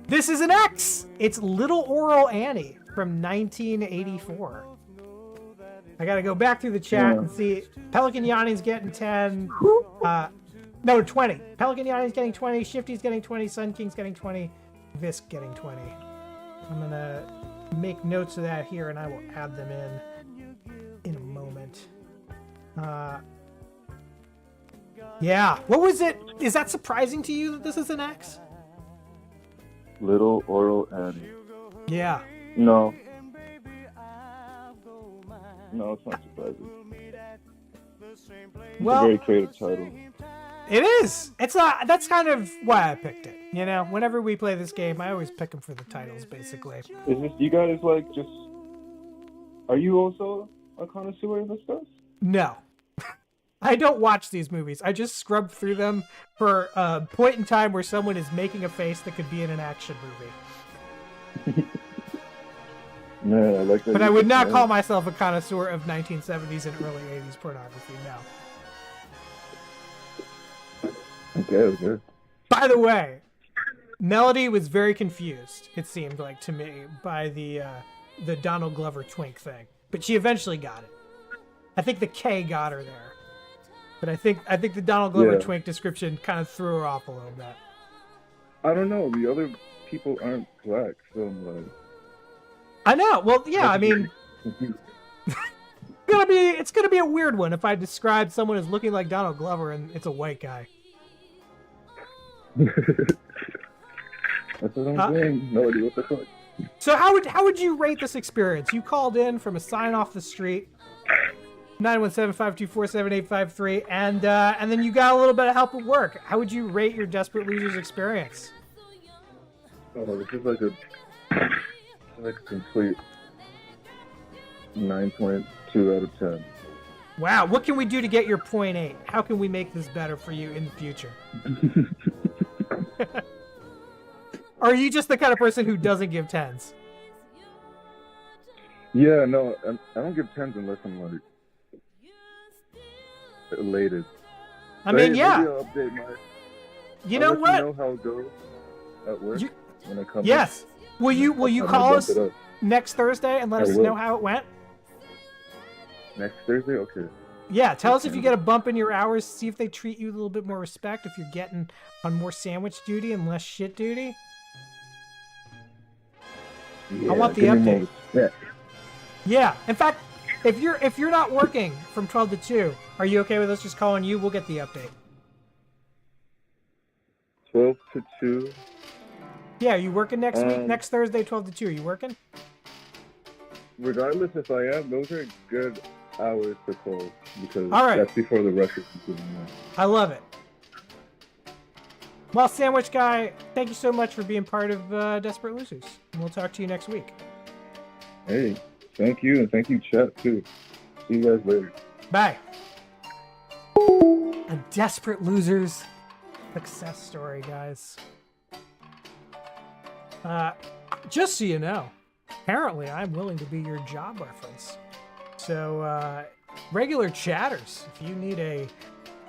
This is an X. It's Little Oral Annie from 1984. I gotta go back through the chat Yeah. and see. Pelican Yawning's getting 10. No, 20. Pelican Yawning's getting 20. Shifty's getting 20. Sun King's getting 20. Visk getting 20. I'm gonna make notes of that here, and I will add them in a moment. Yeah. What was it? Is that surprising to you that this is an X? Little Oral Annie. Yeah. No. No, it's not surprising. It's Well, a very creative title. it is. It's not. That's kind of why I picked it. You know, whenever we play this game, I always pick them for the titles, basically. Is this you guys like just? Are you also a connoisseur of this stuff? No. I don't watch these movies. I just scrub through them for a point in time where someone is making a face that could be in an action movie. Man, I like that. But you I would just not know. call myself a connoisseur of 1970s and early 80s pornography, no. Okay. By the way, Melody was very confused, it seemed like to me, by the Donald Glover twink thing. But she eventually got it. I think the K got her there. But I think the Donald Glover twink description kind of threw her off a little bit. I don't know. The other people aren't black, so I'm like... I know. Well, yeah, I mean... it's gonna be a weird one if I describe someone as looking like Donald Glover and it's a white guy. That's what I'm saying. Melody, what the fuck? So how would you rate this experience? You called in from a sign off the street, 917-524-7853, and then you got a little bit of help at work. How would you rate your Desperate Losers experience? Oh, this is like a complete 9.2 out of 10. Wow, what can we do to get your 0.8? How can we make this better for you in the future? Or are you just the kind of person who doesn't give 10s? Yeah, no, I don't give 10s unless I'm like elated. I mean, yeah. Maybe I'll update my... You know what? You know how it goes at work when I come Yes. in. Will you call us next Thursday and let us will. know how it went? Next Thursday? Okay. Yeah, tell us if you get a bump in your hours. See if they treat you with a little bit more respect. If you're getting on more sandwich duty and less shit duty. Yeah, I want the give me update. more respect. Yeah. In fact, if you're not working from 12 to 2, are you okay with us just calling you? We'll get the update. 12 to 2. Yeah, are you working next week? Next Thursday, 12 to 2. Are you working? Regardless if I am, those are good hours to call because All right. that's before the rush is going on. I love it. Well, Sandwich Guy, thank you so much for being part of Desperate Losers. And we'll talk to you next week. Hey, thank you, and thank you, chat, too. See you guys later. Bye. A Desperate Losers success story, guys. Just so you know, apparently I'm willing to be your job reference. So, regular chatters, if you need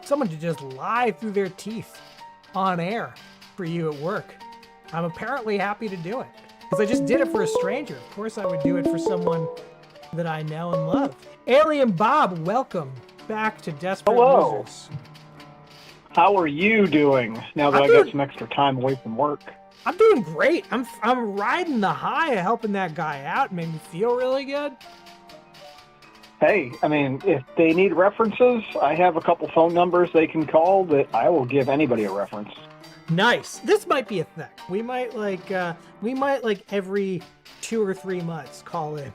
someone to just lie through their teeth on air for you at work, I'm apparently happy to do it. Because I just did it for a stranger. Of course I would do it for someone that I know and love. Alien Bob, welcome back to Desperate Hello. Losers. How are you doing now that I got some extra time away from work? I'm doing great. I'm riding the high of helping that guy out. It made me feel really good. Hey, I mean, if they need references, I have a couple phone numbers they can call that I will give anybody a reference. Nice. This might be a thing. We might every 2 or 3 months call in,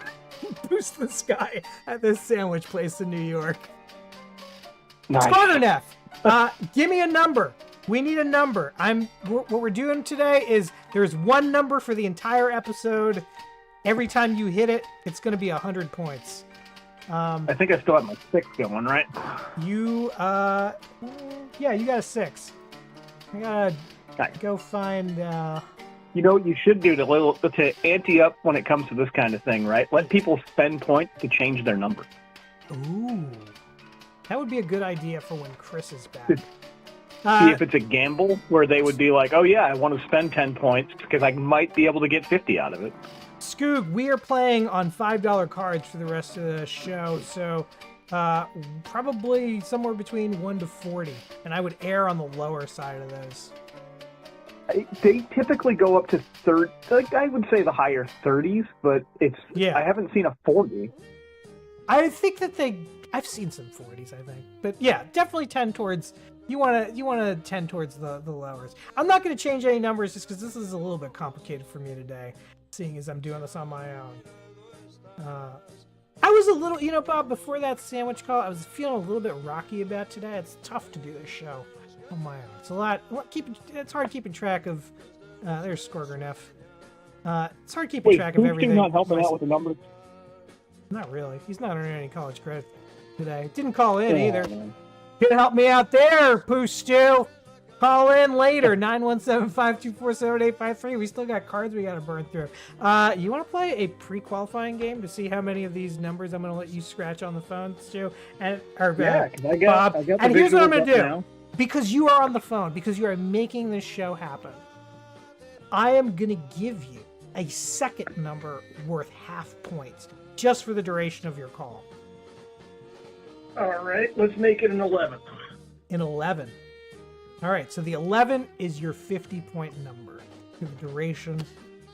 boost this guy at this sandwich place in New York. Nice. Spartanef, give me a number. We need a number. What we're doing today is there's one number for the entire episode. Every time you hit it, it's going to be 100 points. I think I still have my 6 going, right? You got a 6. I gotta go find. You know what you should do to ante up when it comes to this kind of thing, right? Let people spend points to change their number. Ooh, that would be a good idea for when Chris is back. See if it's a gamble where they would be like, oh yeah, I want to spend 10 points because I might be able to get 50 out of it. Skoog, we are playing on $5 cards for the rest of the show, so probably somewhere between 1 to 40, and I would err on the lower side of those. They typically go up to 30, like I would say the higher 30s, but I haven't seen a 40. I think that I've seen some 40s, I think, but yeah, definitely tend towards. You want to tend towards the lowers. I'm not going to change any numbers just because this is a little bit complicated for me today, seeing as I'm doing this on my own. I was a little, Bob, before that sandwich call, I was feeling a little bit rocky about today. It's tough to do this show on my own. It's a lot. It's hard keeping track of. There's Skorgernef. It's hard keeping track of everything. Not helping out with the numbers. Not really. He's not earning any college credit today. Didn't call in either. Man. Can help me out there, Pooh Stew. Call in later, 917-524-7853. We still got cards we got to burn through. You want to play a pre-qualifying game to see how many of these numbers I'm going to let you scratch on the phone, Stu? Yeah, Bob. And here's what I'm going to do. now. Because you are on the phone, because you are making this show happen, I am going to give you a second number worth half points just for the duration of your call. All right, let's make it an 11. An 11. All right, so the 11 is your 50-point number for the duration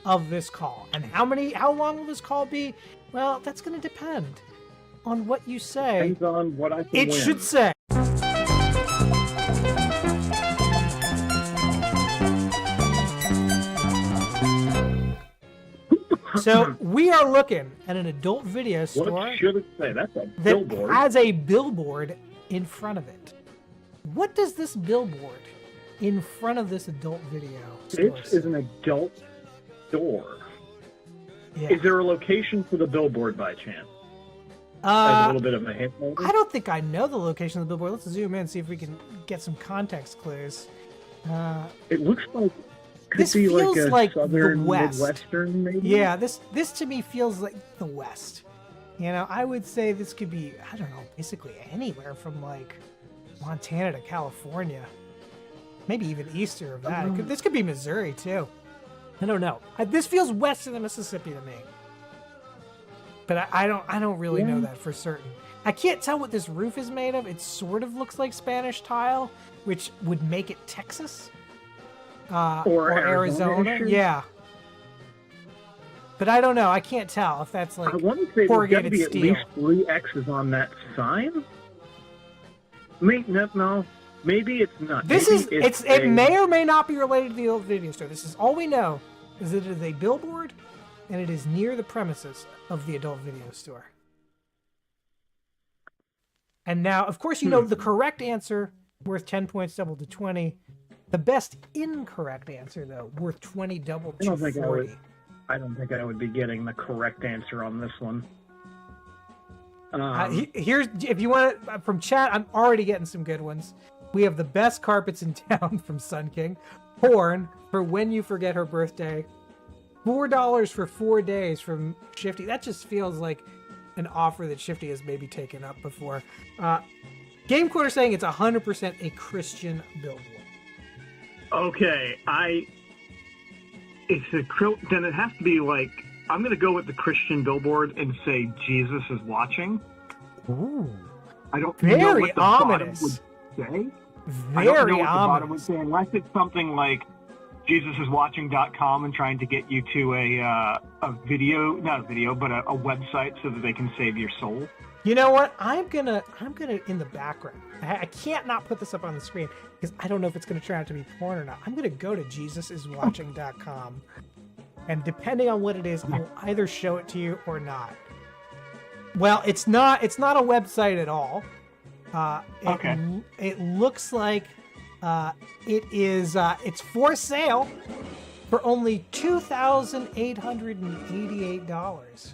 of this call. And how long will this call be? Well, that's going to depend on what you say. Depends on what I can It win. should say. So we are looking at an adult video store What should it say? That's a that billboard. has a billboard in front of it. What does this billboard in front of this adult video store This is an adult store. Yeah. Is there a location for the billboard by chance? As a little bit of a hint, maybe? I don't think I know the location of the billboard. Let's zoom in and see if we can get some context clues. It looks like could This be feels like a like southern the West. midwestern, maybe. Yeah, this to me feels like the West. You know, I would say this could be, I don't know, basically anywhere from like Montana to California. Maybe even easter of that. This could be Missouri too. I don't know. This feels west of the Mississippi to me. But I don't really know that for certain. I can't tell what this roof is made of. It sort of looks like Spanish tile, which would make it Texas. Or Arizona. Arizona. Yeah. But I don't know. I can't tell if that's like I want to say there's got to corrugated be at steel. least 3 X's on that sign. No. Maybe it's not. This Maybe is it may or may not be related to the old video store. This is all we know is that it is a billboard and it is near the premises of the adult video store. And now, of course, you know the correct answer worth 10 points doubled to 20. The best incorrect answer, though, worth 20 doubled to 40. I don't think I would be getting the correct answer on this one. Here's, if you want it from chat, I'm already getting some good ones. We have the best carpets in town from Sun King. Porn for When You Forget Her Birthday. $4 for 4 days from Shifty. That just feels like an offer that Shifty has maybe taken up before. Game Quarter saying it's 100% a Christian billboard. Okay, then it has to be like, I'm going to go with the Christian billboard and say Jesus is watching. Ooh. I don't know Very what the ominous. bottom would say. I Very don't know what the bottom ominous. would say, unless it's something like JesusIsWatching.com and trying to get you to a video, not a video, but a website so that they can save your soul. You know what? I'm gonna in the background. I can't not put this up on the screen because I don't know if it's gonna turn out to be porn or not. I'm gonna go to JesusIsWatching.com, and depending on what it is, I will either show it to you or not. Well, it's not a website at all. It looks like it's for sale for only $2,888.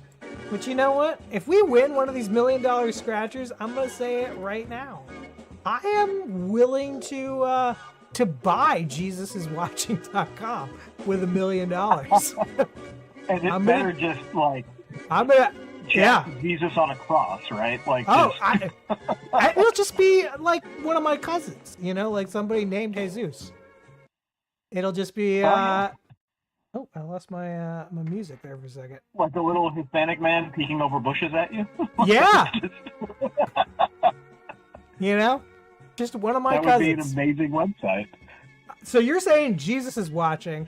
But you know what? If we win one of these $1 million scratchers, I'm gonna say it right now. I am willing to buy JesusIsWatching.com with $1 million. And it's better just like yeah. Jesus on a cross, right? Like it'll just be like one of my cousins, you know, like somebody named Jesus. It'll just be Oh, I lost my my music there for a second. Like a little Hispanic man peeking over bushes at you? Yeah. You know? Just one of my cousins. That would be an amazing website. So you're saying Jesus is watching.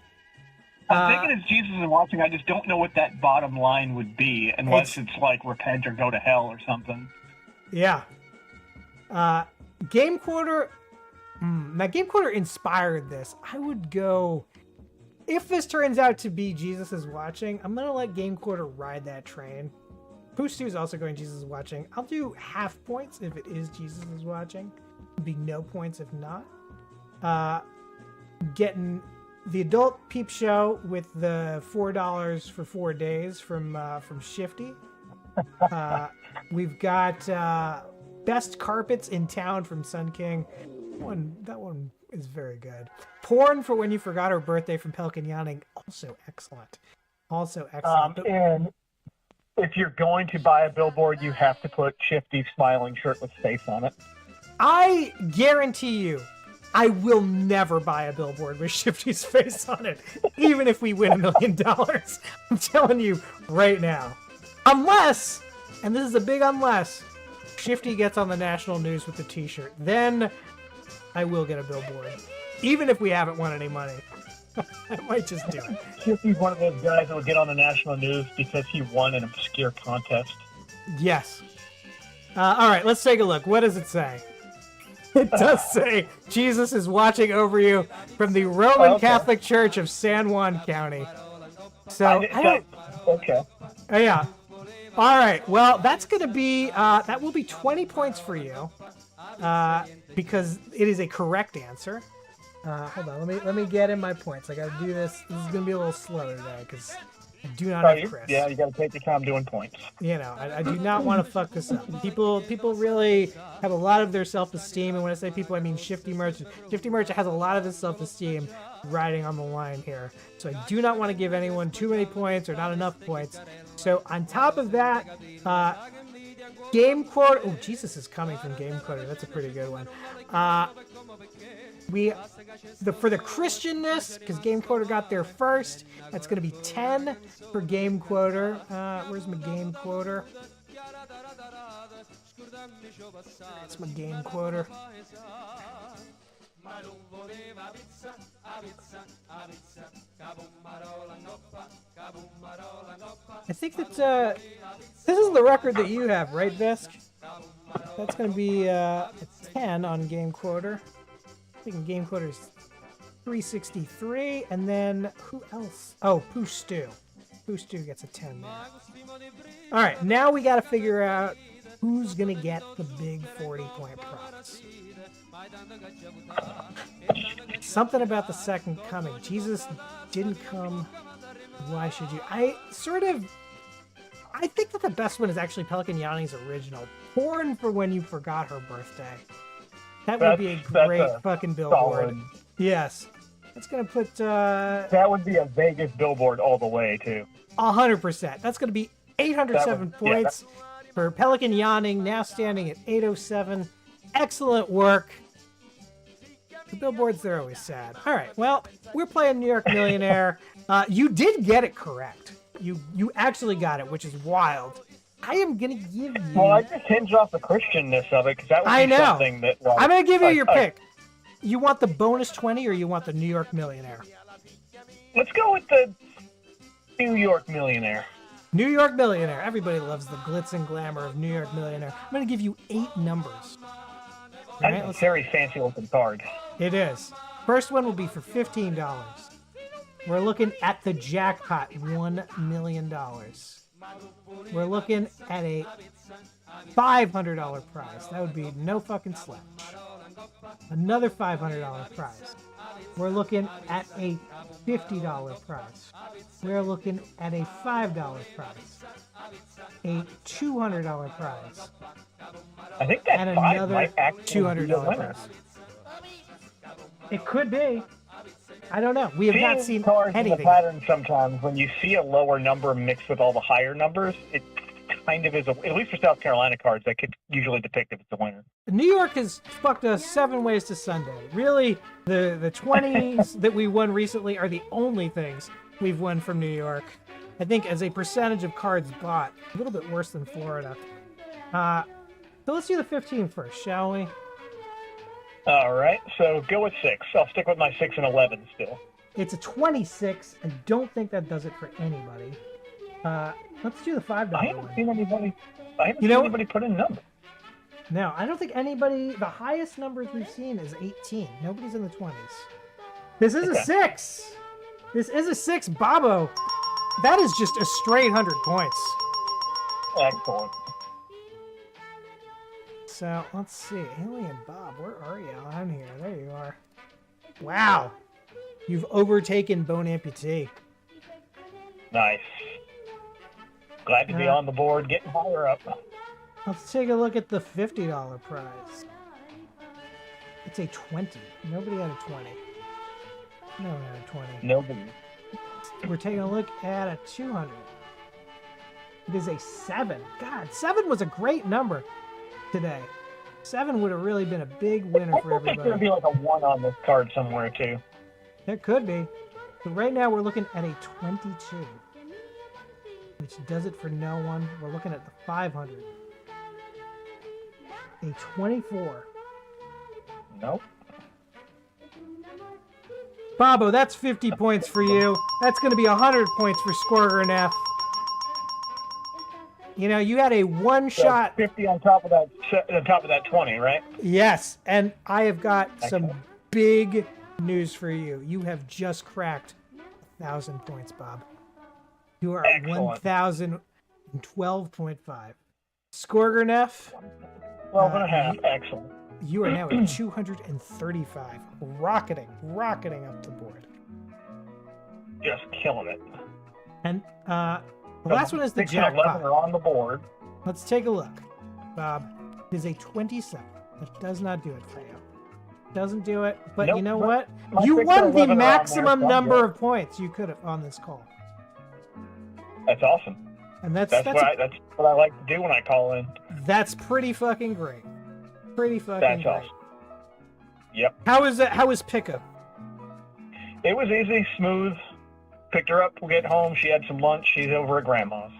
I'm thinking it's Jesus is watching. I just don't know what that bottom line would be unless it's like repent or go to hell or something. Yeah. Game Quarter. Now, Game Quarter inspired this. I would go. If this turns out to be Jesus is watching, I'm going to let Game Quarter ride that train. Pooh is also going Jesus is watching. I'll do half points if it is Jesus is watching. It'd be no points if not. Getting the adult peep show with the $4 for 4 days from Shifty. We've got best carpets in town from Sun King. That one is very good. Porn for When You Forgot Her Birthday from Pelican Yawning. Also excellent. And if you're going to buy a billboard, you have to put Shifty's smiling shirtless face on it. I guarantee you, I will never buy a billboard with Shifty's face on it, even if we win $1 million. I'm telling you right now. Unless, and this is a big unless, Shifty gets on the national news with the t-shirt. Then I will get a billboard. Even if we haven't won any money. I might just do it. Shifty's one of those guys that will get on the national news because he won an obscure contest. Yes. All right, let's take a look. What does it say? It does say, Jesus is watching over you from the Roman Catholic Church of San Juan County. So, okay. Oh, yeah. All right, well, that's going to be, that will be 20 points for you because it is a correct answer. Hold on, let me get in my points. I got to do this. This is going to be a little slow today because I do not have Chris. Yeah, you got to take your time doing points. You know, I do not want to fuck this up. People really have a lot of their self-esteem, and when I say people, I mean Shifty Merchant. Shifty Merchant has a lot of his self-esteem riding on the line here. So I do not want to give anyone too many points or not enough points. So on top of that, Game Quoter. Oh, Jesus is coming from Game Quoter. That's a pretty good one. For the Christianness, because Game Quoter got there first, that's going to be 10 for Game Quoter. Where's my Game Quoter? That's my Game Quoter. I think that this is the record that you have, right, Visk? That's going to be a 10 on Game Quoter. I think Game Quoter is 363, and then who else? Oh, Pooh Stew. Pooh Stew gets a 10 there. All right, now we got to figure out who's going to get the big 40-point prize. Something about the second coming. Jesus didn't come. Why should you? I think that the best one is actually Pelican Yanni's original. Born for When You Forgot Her Birthday. That would be a great fucking billboard. Solid. Yes. That's going to put... that would be a Vegas billboard all the way, too. 100%. That's going to be 807 points for Pelican Yawning, now standing at 807. Excellent work. The billboards, they're always sad. All right, well, we're playing New York Millionaire. You did get it correct. You actually got it, which is wild. I am going to give you... Well, I just hinged off the Christianness of it, because that would be something that... I'm going to give you your pick. You want the bonus 20 or you want the New York Millionaire? Let's go with the New York Millionaire. New York Millionaire. Everybody loves the glitz and glamour of New York Millionaire. I'm going to give you 8 numbers. That's a very fancy looking card. It is. First one will be for $15. We're looking at the jackpot, $1 million. We're looking at a $500 prize. That would be no fucking slouch. Another $500 prize. We're looking at a $50 prize. We're looking at a $5 prize. A $200 prize. I think that and $5 another might actually $200 be a winner. prize. It could be. I don't know. We have not seen cards in anything. the pattern sometimes. When you see a lower number mixed with all the higher numbers, it kind of is, at least for South Carolina cards, that could usually depict if it's a winner. New York has fucked us 7 ways to Sunday. Really, the 20s that we won recently are the only things we've won from New York. I think as a percentage of cards bought, a little bit worse than Florida. So let's do the 15 first, shall we? All right, so go with 6. I'll stick with my 6 and 11 still. It's a 26. I don't think that does it for anybody. Let's do the $5 I haven't one. seen anybody. Anybody put in a number. No, I don't think anybody. The highest numbers we've seen is 18. Nobody's in the 20s. This is a 6. This is a 6, Bobo. That is just a straight 100 points. Excellent. So let's see, Alien Bob, where are you on here? There you are. Wow, you've overtaken Bone Amputee. Nice. Glad to be on the board, getting higher up. Let's take a look at the $50 prize. It's a 20. Nobody had a 20. No one had a 20. Nobody. We're taking a look at a 200. It is a 7. God, 7 was a great number today. 7 would have really been a big winner for I think there's going to everybody. be like a 1 on this card somewhere, too. There could be. But right now we're looking at a 22, which does it for no one. We're looking at the 500. A 24. Nope. Bobo, that's 50 points for you. That's going to be 100 points for Squirger and F. You know, you had a one-shot. 50 on top of that 20, right? Yes, and I have got Excellent. some big news for you. You have just cracked 1,000 points, Bob. You are at Excellent. 1,012.5. Squirger and F. 12 and a half. Excellent. You are now at 235, rocketing up the board. Just killing it. And the last one is the 6 and 11 jackpot. are on the board. Let's take a look. Bob, it is a 27. That does not do it for you. Doesn't do it, but Nope, you know but what? my You 6 and won 11 the are on there, maximum so I'm number good. of points you could have on this call. That's awesome. And that's That's what I like to do when I call in. that's pretty fucking great. Pretty fucking That's great. awesome. Yep. How is that? How was pickup? It was easy, smooth. Picked her up, we'll get home. She had some lunch. She's over at Grandma's.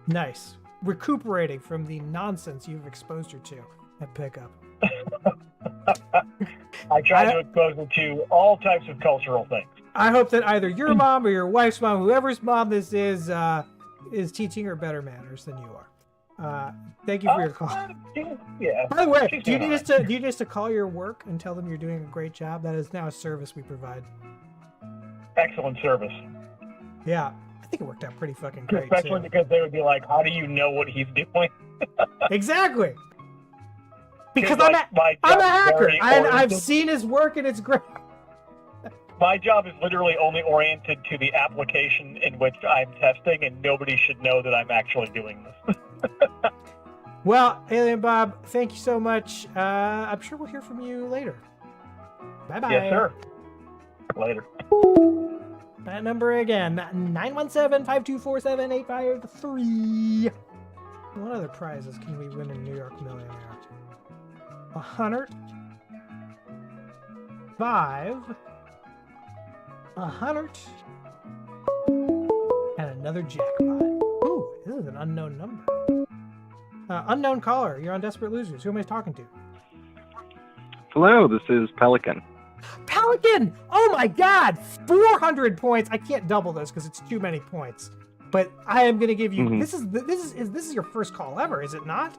Nice. Recuperating from the nonsense you've exposed her to at pickup. I try to expose her to all types of cultural things. I hope that either your mom or your wife's mom, whoever's mom this is teaching her better manners than you are. Thank you for your call. Yeah. By the way, she's do you doing need all us to call your work and tell them you're doing a great job? That is now a service we provide. Excellent service. Yeah, I think it worked out pretty fucking great. Especially too. because they would be like, how do you know what he's doing? Exactly. Because my I'm a job is hacker. very I've oriented. seen his work and it's great. My job is literally only oriented to the application in which I'm testing, and nobody should know that I'm actually doing this. Well, Alien Bob, thank you so much. I'm sure we'll hear from you later. Bye-bye. Yes, sir. Later. That number again, 917-524-7853. What other prizes can we win in New York Millionaire? 100, 5, 100, and another jackpot. Ooh, this is an unknown number. Unknown caller, you're on Desperate Losers. Who am I talking to? Hello, this is Pelican. Pelican! Oh my god! 400 points. I can't double this because it's too many points. But I am going to give you. Mhm. This is your first call ever, is it not?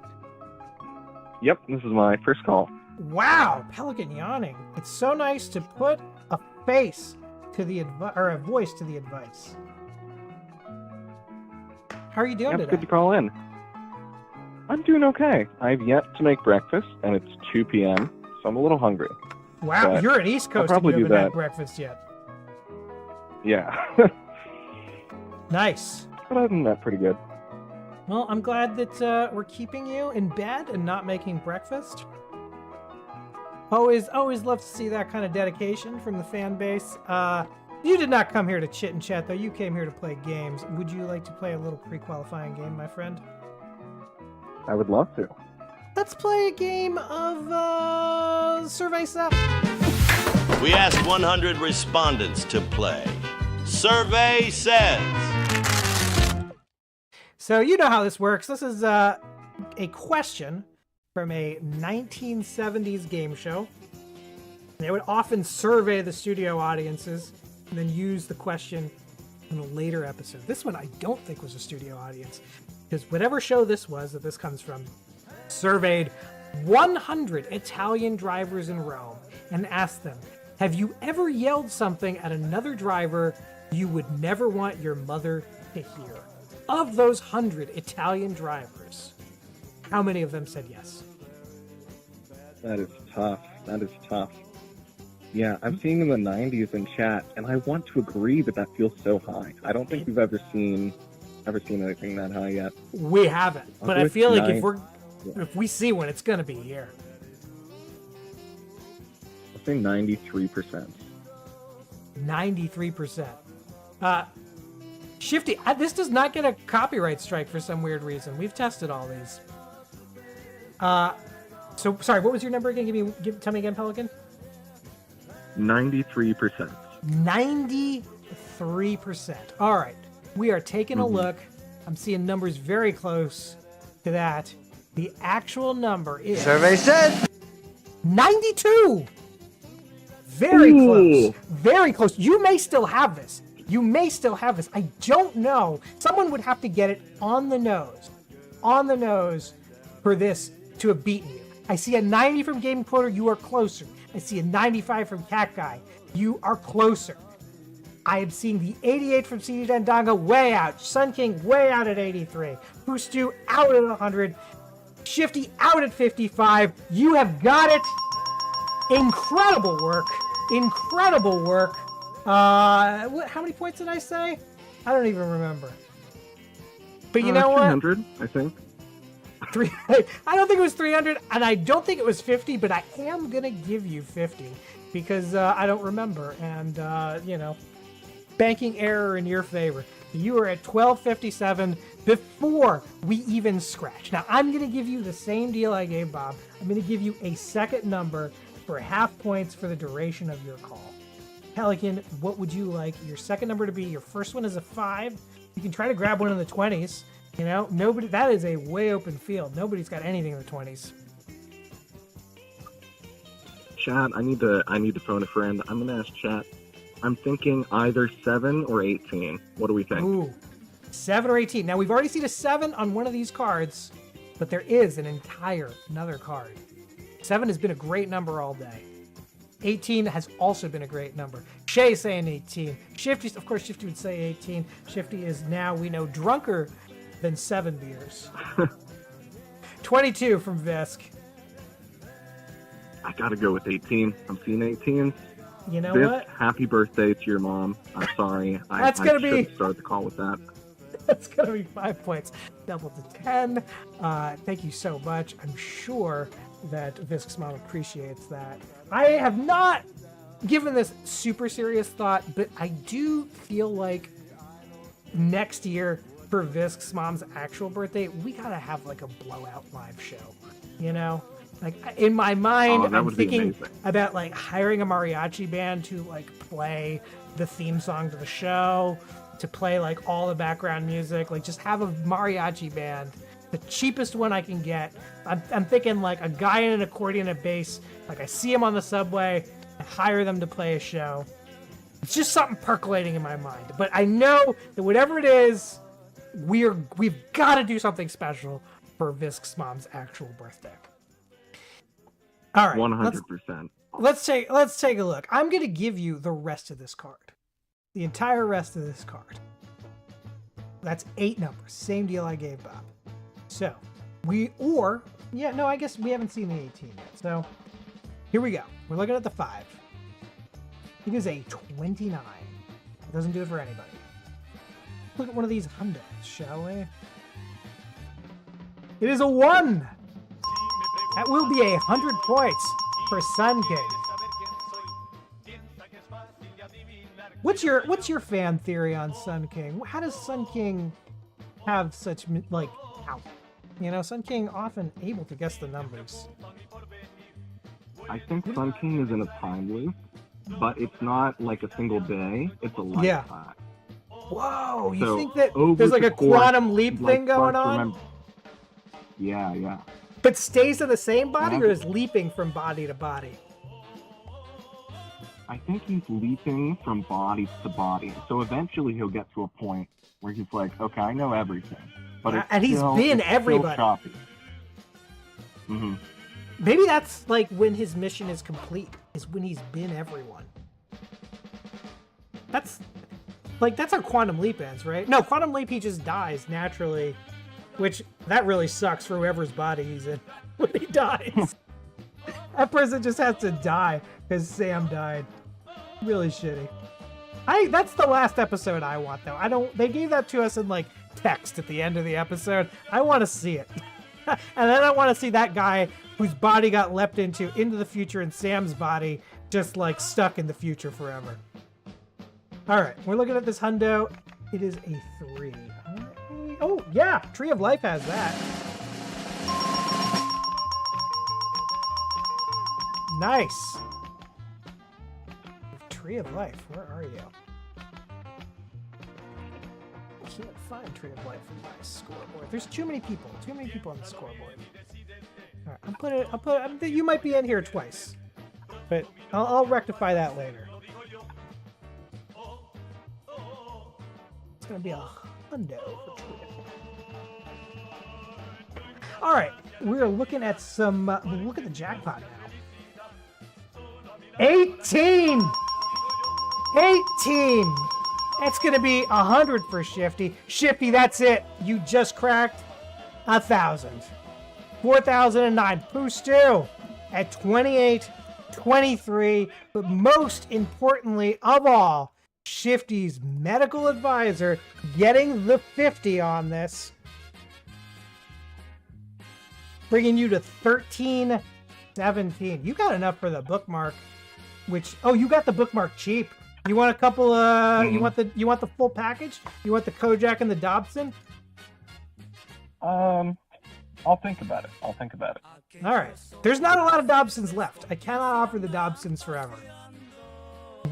Yep, this is my first call. Wow, Pelican yawning. It's so nice to put a face to the or a voice to the advice. How are you doing Yep, today? good to call in. I'm doing okay. I've yet to make breakfast, and it's 2 p.m., so I'm a little hungry. Wow, But you're an East I'll Coast and probably you do haven't had that. breakfast yet. Yeah. Nice. But other than that, pretty good. Well, I'm glad that we're keeping you in bed and not making breakfast. Always love to see that kind of dedication from the fan base. You did not come here to chit and chat, though. You came here to play games. Would you like to play a little pre-qualifying game, my friend? I would love to. Let's play a game of Survey Self. We asked 100 respondents to play. Survey says. So you know how this works. This is a question from a 1970s game show. They would often survey the studio audiences and then use the question in a later episode. This one I don't think was a studio audience, because whatever show this was that this comes from surveyed 100 Italian drivers in Rome and asked them, have you ever yelled something at another driver you would never want your mother to hear? Of those 100 Italian drivers, how many of them said yes? That is tough. That is tough. Yeah, I'm seeing in the 90s in chat, and I want to agree that that feels so high. I don't think we've ever seen anything that high yet. We haven't, I'll but go I with feel like 9. if we see one, it's gonna be here. I'll say 93%. 93%. Shifty, this does not get a copyright strike for some weird reason. We've tested all these. So, sorry, what was your number again? Tell me again, Pelican. 93%. 93%. All right. We are taking a look. I'm seeing numbers very close to that. The actual number is... Survey said... 92! Very close. Very close. You may still have this. You may still have this. I don't know. Someone would have to get it on the nose. On the nose for this to have beaten you. I see a 90 from Game Quoter. You are closer. I see a 95 from Cat Guy. You are closer. I am seeing the 88 from CD Dendanga way out. Sun King way out at 83. Boostu out at 100. Shifty out at 55. You have got it. Incredible work. Incredible work. How many points did I say? I don't even remember. But you know what? 300, I think. I don't think it was 300, and I don't think it was 50, but I am going to give you 50 because I don't remember. And, banking error in your favor. You are at 1257 before we even scratch. Now, I'm going to give you the same deal I gave Bob. I'm going to give you a second number for half points for the duration of your call. Pelican, what would you like your second number to be? Your first one is a 5. You can try to grab one in the 20s. Nobody. That is a way open field. Nobody's got anything in the 20s. Chat, I need to phone a friend. I'm gonna ask chat. I'm thinking either 7 or 18. What do we think? Ooh, 7 or 18. Now we've already seen a 7 on one of these cards, but there is another card. 7 has been a great number all day. 18 has also been a great number. Shay saying 18. Shifty, of course, Shifty would say 18. Shifty is now, we know, drunker than 7 beers. 22 from Visk. I gotta go with 18. I'm seeing 18. You know Visk, what? happy birthday to your mom. I'm sorry. That's gonna be... shouldn't start the call with that. That's gonna be 5 points. Double to 10. Thank you so much. I'm sure that Visk's mom appreciates that. I have not given this super serious thought, but I do feel like next year for Visk's mom's actual birthday, we gotta have like a blowout live show. Like in my mind, I'm thinking about like hiring a mariachi band to like play the theme song to the show, to play like all the background music, like just have a mariachi band, the cheapest one I can get. I'm thinking like a guy in an accordion and bass, like I see him on the subway, I hire them to play a show. It's just something percolating in my mind. But I know that whatever it is, we've got to do something special for Visk's mom's actual birthday. All right, 100%. Let's take a look. I'm going to give you the rest of this card, the entire rest of this card. That's 8 numbers, same deal I gave Bob. So I guess we haven't seen the 18 yet. So here we go. We're looking at the 5. It is a 29. It doesn't do it for anybody. Look at one of these Hondas, shall we? It is a 1. That will be 100 points for Sun King. What's your fan theory on Sun King? How does Sun King have such Sun King often able to guess the numbers. I think Sun King is in a time loop, but it's not like a single day. It's a lifetime. Yeah. Whoa, you think that there's like a quantum leap thing going on? Yeah. But stays in the same body or is leaping from body to body? I think he's leaping from body to body. So eventually he'll get to a point where he's like, okay, I know everything. But and he's been everybody. Mm-hmm. Maybe that's like when his mission is complete, is when he's been everyone. That's how Quantum Leap ends, right? No, Quantum Leap, he just dies naturally, which that really sucks for whoever's body he's in when he dies. That person just has to die because Sam died. Really shitty. That's the last episode I want, though. They gave that to us in like text at the end of the episode. I want to see it. And then I want to see that guy whose body got leapt into the future and Sam's body just like stuck in the future forever. All right, we're looking at this hundo. It is a 3. Oh, yeah, Tree of Life has that. Nice. Tree of Life, where are you? Can't find Tree of Life in my scoreboard. There's too many people. Too many people on the scoreboard. All right, you might be in here twice, but I'll rectify that later. It's gonna be a hundo for Tree of Life. All right, we're looking at some. Look at the jackpot now. 18. 18. That's gonna be 100 for Shifty. Shifty, that's it. You just cracked 1,000. 4,009. Pooh at 28, 23. But most importantly of all, Shifty's medical advisor getting the 50 on this, bringing you to 1317. You got enough for the bookmark, which you got the bookmark cheap. You want a couple you want the full package? You want the Kojak and the Dobson? I'll think about it. All right. There's not a lot of Dobsons left. I cannot offer the Dobsons forever.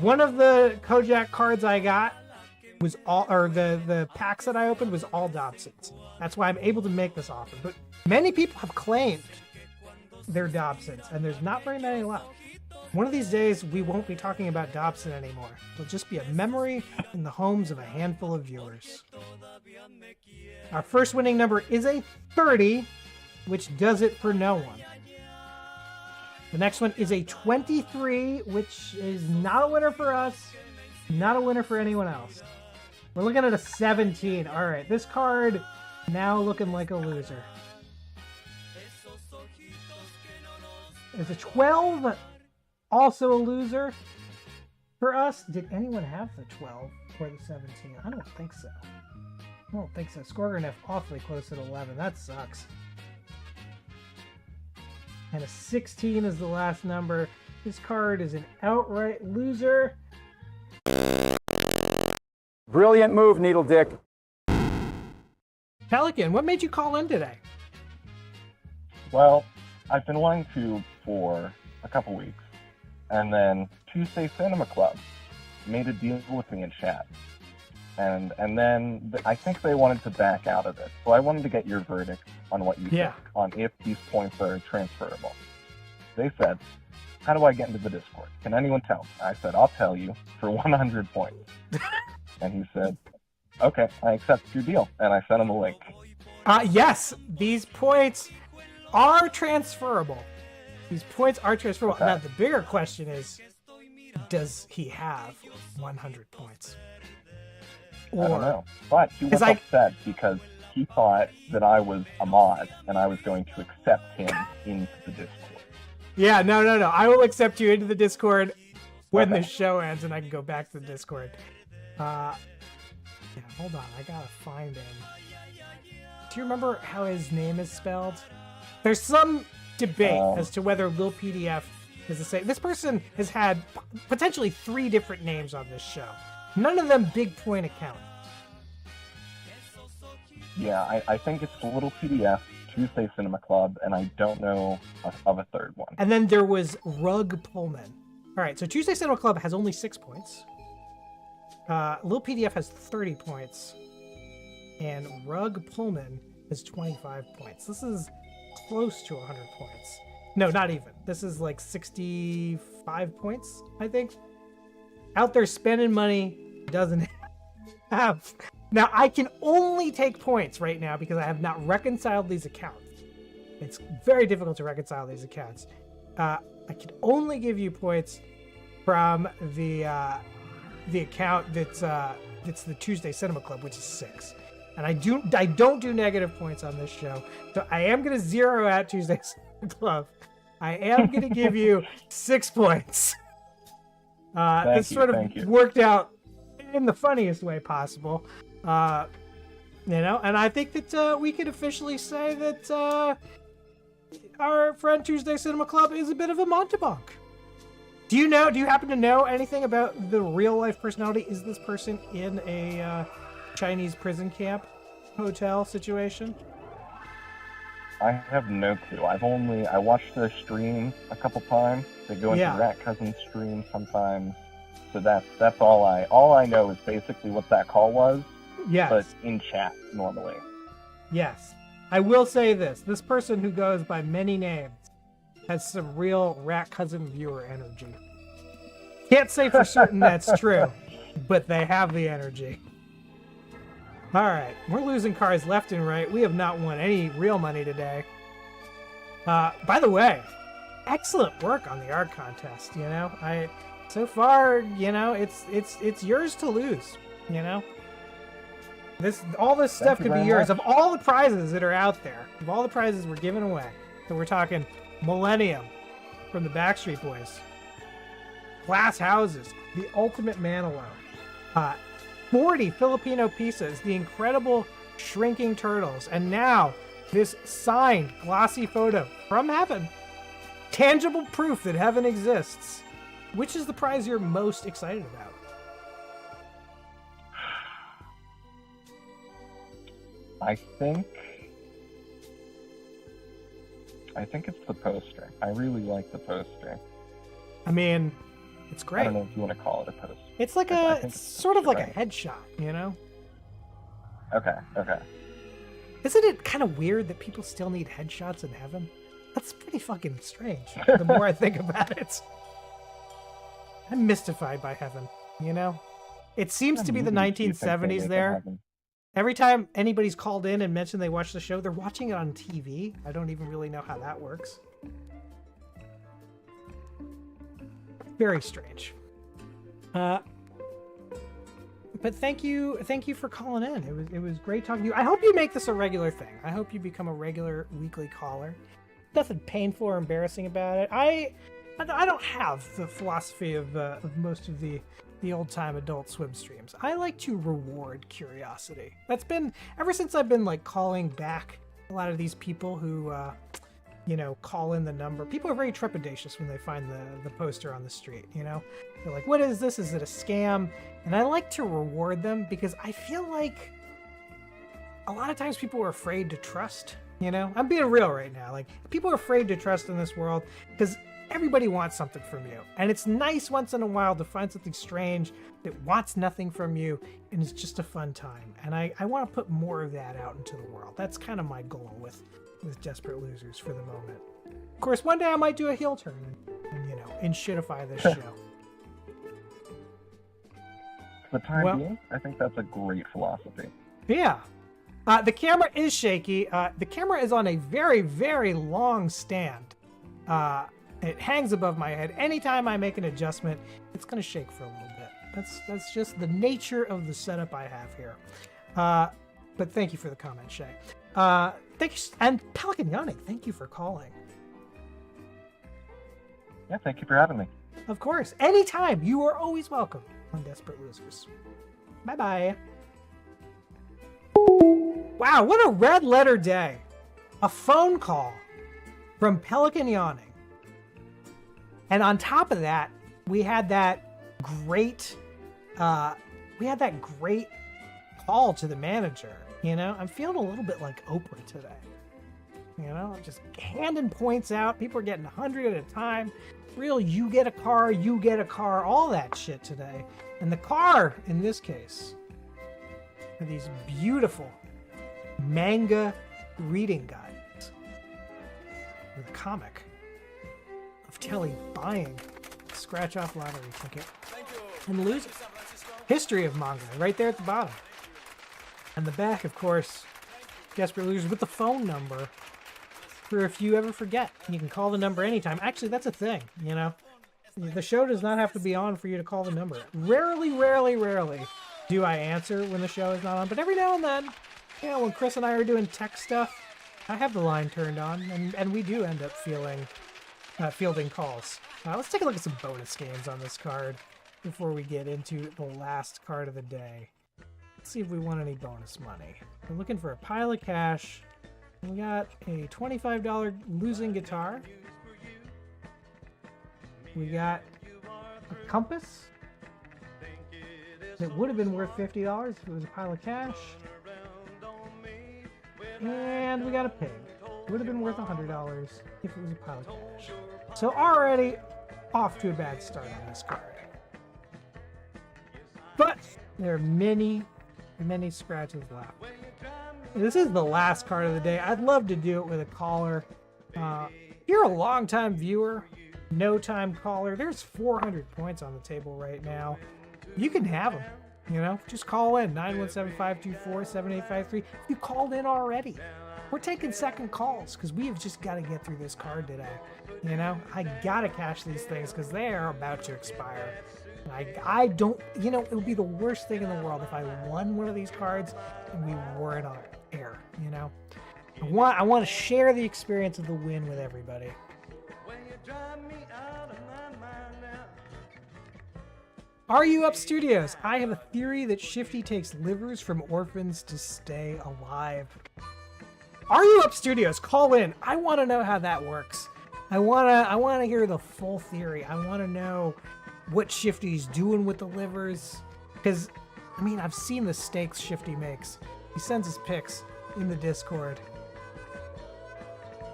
One of the Kojak cards I got was all, or the packs that I opened was all Dobsons. That's why I'm able to make this offer. But many people have claimed their Dobsons, and there's not very many left. One of these days, we won't be talking about Dobson anymore. It'll just be a memory in the homes of a handful of viewers. Our first winning number is a 30, which does it for no one. The next one is a 23, which is not a winner for us, not a winner for anyone else. We're looking at a 17. All right, this card now looking like a loser. There's a 12. Also a loser for us. Did anyone have the 12 or the 17? I don't think so. Skorgornev awfully close at 11. That sucks. And a 16 is the last number. This card is an outright loser. Brilliant move, Needle Dick. Pelican, what made you call in today? Well, I've been wanting to for a couple weeks. And then Tuesday Cinema Club made a deal with me in chat. And then I think they wanted to back out of it. So I wanted to get your verdict on what you think on if these points are transferable. They said, how do I get into the Discord? Can anyone tell me? I said, I'll tell you for 100 points. And he said, okay, I accept your deal. And I sent him a link. Yes, these points are transferable. These points are transferable. Okay. Now, the bigger question is, does he have 100 points? I don't know. But he was upset because he thought that I was a mod and I was going to accept him into the Discord. Yeah, no. I will accept you into the Discord when the show ends and I can go back to the Discord. Yeah, hold on. I gotta find him. Do you remember how his name is spelled? There's some debate as to whether Lil PDF is the same. This person has had potentially 3 different names on this show. None of them big point accounts. Yeah, I think it's the Little PDF, Tuesday Cinema Club, and I don't know of a third one. And then there was Rug Pullman. All right, so Tuesday Cinema Club has only 6 points. Lil PDF has 30 points. And Rug Pullman has 25 points. This is close to 100 points. No, not even. This is like 65 points, I think. Out there spending money, doesn't have. Now, I can only take points right now because I have not reconciled these accounts. It's very difficult to reconcile these accounts. I can only give you points from the account that's the Tuesday Cinema Club, which is 6. And I don't do negative points on this show. So I am going to zero out Tuesday Cinema Club. I am going to give you 6 points. This sort of worked out in the funniest way possible. And I think that we could officially say that our friend Tuesday Cinema Club is a bit of a Montebank. Do you happen to know anything about the real life personality? Is this person in a Chinese prison camp hotel situation? I have no clue. I watched their stream a couple times. They go into Yeah. Rat Cousin stream sometimes. So that's all I know is basically what that call was. Yes. But in chat normally. Yes. I will say this. This person who goes by many names has some real Rat Cousin viewer energy. Can't say for certain that's true, but they have the energy. All right, we're losing cars left and right. We have not won any real money today. By the way, excellent work on the art contest. You know, so far, you know, it's yours to lose. You know, all this stuff could be yours. Of all the prizes that are out there, of all the prizes we're giving away, so we're talking Millennium from the Backstreet Boys, glass houses, the ultimate Manalo, 40 Filipino pizzas, the incredible Shrinking Turtles, and now this signed glossy photo from heaven. Tangible proof that heaven exists. Which is the prize you're most excited about? I think it's the poster. I really like the poster. I mean, it's great. I don't know if you want to call it a poster. It's like it's sort of like a headshot, you know? Okay. Isn't it kind of weird that people still need headshots in heaven? That's pretty fucking strange, the more I think about it. I'm mystified by heaven, you know? It seems to be the 1970s there. Every time anybody's called in and mentioned they watched the show, they're watching it on TV. I don't even really know how that works. Very strange. But thank you for calling in. It was great talking to you. I hope you make this a regular thing. I hope you become a regular weekly caller. Nothing painful or embarrassing about it. I don't have the philosophy of most of the old-time Adult Swim streams. I like to reward curiosity. That's been ever since I've been like calling back a lot of these people who call in the number. People are very trepidatious when they find the poster on the street, you know? They're like, what is this? Is it a scam? And I like to reward them because I feel like a lot of times people are afraid to trust, you know? I'm being real right now. Like, people are afraid to trust in this world because everybody wants something from you. And it's nice once in a while to find something strange that wants nothing from you and it's just a fun time. And I want to put more of that out into the world. That's kind of my goal with Desperate Losers for the moment. Of course, one day I might do a heel turn and shitify this show. For the time being, I think that's a great philosophy. Yeah. The camera is shaky. The camera is on a very, very long stand. It hangs above my head. Anytime I make an adjustment, it's going to shake for a little bit. That's just the nature of the setup I have here. But thank you for the comment, Shay. Thank you, and Pelican Yannick, thank you for calling. Yeah, thank you for having me. Of course, anytime. You are always welcome on Desperate Losers. Bye-bye. Wow, what a red letter day. A phone call from Pelican Yawning. And on top of that, we had that great call to the manager. You know, I'm feeling a little bit like Oprah today. You know, just handing points out. People are getting 100 at a time. Real, you get a car, all that shit today. And the car, in this case, are these beautiful manga reading guides with a comic of Kelly buying a scratch-off lottery ticket and losing. History of manga, right there at the bottom. And the back, of course, Desperate Losers with the phone number for if you ever forget. You can call the number anytime. Actually, that's a thing, you know. The show does not have to be on for you to call the number. Rarely do I answer when the show is not on. But every now and then, you know, when Chris and I are doing tech stuff, I have the line turned on, and we do end up fielding calls. Let's take a look at some bonus games on this card before we get into the last card of the day. Let's see if we want any bonus money. We're looking for a pile of cash. We got a $25 losing guitar. We got a compass that would have been worth $50 if it was a pile of cash. And we got a pig. It would have been worth $100 if it was a pile of cash. So already off to a bad start on this card. But there are many scratches left. This is the last card of the day. I'd love to do it with a caller. If you're a long-time viewer, no-time caller, there's 400 points on the table right now. You can have them, you know? Just call in, 917-524-7853. You called in already. We're taking second calls because we have just got to get through this card today. You know, I got to cash these things because they are about to expire. I don't, you know, it would be the worst thing in the world if I won one of these cards and we weren't on air, you know? I want to share the experience of the win with everybody. Are You Up Studios? I have a theory that Shifty takes livers from orphans to stay alive. Are You Up Studios? Call in. I want to know how that works. I want to hear the full theory. I want to know what Shifty's doing with the livers. Because, I mean, I've seen the steaks Shifty makes. He sends his pics in the Discord.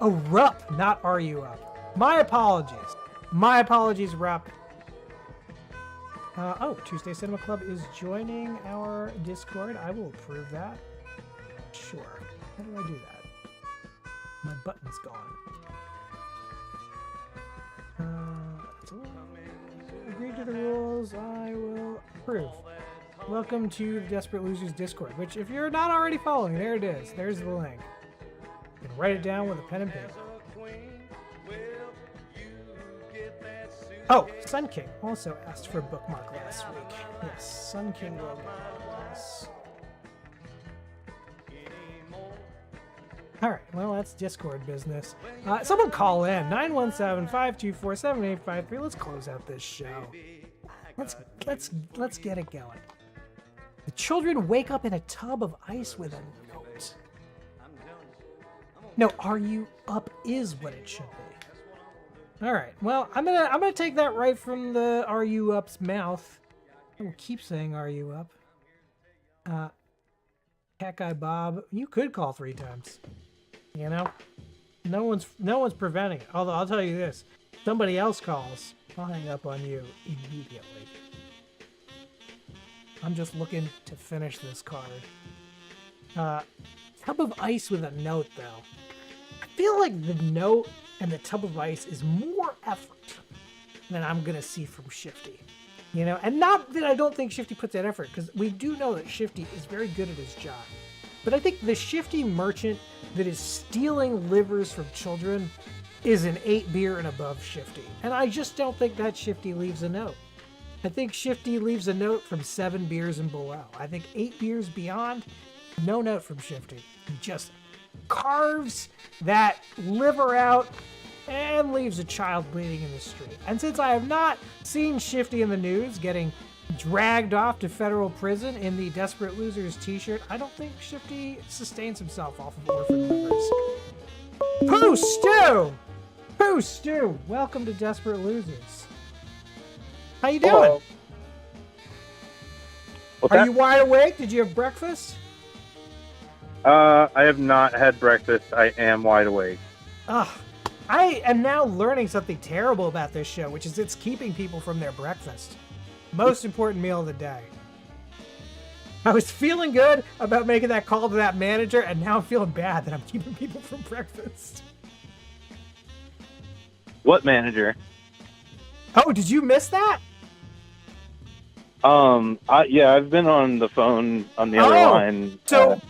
Oh, Rupp, not Are You Up. My apologies. My apologies, Rupp. Tuesday Cinema Club is joining our Discord. I will approve that. Sure. How do I do that? My button's gone. Agree to the rules. I will approve. Welcome to the Desperate Losers Discord, which if you're not already following, there it is. There's the link. You can write it down with a pen and paper. Oh, Sun King also asked for a bookmark last week. Yes, Sun King will get this. All right, well, that's Discord business. Someone call in, 917-524-7853. Let's close out this show. Let's get it going. The children wake up in a tub of ice with a note. No, Are You Up is what it should be. All right, well, I'm gonna take that right from the Are You Up's mouth. I will keep saying Are You Up. Cat Guy Bob, you could call 3 times. You know, no one's preventing it. Although I'll tell you this: somebody else calls, I'll hang up on you immediately. I'm just looking to finish this card. Tub of ice with a note, though. I feel like the note and the tub of ice is more effort than I'm gonna see from Shifty. You know, and not that I don't think Shifty puts that effort, because we do know that Shifty is very good at his job. But I think the Shifty merchant that is stealing livers from children is an 8 beer and above Shifty. And I just don't think that Shifty leaves a note. I think Shifty leaves a note from 7 beers and below. I think 8 beers beyond, no note from Shifty. He just carves that liver out and leaves a child bleeding in the street. And since I have not seen Shifty in the news getting dragged off to federal prison in the Desperate Losers t-shirt, I don't think Shifty sustains himself off of orphan livers. Pooh Stew! Pooh Stew! Welcome to Desperate Losers. How you doing? Hello. Are you wide awake? Did you have breakfast? I have not had breakfast. I am wide awake. I am now learning something terrible about this show, which is it's keeping people from their breakfast. Most important meal of the day. I was feeling good about making that call to that manager, and now I'm feeling bad that I'm keeping people from breakfast. What manager? Oh, did you miss that? Yeah, I've been on the phone on the other line. So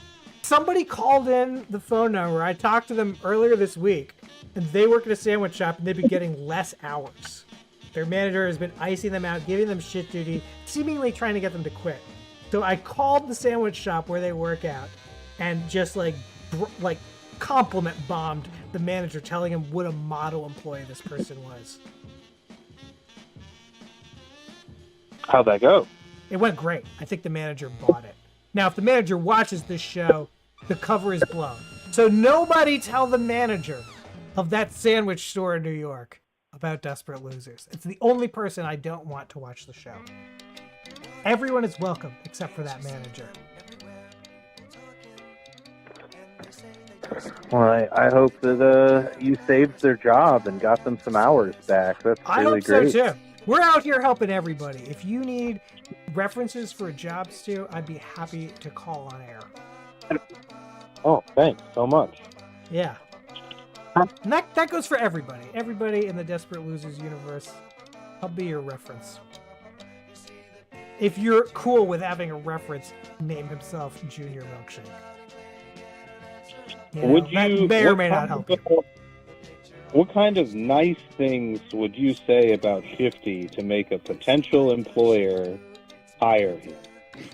somebody called in the phone number. I talked to them earlier this week, and they work at a sandwich shop, and they've been getting less hours. Their manager has been icing them out, giving them shit duty, seemingly trying to get them to quit. So I called the sandwich shop where they work out, and just like compliment bombed the manager, telling him what a model employee this person was. How'd that go? It went great. I think the manager bought it. Now, if the manager watches this show, the cover is blown. So nobody tell the manager of that sandwich store in New York about Desperate Losers. It's the only person I don't want to watch the show. Everyone is welcome except for that manager. Well, I hope that you saved their job and got them some hours back. That's I really hope great. so too. We're out here helping everybody. If you need references for a job, Stu, I'd be happy to call on air. Oh, thanks so much. Yeah. And that goes for everybody. Everybody in the Desperate Losers universe. I'll be your reference. If you're cool with having a reference, name himself Junior Milkshake. You know, Would that you? may or what may not kind help of- you. What kind of nice things would you say about Shifty to make a potential employer hire him?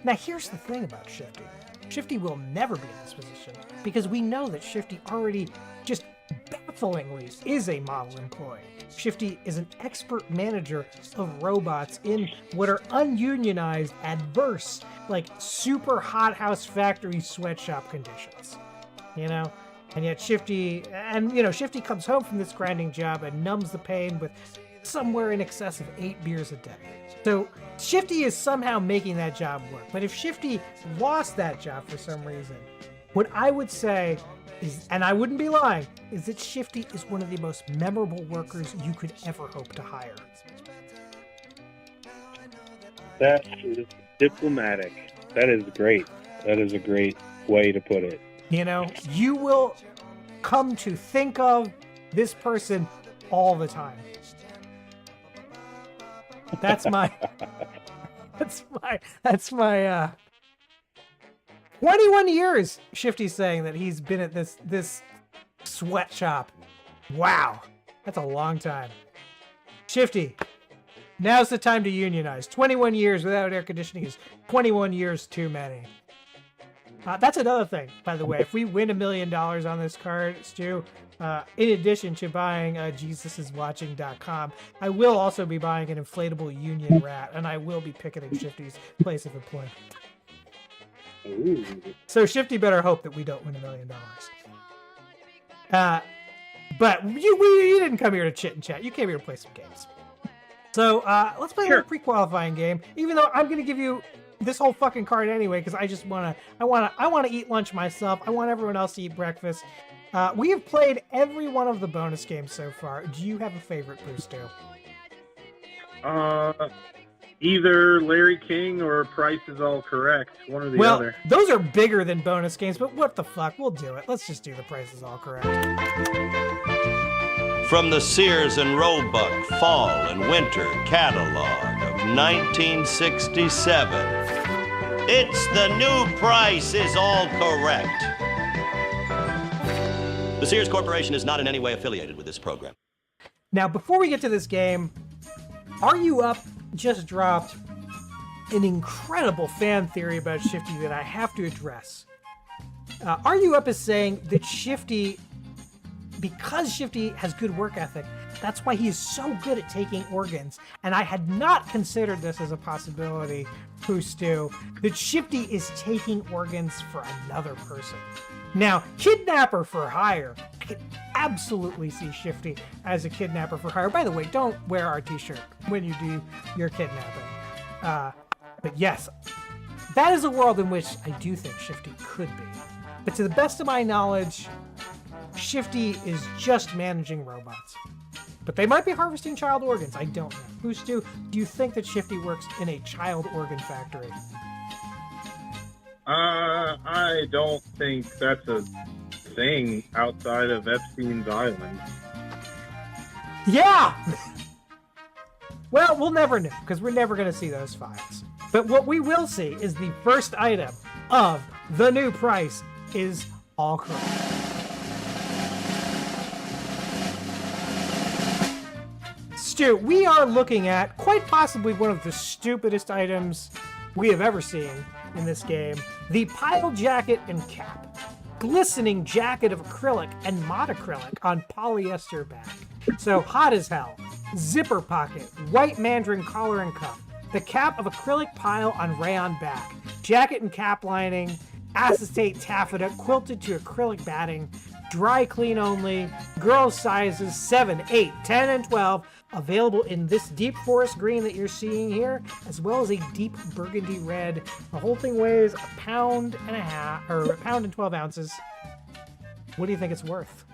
Now, here's the thing about Shifty. Shifty will never be in this position because we know that Shifty already just bafflingly is a model employee. Shifty is an expert manager of robots in what are ununionized, adverse, like super hothouse factory sweatshop conditions. You know? And yet Shifty comes home from this grinding job and numbs the pain with somewhere in excess of 8 beers a day. So Shifty is somehow making that job work. But if Shifty lost that job for some reason, what I would say is, and I wouldn't be lying, is that Shifty is one of the most memorable workers you could ever hope to hire. That is diplomatic. That is great. That is a great way to put it. You know, you will come to think of this person all the time. That's my 21 years, Shifty's saying that he's been at this sweatshop. Wow. That's a long time. Shifty, now's the time to unionize. 21 years without air conditioning is 21 years too many. That's another thing, by the way. If we win $1 million on this card, Stu, in addition to buying JesusIsWatching.com, I will also be buying an inflatable union rat, and I will be picketing Shifty's place of employment. Ooh. So Shifty better hope that we don't win $1 million. But you didn't come here to chit and chat. You came here to play some games. So let's play a little pre-qualifying game. Even though I'm going to give you this whole fucking card anyway, because I want to eat lunch myself. I want everyone else to eat breakfast. We have played every one of the bonus games so far. Do you have a favorite, Boosto? Either Larry King or Price is All Correct. One or the Well, other. those are bigger than bonus games, but what the fuck? We'll do it. Let's just do the Price is All Correct. From the Sears and Roebuck Fall and Winter Catalog of 1967, it's the new Price is All Correct. The Sears Corporation is not in any way affiliated with this program. Now, before we get to this game, Are You Up just dropped an incredible fan theory about Shifty that I have to address. Are You Up is saying that Shifty, because Shifty has good work ethic, that's why he is so good at taking organs. And I had not considered this as a possibility, Stu, that Shifty is taking organs for another person. Now, kidnapper for hire. I could absolutely see Shifty as a kidnapper for hire. By the way, don't wear our t-shirt when you do your kidnapping. But yes, that is a world in which I do think Shifty could be. But to the best of my knowledge, Shifty is just managing robots. But they might be harvesting child organs. I don't know. Stu, do you think that Shifty works in a child organ factory? I don't think that's a thing outside of Epstein's Island. Yeah! Well, we'll never know, because we're never going to see those files. But what we will see is the first item of the new Price is All Correct. Stu, we are looking at quite possibly one of the stupidest items we have ever seen in this game. The Pile Jacket and Cap. Glistening jacket of acrylic and monocrylic on polyester back. So hot as hell. Zipper pocket, white mandarin collar and cuff. The cap of acrylic pile on rayon back. Jacket and cap lining, acetate taffeta quilted to acrylic batting. Dry clean only. Girls sizes 7, 8, 10, and 12. Available in this deep forest green that you're seeing here, as well as a deep burgundy red. The whole thing weighs a pound and 12 ounces. What do you think it's worth?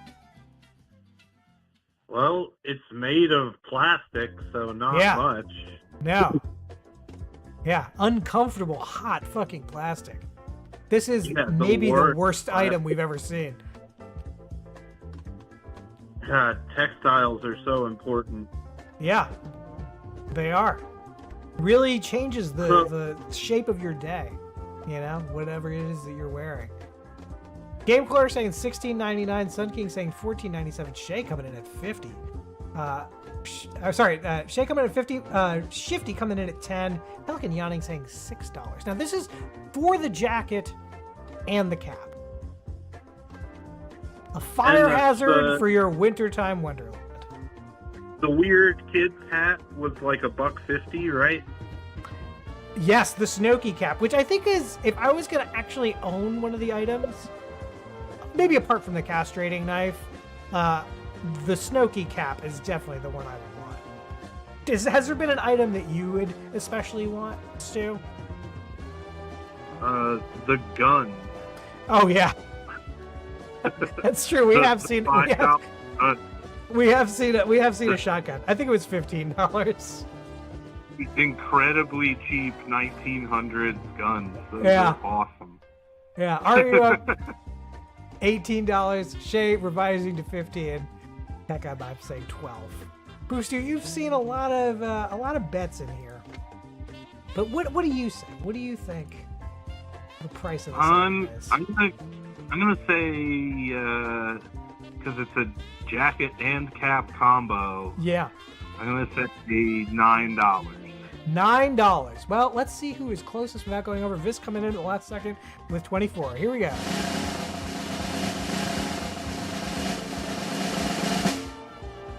Well, it's made of plastic, so not Yeah. much. No. Yeah, uncomfortable, hot fucking plastic. This is Yeah, maybe the worst plastic. item we've ever seen. God, textiles are so important. Yeah, they are. Really changes the shape of your day. You know, whatever it is that you're wearing. Game Cooler saying $16.99. Sun King saying $14.97. Shay coming in at $50. Shay coming in at $50. Shifty coming in at $10. Pelican Yawning saying $6. Now this is for the jacket and the cap. A fire And that's hazard the- for your wintertime wonderland. The weird kid's hat was like $1.50, right? Yes, the Snooki cap, which I think is, if I was going to actually own one of the items, maybe apart from the castrating knife, the Snooki cap is definitely the one I would want. Has there been an item that you would especially want, Stu? The gun. Oh, yeah. That's true. We have seen a shotgun. I think it was $15. Incredibly cheap 1900s guns. Those Yeah. are awesome. Yeah, are you up? $18. Shay revising to $15. That guy Bob saying $12. Booster, you've seen a lot of bets in here. But what do you say? What do you think the price of this item is? I'm gonna say because it's a jacket and cap combo. Yeah. I'm gonna say $9. $9. Well, let's see who is closest without going over. Vis coming in at the last second with 24. Here we go.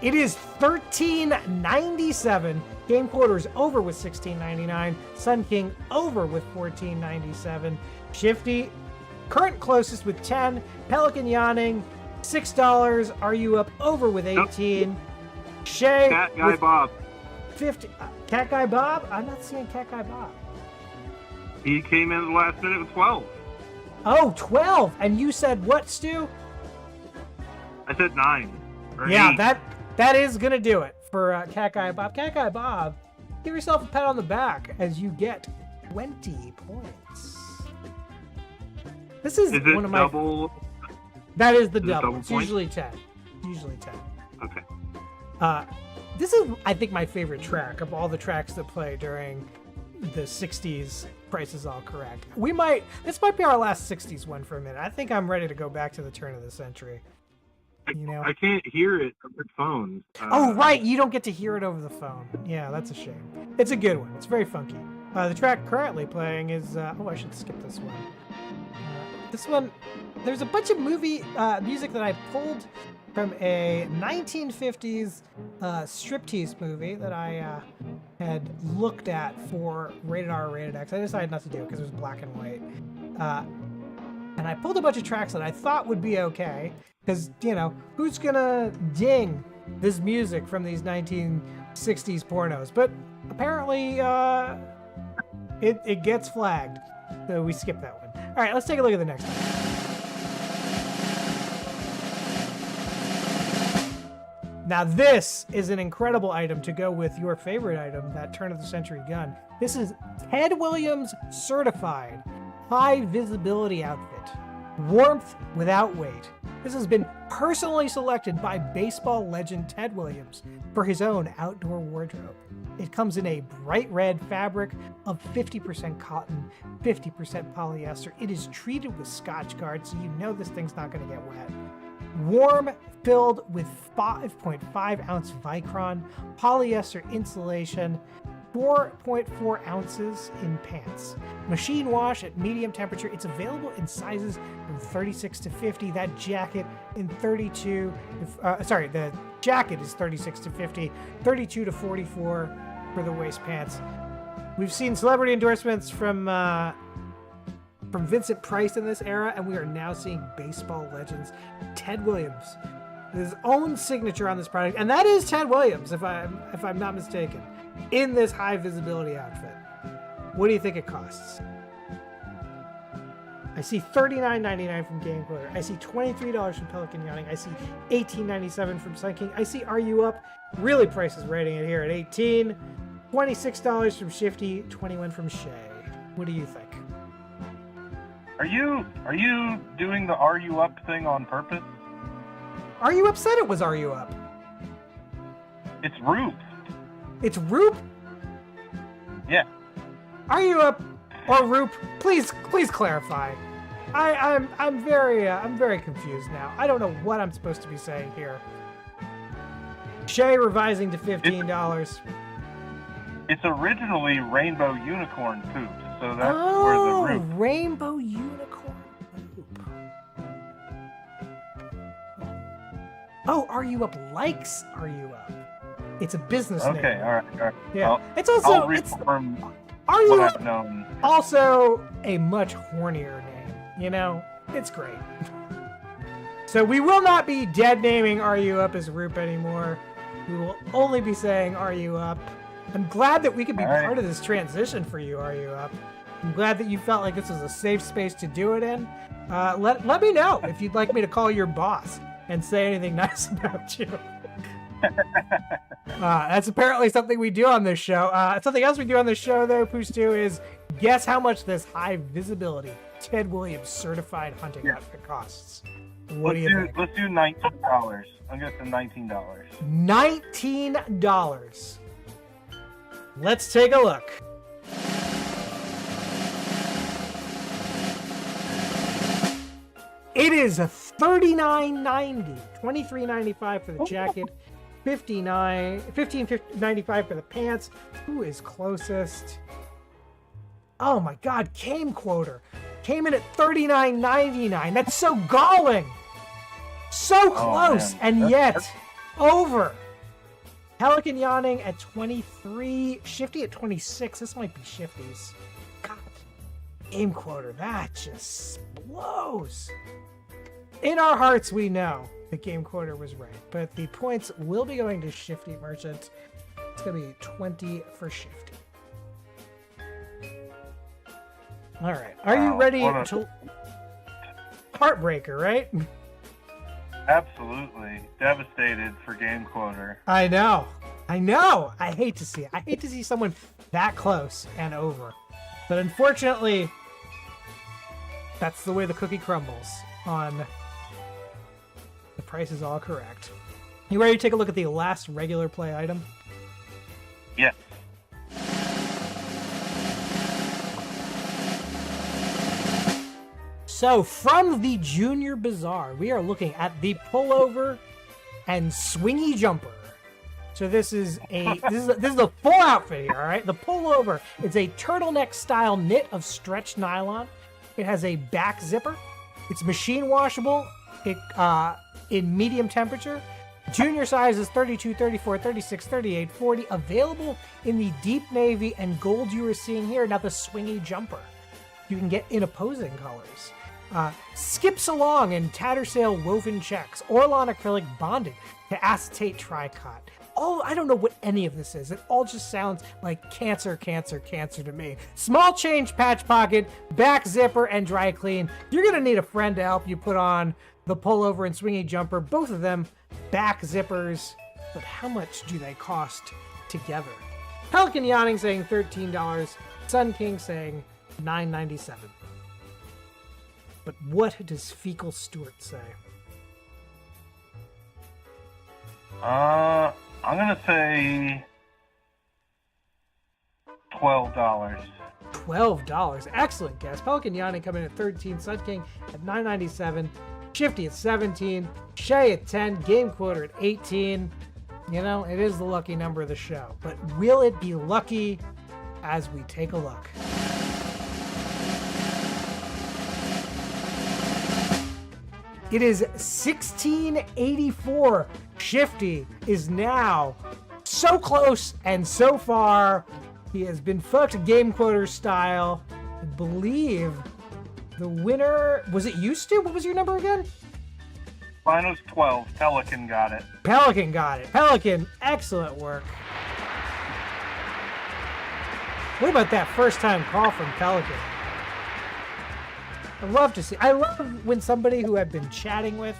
It is $13.97. Game Quarters over with $16.99. Sun King over with $14.97. Shifty, current closest with 10. Pelican Yawning, $6. Are you up over with 18? Shay Cat Guy with Bob. 50. Cat Guy Bob? I'm not seeing Cat Guy Bob. He came in at the last minute with 12. Oh, 12. And you said what, Stu? I said 9. Or Yeah, 8. that is going to do it for Cat Guy Bob. Cat Guy Bob, give yourself a pat on the back as you get 20 points. This is it one of my... double? That is the Is it double. double It's point? usually 10. Usually 10. Okay. This is, I think, my favorite track of all the tracks that play during the 60s Price is All Correct. This might be our last 60s one for a minute. I think I'm ready to go back to the turn of the century. You know? I can't hear it on the phone. Oh, right. You don't get to hear it over the phone. Yeah, that's a shame. It's a good one. It's very funky. The track currently playing is... oh, I should skip this one. This one... There's a bunch of movie music that I pulled from a 1950s striptease movie that I had looked at for Rated R or Rated X. I decided not to do it because it was black and white. And I pulled a bunch of tracks that I thought would be okay. Because, you know, who's gonna ding this music from these 1960s pornos? But apparently, it gets flagged. So we skip that one. All right, let's take a look at the next one. Now this is an incredible item to go with your favorite item, that turn of the century gun. This is Ted Williams certified high visibility outfit. Warmth without weight. This has been personally selected by baseball legend Ted Williams for his own outdoor wardrobe. It comes in a bright red fabric of 50% cotton, 50% polyester. It is treated with Scotchgard, so you know this thing's not going to get wet. Warm, filled with 5.5 ounce Vicron, polyester insulation, 4.4 ounces in pants. Machine wash at medium temperature. It's available in sizes from 36 to 50. That jacket in 32, the jacket is 36 to 50, 32 to 44 for the waist pants. We've seen celebrity endorsements from Vincent Price in this era, and we are now seeing baseball legends Ted Williams, his own signature on this product, and that is Ted Williams, if I'm not mistaken, in this high visibility outfit. What do you think it costs? I see $39.99 from Game Quoter. I see $23 from Pelican Yawning. I see $18.97 from Sun King. I see Are You Up? Really, Price is rating it here at $18. $26 from Shifty. $21 from Shay. What do you think? Are you doing the Are You Up thing on purpose? Are You Up said it was Are You Up? It's Roop. It's Roop? Yeah. Are You Up or Roop? Please clarify. I'm very confused now. I don't know what I'm supposed to be saying here. Shay revising to $15. It's originally Rainbow Unicorn Poop, so that's where the Roop. Rainbow Unicorn Poop. Oh, Are You Up likes Are You Up. It's a business name. Okay, all right. Yeah. It's also I'll reform Are You what Up? I've known. Also a much hornier name. You know, it's great. So we will not be dead naming Are You Up as Roop anymore. We will only be saying Are You Up. I'm glad that we could be part of this transition for you, Are You Up? I'm glad that you felt like this was a safe space to do it in. Let me know if you'd like me to call your boss and say anything nice about you. That's apparently something we do on this show. Something else we do on this show, though, Poostu, is guess how much this high visibility Ted Williams certified hunting outfit costs. What do you think? Let's do $19. I'm going to say $19. $19. Let's take a look. It is $39.90, $23.95 for the jacket, $15.95 for the pants. Who is closest? Oh my God, Game Quoter came in at $39.99. That's so galling. So close, and yet over. Pelican Yawning at 23, Shifty at 26. This might be Shifty's. God, Game Quoter, that just blows. In our hearts, we know that Game Quoter was right, but the points will be going to Shifty Merchant. It's going to be 20 for Shifty. All right. Are you ready to... Heartbreaker, right? Absolutely. Devastated for Game Quoter. I know. I hate to see it. I hate to see someone that close and over. But unfortunately, that's the way the cookie crumbles on The Price is All Correct. You ready to take a look at the last regular play item? Yes. So from the Junior Bazaar, we are looking at the pullover and swingy jumper. So this is the full outfit here, all right? The pullover is a turtleneck style knit of stretched nylon. It has a back zipper. It's machine washable in medium temperature. Junior size is 32, 34, 36, 38, 40. Available in the deep navy and gold you are seeing here. Now the swingy jumper you can get in opposing colors. Skips along in tattersail woven checks. Orlon acrylic bonded to acetate tricot. I don't know what any of this is. It all just sounds like cancer to me. Small change patch pocket, back zipper, and dry clean. You're going to need a friend to help you put on the pullover and swingy jumper. Both of them back zippers. But how much do they cost together? Pelican Yawning saying $13. Sun King saying $9.97. But what does Fecal Stewart say? I'm gonna say $12. $12. Excellent guess. Pelican Yawning coming in at 13. Sun King at $9.97. Shifty at 17. Shay at 10. Game Quoter at 18. You know, it is the lucky number of the show. But will it be lucky as we take a look? It is 1684. Shifty is now so close and so far. He has been fucked Game Quoter style. I believe the winner, was it used to? What was your number again? Mine was 12. Pelican got it. Pelican got it. Pelican, excellent work. What about that first time call from Pelican? I love to see. I love when somebody who I've been chatting with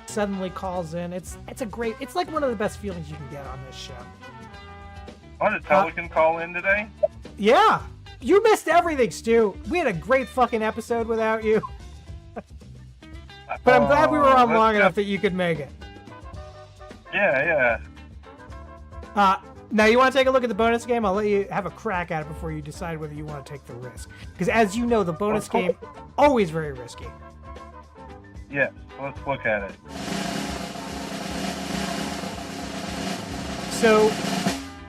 suddenly calls in. It's like one of the best feelings you can get on this show. Oh, did Pelican call in today? Yeah, you missed everything, Stu. We had a great fucking episode without you. But I'm glad we were on long enough that you could make it. Yeah. Now, you want to take a look at the bonus game? I'll let you have a crack at it before you decide whether you want to take the risk. Because as you know, the bonus game, always very risky. Yes, let's look at it. So,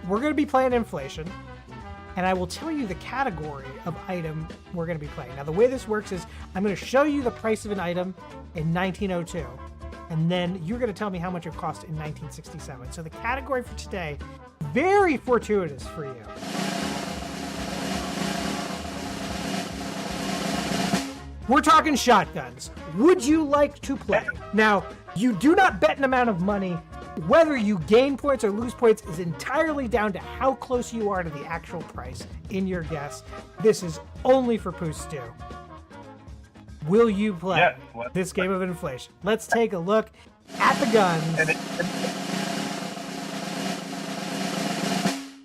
we're going to be playing inflation, and I will tell you the category of item we're going to be playing. Now, the way this works is I'm going to show you the price of an item in 1902, and then you're going to tell me how much it cost in 1967. So the category for today, very fortuitous for you. We're talking shotguns. Would you like to play? Now, you do not bet an amount of money. Whether you gain points or lose points is entirely down to how close you are to the actual price in your guess. This is only for Pooh Stew. Will you play this game of inflation? Let's take a look at the guns.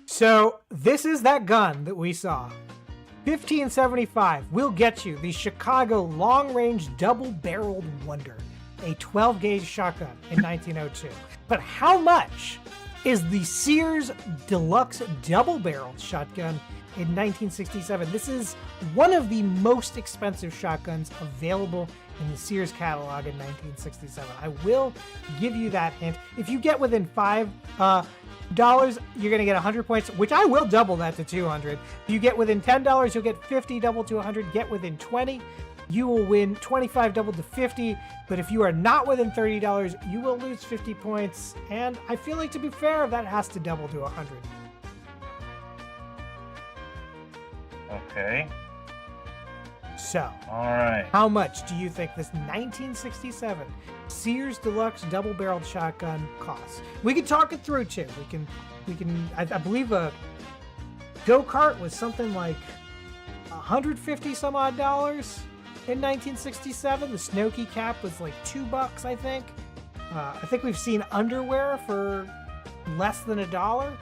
So this is that gun that we saw. 1575 will get you the Chicago long-range double-barreled Wonder, a 12-gauge shotgun in 1902. But how much is the Sears Deluxe double-barreled shotgun in 1967? This is one of the most expensive shotguns available in the Sears catalog in 1967. I will give you that hint. If you get within $5, you're going to get 100 points, which I will double that to 200. If you get within $10, you'll get 50 double to 100. Get within 20, you will win 25 double to 50. But if you are not within $30, you will lose 50 points. And I feel like, to be fair, that has to double to 100. Okay. So, all right. How much do you think this 1967 Sears Deluxe double-barreled shotgun costs? We can talk it through too. We can. I believe a go-kart was something like $150 some odd in 1967. The Snooki cap was like $2, I think. I think we've seen underwear for less than $1.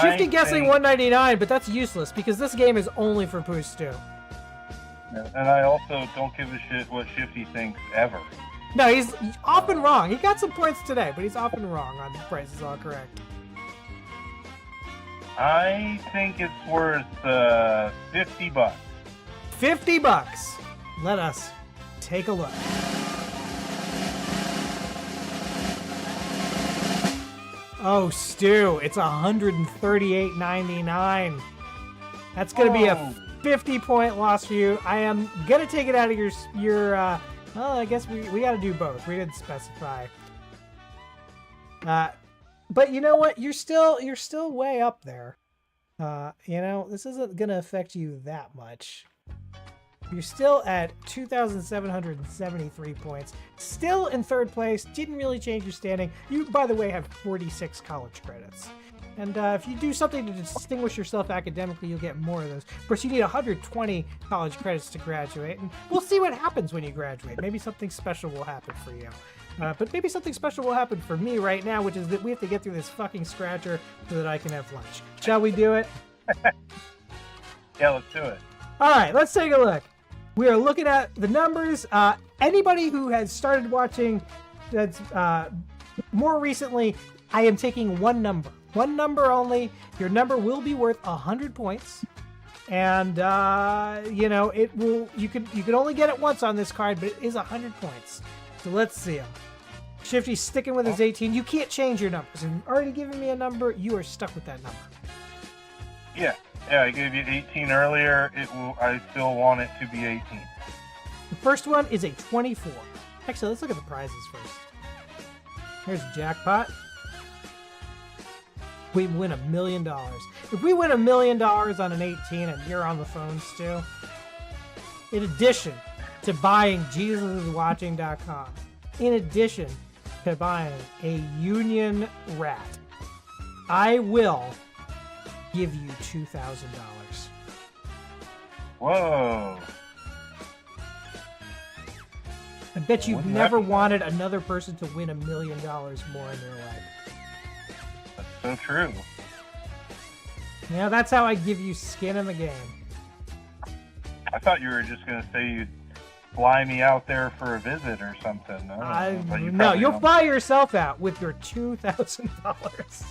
Shifty guessing $1.99, but that's useless because this game is only for Pooh Stew. And I also don't give a shit what Shifty thinks ever. No, he's often wrong. He got some points today, but he's often wrong on the prices all correct. I think it's worth $50. $50. Let us take a look. Oh, Stu, it's $138.99. That's going to be a 50-point loss for you. I am going to take it out of your well, I guess we got to do both. We didn't specify. But you know what? You're still way up there. This isn't going to affect you that much. You're still at 2,773 points. Still in third place. Didn't really change your standing. You, by the way, have 46 college credits. And if you do something to distinguish yourself academically, you'll get more of those. Of course, you need 120 college credits to graduate. And we'll see what happens when you graduate. Maybe something special will happen for you. But maybe something special will happen for me right now, which is that we have to get through this fucking scratcher so that I can have lunch. Shall we do it? Yeah, let's do it. All right, let's take a look. We are looking at the numbers. Anybody who has started watching that's more recently, I am taking one number. One number only. Your number will be worth 100 points. And, it will. You can only get it once on this card, but it is 100 points. So let's see them. Shifty's sticking with his 18. You can't change your numbers. If you've already given me a number, you are stuck with that number. Yeah, I gave you 18 earlier. I still want it to be 18. The first one is a 24. Actually, let's look at the prizes first. Here's a jackpot. We win $1 million. If we win $1 million on an 18 and you're on the phone still, in addition to buying JesusIsWatching.com, in addition to buying a Union Rat, I will give you $2,000. Whoa. I bet you've Wouldn't never that be- wanted another person to win $1 million more in their life. So true. Yeah, that's how I give you skin in the game. I thought you were just going to say you'd fly me out there for a visit or something. I don't know, but you No, probably you'll don't. fly yourself out with your $2,000.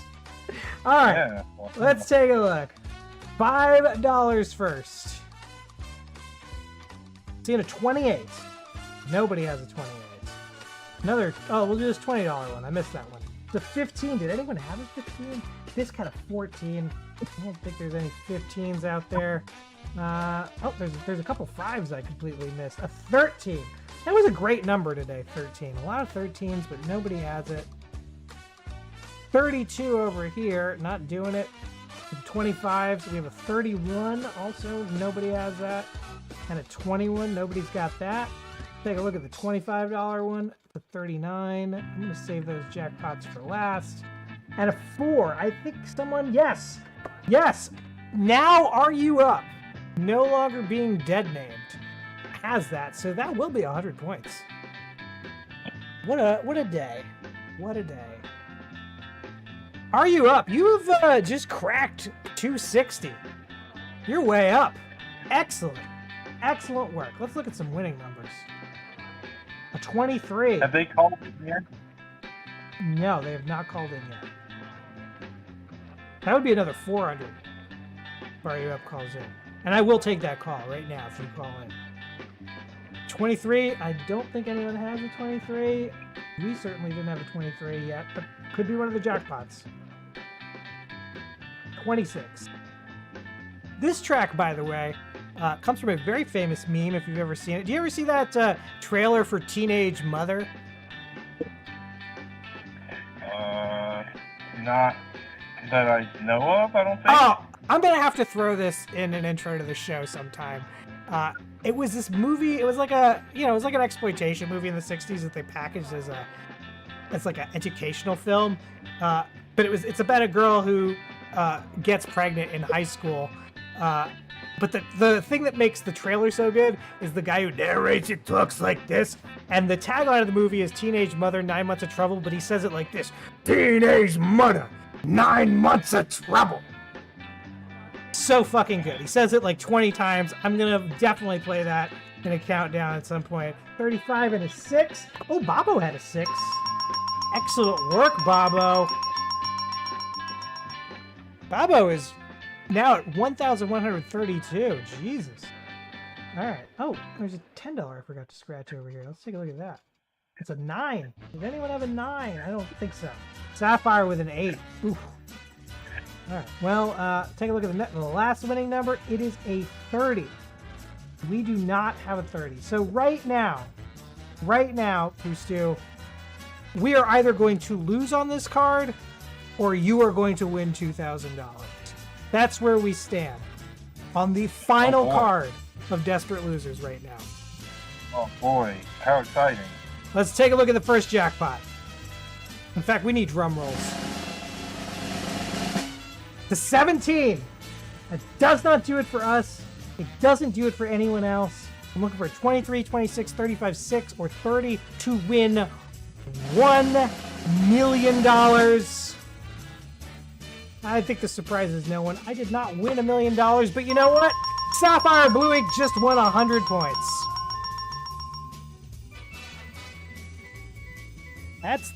All right, Yeah, well, let's take a look. $5 first. Seeing a 28. Nobody has a 28. Another, oh, we'll do this $20 one. I missed that one. The 15, did anyone have a 15? This kind of 14. I don't think there's any 15s out there. Oh, there's a couple 5s I completely missed. A 13. That was a great number today, 13. A lot of 13s, but nobody has it. 32 over here, not doing it. 25s, we have a 31 also, nobody has that. And a 21, nobody's got that. Take a look at the $25 one, the 39. I'm going to save those jackpots for last. And a 4, I think someone, yes, now Are You Up, no longer being dead named, has that, so that will be 100 points. What a day. What a day. Are You Up? You've just cracked 260. You're way up. Excellent. Excellent work. Let's look at some winning numbers. A 23. Have they called it here? No, they have not called in yet. That would be another 400 if Are You Up calls in. And I will take that call right now if you call in. 23, I don't think anyone has a 23. We certainly didn't have a 23 yet, but could be one of the jackpots. 26. This track, by the way, comes from a very famous meme, if you've ever seen it. Do you ever see that trailer for Teenage Mother? Not that I know of, I don't think. Oh, I'm going to have to throw this in an intro to the show sometime. It was this movie, it was like a, it was like an exploitation movie in the 60s that they packaged as like an educational film. But it's about a girl who gets pregnant in high school. But the thing that makes the trailer so good is the guy who narrates it talks like this. And the tagline of the movie is Teenage Mother, 9 Months of Trouble, but he says it like this. Teenage Mother, 9 months of trouble. So fucking good. He says it like 20 times. I'm going to definitely play that in a countdown at some point. 35 and a 6. Oh, Bobo had a 6. Excellent work, Bobo. Bobo is now at 1,132. Jesus. All right. Oh, there's a $10 I forgot to scratch over here. Let's take a look at that. It's a 9. Did anyone have a 9? I don't think so. Sapphire with an 8. Oof. All right. Well, take a look at the last winning number. It is a 30. We do not have a 30. So right now, Stu, we are either going to lose on this card or you are going to win $2,000. That's where we stand on the final card of Desperate Losers right now. Oh boy, how exciting. Let's take a look at the first jackpot. In fact, we need drum rolls. The 17. That does not do it for us. It doesn't do it for anyone else. I'm looking for 23, 26, 35, 6, or 30 to win $1 million. I think the surprise is no one. I did not win $1 million, but you know what? Sapphire Blue Ink just won 100 points.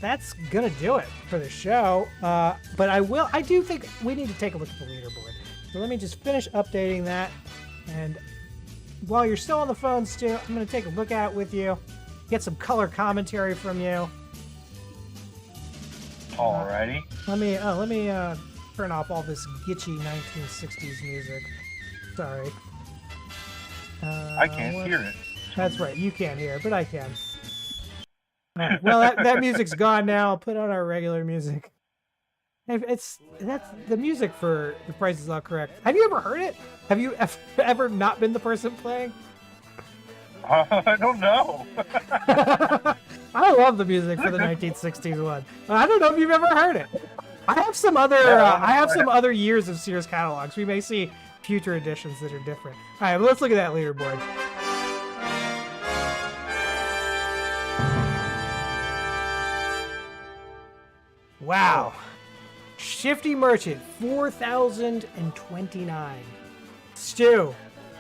That's gonna do it for the show. But I do think we need to take a look at the leaderboard. So let me just finish updating that. And while you're still on the phone, Stu, I'm gonna take a look at it with you, get some color commentary from you. Alrighty. Let me turn off all this gitchy 1960s music. Sorry. I can't hear it. That's right. You can't hear it, but I can. All right. Well, that music's gone now. I'll put on our regular music. That's the music for The Price Is Not Correct. Have you ever heard it? Have you ever not been the person playing? I don't know. I love the music for the 1960s one. I don't know if you've ever heard it. I have some other years of Sears catalogs. We may see future editions that are different. All right, well, let's look at that leaderboard. Wow. Shifty Merchant, 4,029. Stu,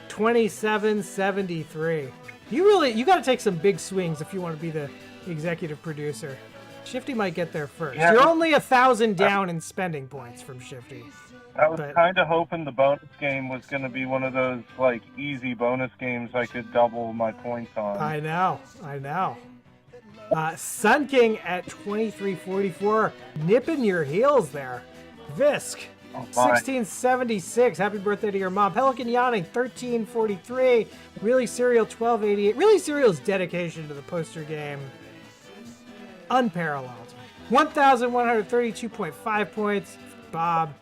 2,773. You got to take some big swings if you want to be the executive producer. Shifty might get there first. Yeah. You're only 1,000 down in spending points from Shifty. I was kind of hoping the bonus game was going to be one of those, like, easy bonus games I could double my points on. I know. Sun King at 2344, nipping your heels there. Visk, 1676. Happy birthday to your mom. Pelican Yawning, 1343. Really Serial, 1288. Really Serial's dedication to the poster game, unparalleled. 1,132.5 points. Bob,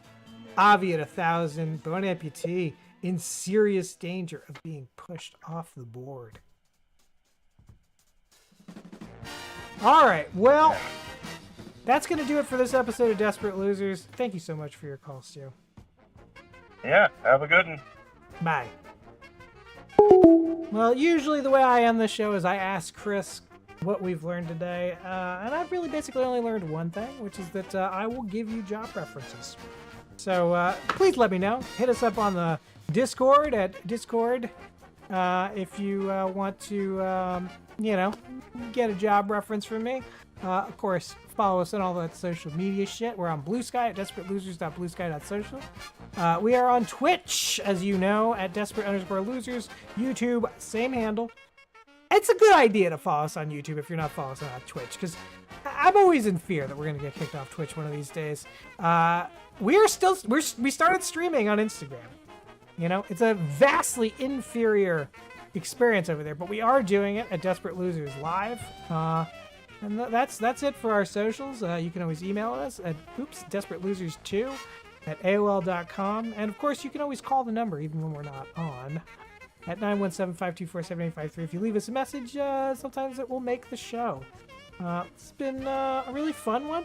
Avi at 1,000. Bone Amputee in serious danger of being pushed off the board. All right, well, that's going to do it for this episode of Desperate Losers. Thank you so much for your call, Stu. Yeah, have a good one. Bye. Well, usually the way I end this show is I ask Chris what we've learned today, and I've really basically only learned one thing, which is that I will give you job references. So please let me know. Hit us up on the Discord at Discord if you want to, get a job reference from me. Of course, follow us on all that social media shit. We're on Blue Sky at desperatelosers.bluesky.social. We are on Twitch, as you know, at desperate_losers. YouTube, same handle. It's a good idea to follow us on YouTube if you're not following us on Twitch, because I'm always in fear that we're going to get kicked off Twitch one of these days. We started streaming on Instagram. It's a vastly inferior experience over there, but we are doing it at Desperate Losers Live. And that's it for our socials. You can always email us at desperatelosers2 at AOL.com. And of course, you can always call the number even when we're not on at 917-524-7853. If you leave us a message, sometimes it will make the show. It's been a really fun one.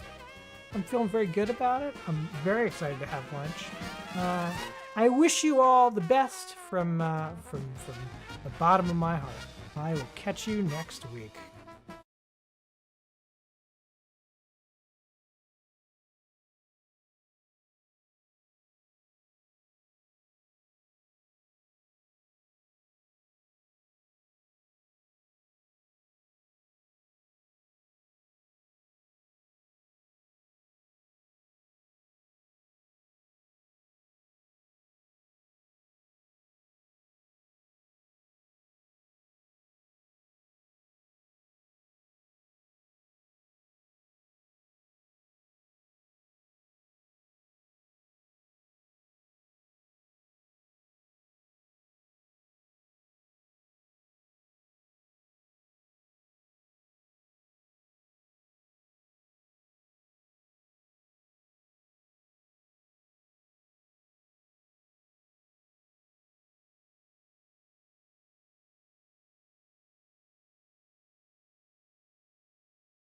I'm feeling very good about it. I'm very excited to have lunch. I wish you all the best from the bottom of my heart. I will catch you next week.